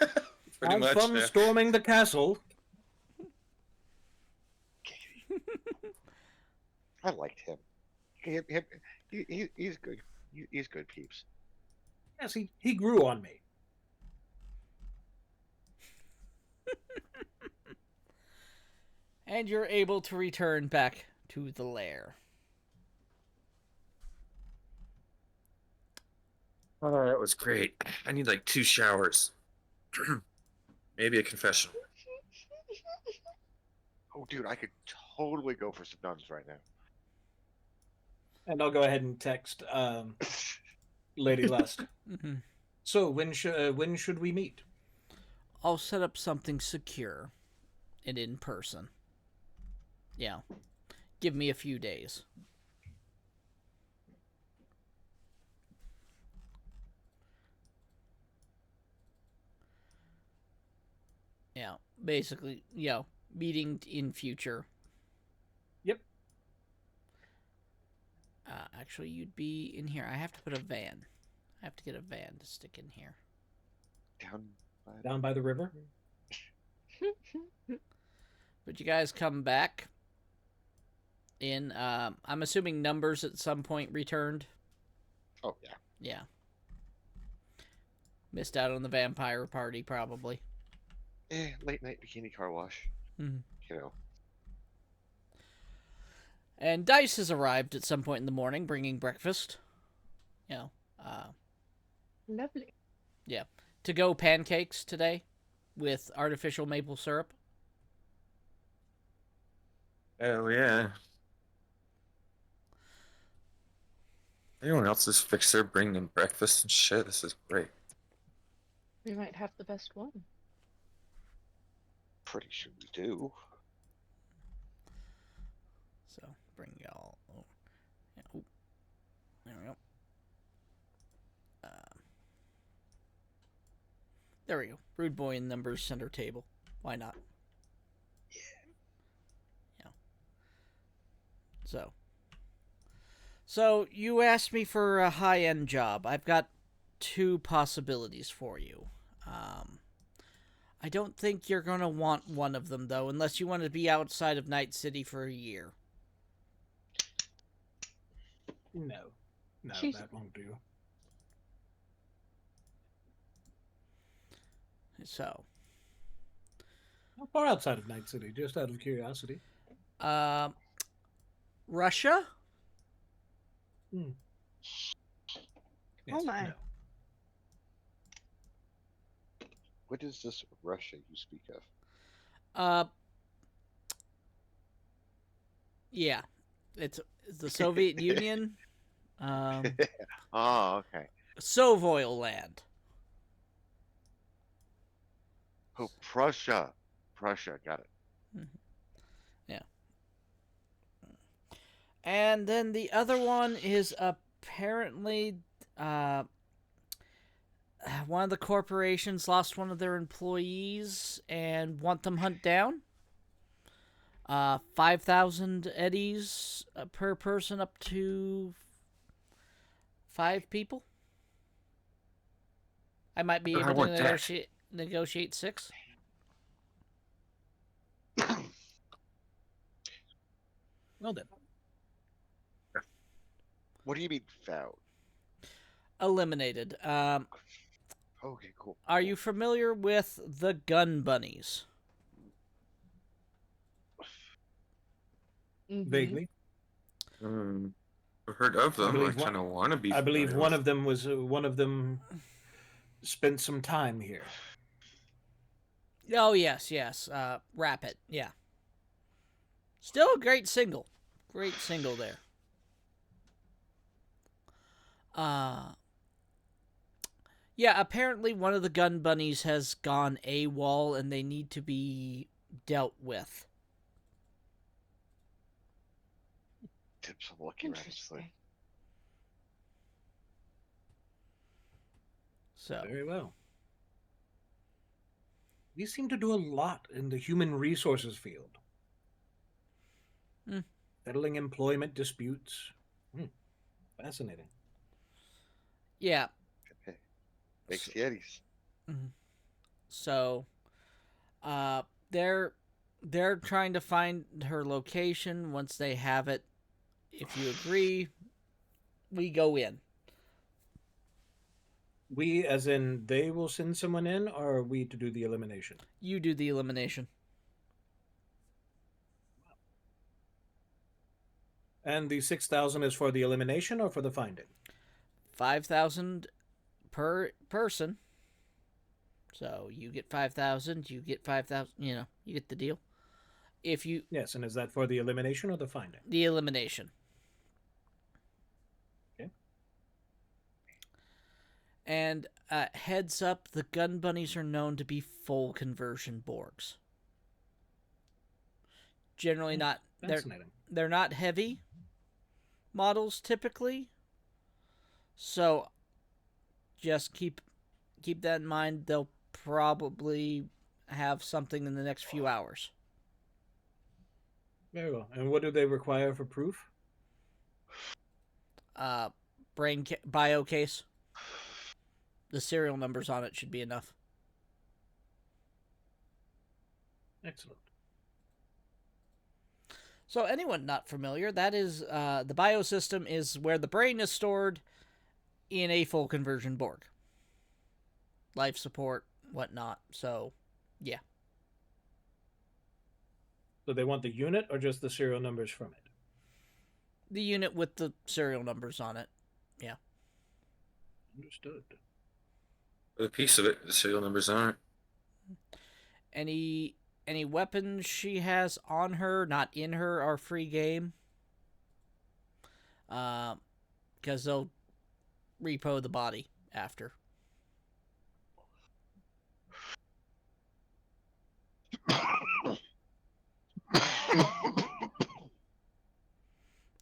Have much. fun storming the castle. I liked him. He's good. He's good, peeps. Yes, he grew on me. And you're able to return back to the lair. Oh, that was great. I need like 2 showers. Maybe a confessional. Oh, dude, I could totally go for some nuns right now. And I'll go ahead and text Lady Lust. Mm-hmm. So when should we meet? I'll set up something secure and in person. Yeah. Give me a few days. Yeah. Basically, meeting in future. Yep. Actually, you'd be in here. I have to put a van. I have to get a van to stick in here. Down by the river. But you guys come back in, I'm assuming numbers at some point returned. Oh, yeah. Yeah. Missed out on the vampire party, probably. Late night bikini car wash. Mm-hmm. You know. And Dice has arrived at some point in the morning, bringing breakfast. Lovely. Yeah. To-go pancakes today with artificial maple syrup. Oh, yeah. Anyone else is fixer bringing them breakfast and shit? This is great. We might have the best one. Pretty sure we do. So, bring y'all... Oh. Yeah. Ooh. There we go. There we go. Rude Boy and numbers center table. Why not? Yeah. So you asked me for a high-end job. I've got 2 possibilities for you. I don't think you're going to want one of them, though, unless you want to be outside of Night City for a year. No, She's- that won't do. So, How far outside of Night City? Just out of curiosity. Russia? Yes, Oh my. no. What is this Russia you speak of? Yeah. It's the Soviet Union. Oh, okay. Sovoil land. Oh, Prussia. Prussia, got it. Yeah. And then the other one is apparently one of the corporations lost one of their employees and want them hunt down. 5,000 eddies per person, up to 5 people. I might be I able to want that. negotiate 6. Well then. What do you mean found? Eliminated. Okay, cool. Are you familiar with the gun bunnies? Mhm. Vaguely. I've heard of them. I believe kind of want to be. I believe familiar one with of them was one of them spent some time here. Oh, yes. Rapid, yeah. Still a great single. Great single there. Yeah, apparently one of the gun bunnies has gone AWOL and they need to be dealt with. Tips of Lucky Rabbit's Interesting. foot. So, Very well. We seem to do a lot in the human resources field. Settling employment disputes. Fascinating. yeah. Makes the eddies. So, they're trying to find her location. Once they have it, if you agree, we go in. We, as in they will send someone in, or are we to do the elimination? You do the elimination. And the 6,000 is for the elimination or for the finding? 5,000 per person. So you get 5,000, you get 5,000, you get the deal. If you Yes, and is that for the elimination or the finding? the elimination. Okay. And heads up, the gun bunnies are known to be full conversion Borgs. Generally not Fascinating. they're not heavy models typically. So just keep that in mind. They'll probably have something in the next few hours. Very well. And what do they require for proof? Bio case. The serial numbers on it should be enough. Excellent. So anyone not familiar, that is the biosystem is where the brain is stored in a full conversion Borg. Life support, whatnot. So, yeah. So they want the unit or just the serial numbers from it? The unit with the serial numbers on it. Yeah. Understood. A piece of it, the serial numbers on it. Any weapons she has on her, not in her, are free game. Because they'll repo the body after.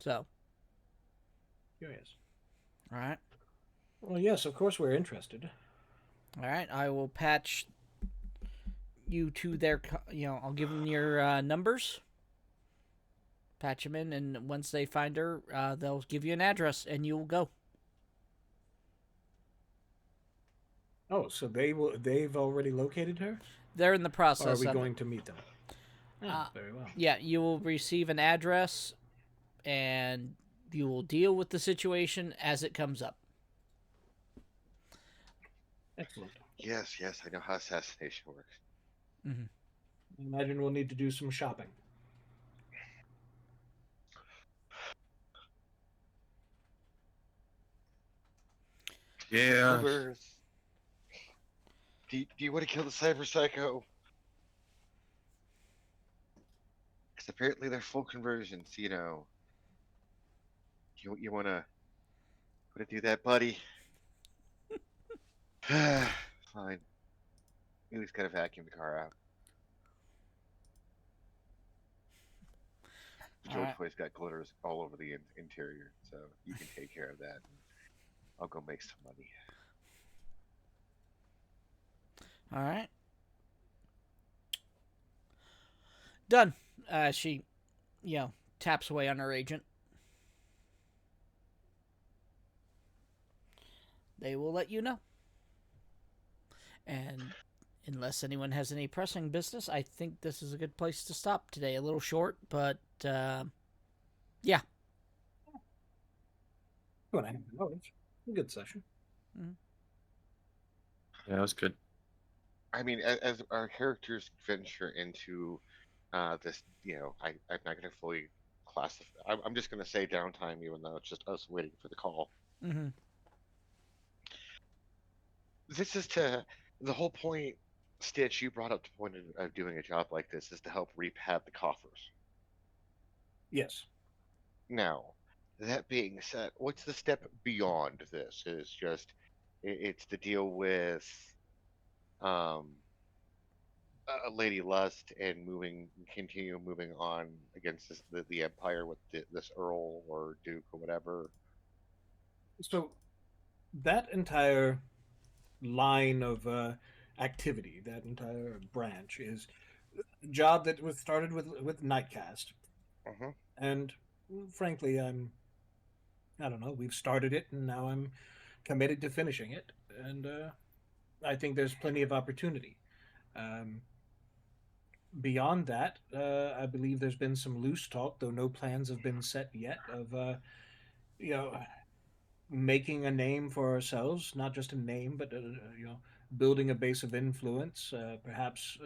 So. Curious. All right. Well, yes, of course we're interested. All right. I will patch you to their, I'll give them your numbers. Patch them in, and once they find her, they'll give you an address, and you'll go. Oh, so they've already located her? They're in the process. Or are we of going it. to meet them? Very well. Yeah, you will receive an address, and you will deal with the situation as it comes up. Excellent. Yes, I know how assassination works. Mm-hmm. I imagine we'll need to do some shopping. Yeah. Numbers. Do you want to kill the cyber psycho? Because apparently they're full conversions. You want to do that, buddy? Fine. Maybe he's got to vacuum the car out. The Joy Toy's got glitters all over the interior, so you can take care of that. I'll go make some money. All right. Done. She, taps away on her agent. They will let you know. And unless anyone has any pressing business, I think this is a good place to stop today. A little short, but yeah. 2.5 hours. A good session. Mm-hmm. Yeah, that was good. I mean, as our characters venture into this, I'm not going to fully classify. I'm just going to say downtime, even though it's just us waiting for the call. Mm-hmm. This is the whole point. Stitch, you brought up the point of doing a job like this is to help repad the coffers. Yes. Now, that being said, what's the step beyond this? It's to deal with Lady Lust and continue moving on against the Empire with this Earl or Duke or whatever. So that entire line of activity, that entire branch, is a job that was started with Nightcast. Uh-huh. And frankly, I don't know, we've started it, and now I'm committed to finishing it. And I think there's plenty of opportunity. Beyond that, I believe there's been some loose talk, though no plans have been set yet, of making a name for ourselves, not just a name, but building a base of influence, perhaps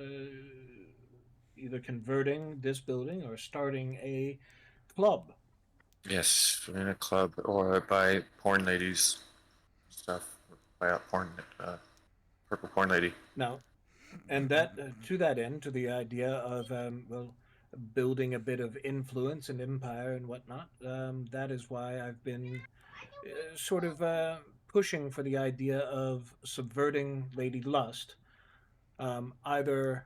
either converting this building or starting a club Yes, in a club or by porn ladies stuff. By a porn, purple porn lady. Now, and that to that end, to the idea of well, building a bit of influence and empire and whatnot. That is why I've been sort of pushing for the idea of subverting Lady Lust, either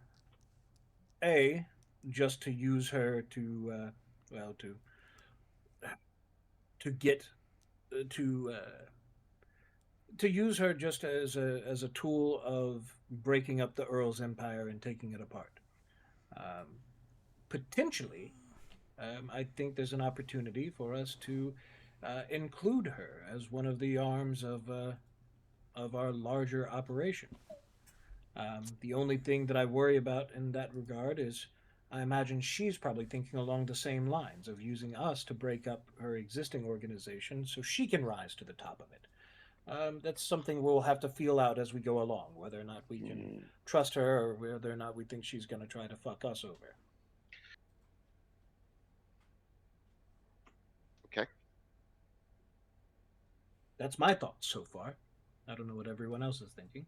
a just to use her to well to get to use her just as a tool of breaking up the Earl's empire and taking it apart. Um, Potentially, I think there's an opportunity for us to include her as one of the arms of our larger operation. The only thing that I worry about in that regard is I imagine she's probably thinking along the same lines of using us to break up her existing organization so she can rise to the top of it. That's something we'll have to feel out as we go along, whether or not we can Mm, trust her or whether or not we think she's going to try to fuck us over. okay. That's my thoughts so far. I don't know what everyone else is thinking.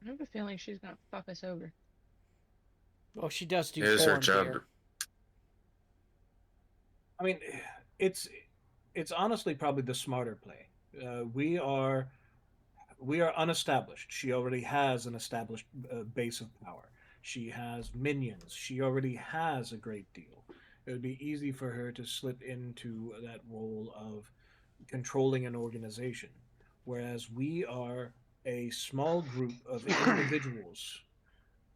I have a feeling she's gonna fuck us over. Well, she does do It is her porn job. here. I mean, it's it's honestly probably the smarter play. We are unestablished. She already has an established base of power. She has minions. She already has a great deal. It would be easy for her to slip into that role of controlling an organization, whereas we are a small group of individuals.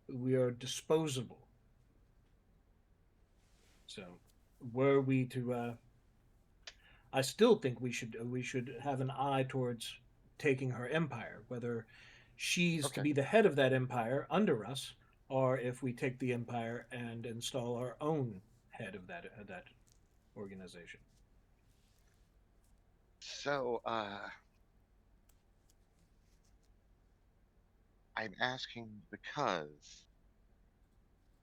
We are disposable. So, were we to I still think we should have an eye towards taking her empire, whether she's to Okay. be the head of that empire under us, or if we take the empire and install our own head of that organization. So, I'm asking because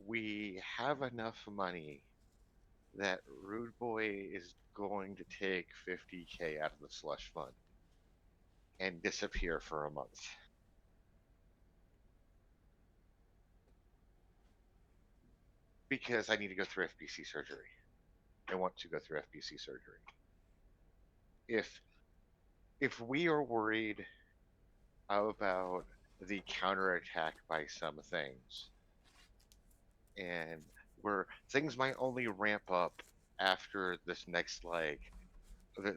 we have enough money that Rude Boy is going to take 50K out of the slush fund and disappear for a month. Because I need to go through FBC surgery. I want to go through FBC surgery. If if we are worried about the counterattack by some things, and where things might only ramp up after this next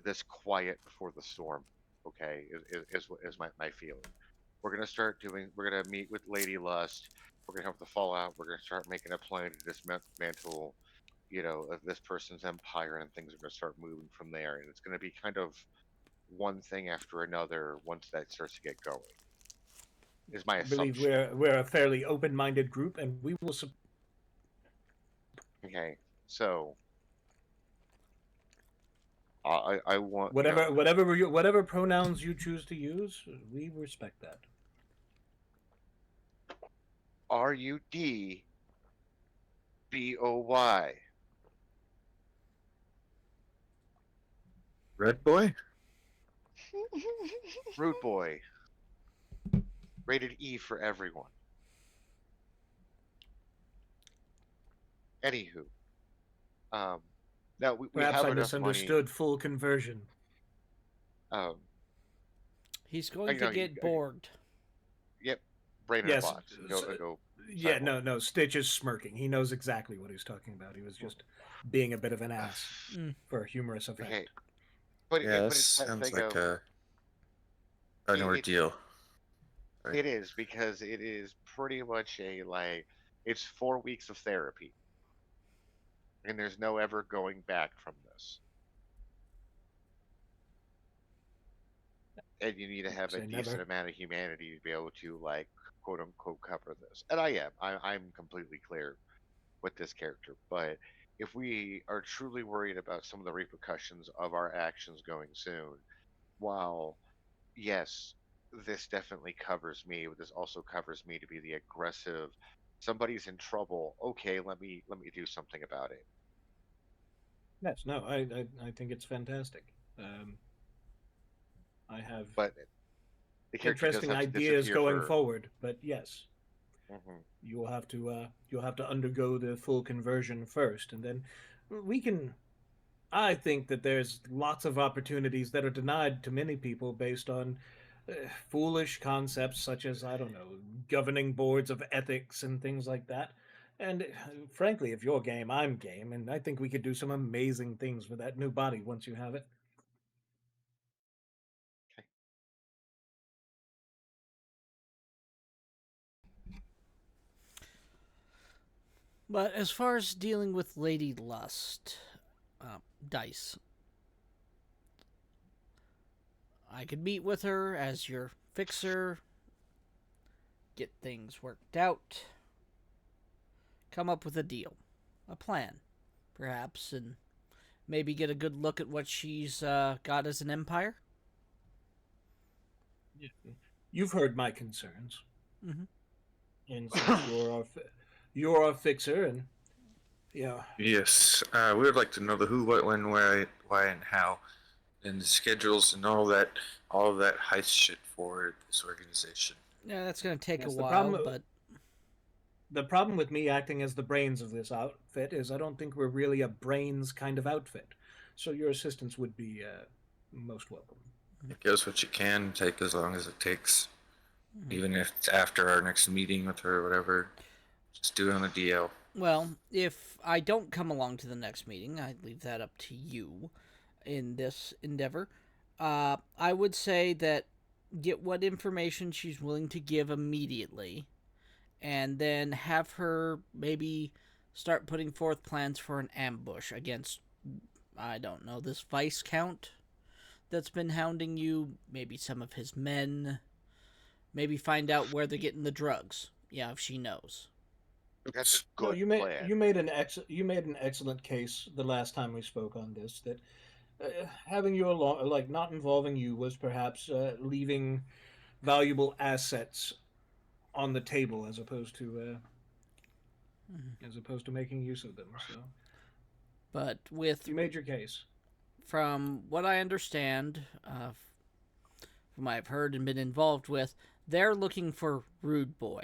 this quiet before the storm, okay, is my feeling. We're gonna meet with Lady Lust, we're gonna have the fallout, we're gonna start making a plan to dismantle, of this person's empire, and things are gonna start moving from there, and it's gonna be kind of one thing after another once that starts to get going, is my I believe assumption. we're a fairly open-minded group, and we will Okay, so I want, whatever pronouns you choose to use. We respect that. RUDBOY. Red boy? Rude Boy. Rated E for everyone. Anywho, um, now we Perhaps have I enough money. misunderstood full conversion. Um, He's going to get bored. Yep, brain in a Yes. box. Go. Yeah, no. Stitch is smirking. He knows exactly what he's talking about. He was just being a bit of an ass for a humorous effect. Okay, but Yeah, but this it's that sounds thing like of an ordeal. it is, because it is pretty much it's 4 weeks of therapy, and there's no ever going back from this. And you need to have a Say decent never. amount of humanity to be able to quote unquote cover this. And I am. I'm completely clear with this character. But if we are truly worried about some of the repercussions of our actions going soon, while yes, this definitely covers me, but this also covers me to be the aggressive. Somebody's in trouble. Okay, let me do something about it. Yes, no, I think it's fantastic. Um, I have But the character does interesting have to ideas disappear going for. forward, but yes, Mhm. you'll have to undergo the full conversion first, and then we can. I think that there's lots of opportunities that are denied to many people based on foolish concepts such as, I don't know, governing boards of ethics and things like that. And frankly, if you're game, I'm game, and I think we could do some amazing things with that new body once you have it. Okay. But as far as dealing with Lady Lust, Dice, I could meet with her as your fixer, get things worked out, come up with a deal, a plan, perhaps, and maybe get a good look at what she's got as an empire. You've heard my concerns, Mm-hmm. and since you're our fixer, and yeah, Yes, we would like to know the who, what, when, why, and how, and the schedules and all of that heist shit for this organization. Yeah, that's going to take a yes, while, but the problem with me acting as the brains of this outfit is I don't think we're really a brains kind of outfit. So your assistance would be most welcome. Give us what you can, take as long as it takes, mm-hmm. even if it's after our next meeting with her or whatever. Just do it on the DL. Well, if I don't come along to the next meeting, I leave that up to you in this endeavor. I would say that get what information she's willing to give immediately, and then have her maybe start putting forth plans for an ambush against, I don't know, this vice count that's been hounding you, maybe some of his men, maybe find out where they're getting the drugs. Yeah, if she knows. That's a No, good plan. you made an excellent case the last time we spoke on this that having you along, like not involving you, was perhaps leaving valuable assets on the table as opposed to making use of them. So But with you made your case. from what I understand, from what I've heard and been involved with, they're looking for Rude Boy.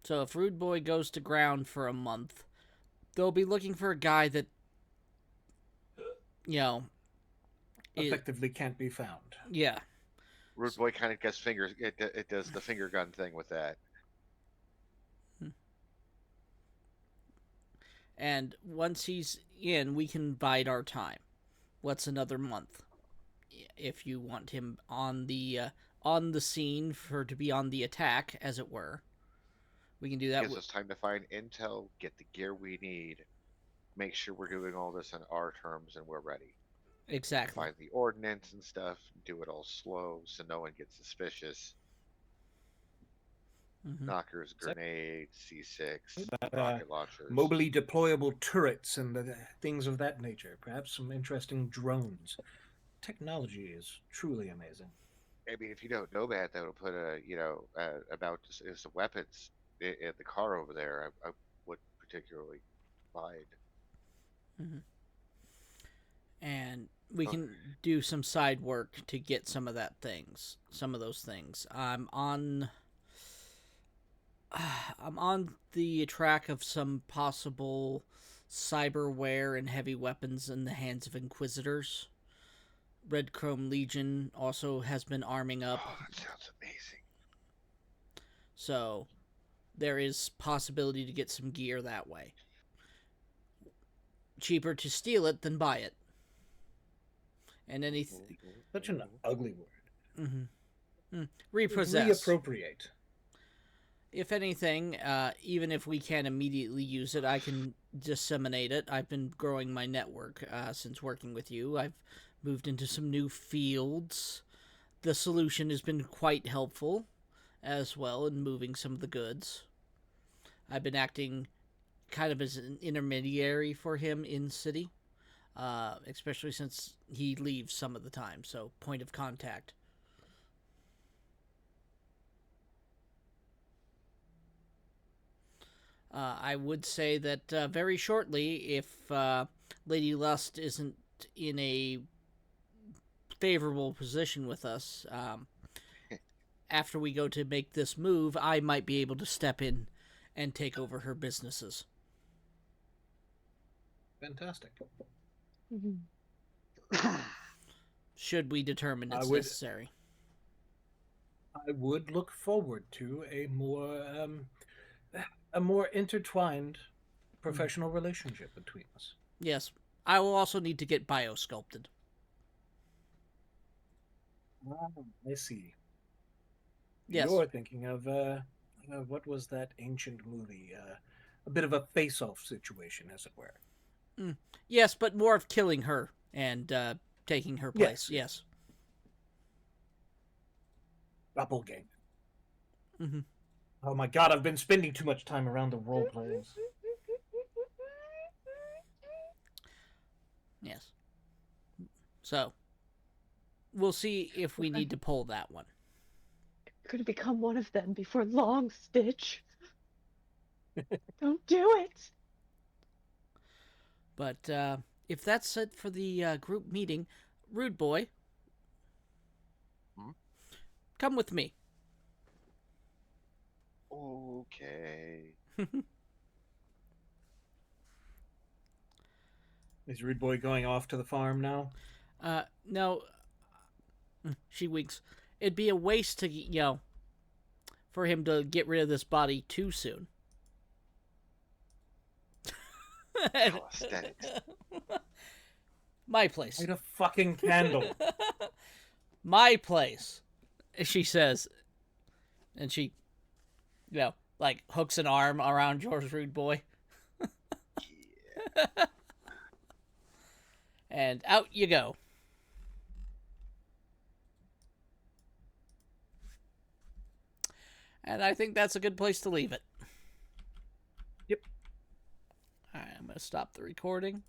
So if Rude Boy goes to ground for a month, they'll be looking for a guy that, you know, Effectively can't be found. yeah. Rude Boy kind of gets fingers. It does the finger gun thing with that. And once he's in, we can bide our time. What's another month? If you want him on the scene for to be on the attack, as it were, we can do that. Gives us time to find intel, get the gear we need, make sure we're doing all this on our terms and we're ready. Exactly. Find the ordnance and stuff, do it all slow so no one gets suspicious. Mm-hmm. Knockers, grenades, C6, Uh, rocket launchers. Mobily deployable turrets and things of that nature. Perhaps some interesting drones. Technology is truly amazing. I mean, if you don't know that, that'll put about some weapons in the car over there. I would particularly mind. Mm-hmm. And we can do some side work to get some of those things. I'm on the track of some possible cyberware and heavy weapons in the hands of Inquisitors. Red Chrome Legion also has been arming up. Oh, that sounds amazing. So there is possibility to get some gear that way. Cheaper to steal it than buy it. And anything. Such an ugly word. Mm-hmm. Repossess. Reappropriate. If anything, even if we can't immediately use it, I can disseminate it. I've been growing my network since working with you. I've moved into some new fields. The solution has been quite helpful as well in moving some of the goods. I've been acting kind of as an intermediary for him in city, especially since he leaves some of the time, so point of contact. I would say that very shortly, if Lady Lust isn't in a favorable position with us. After we go to make this move, I might be able to step in and take over her businesses. Fantastic. Should we determine it's necessary. I would look forward to a more intertwined professional relationship between us. Yes. I will also need to get biosculpted. I see. Yes. You're thinking of what was that ancient movie? A bit of a face-off situation, as it were. Yes, but more of killing her and taking her place. Yes. Doppelganger. Mm-hmm. Oh my god, I've been spending too much time around the role plays. Yes. So, we'll see if we need to pull that one. You're going to become one of them before long, Stitch. Don't do it. But if that's it for the group meeting, Rude Boy, come with me. Okay. Is Rude Boy going off to the farm now? No. She winks. It'd be a waste to, for him to get rid of this body too soon. Calisthenics. My place. Light a fucking candle. My place, she says. And she, like hooks an arm around George Rude Boy. Yeah. And out you go. And I think that's a good place to leave it. Yep. All right, I'm going to stop the recording.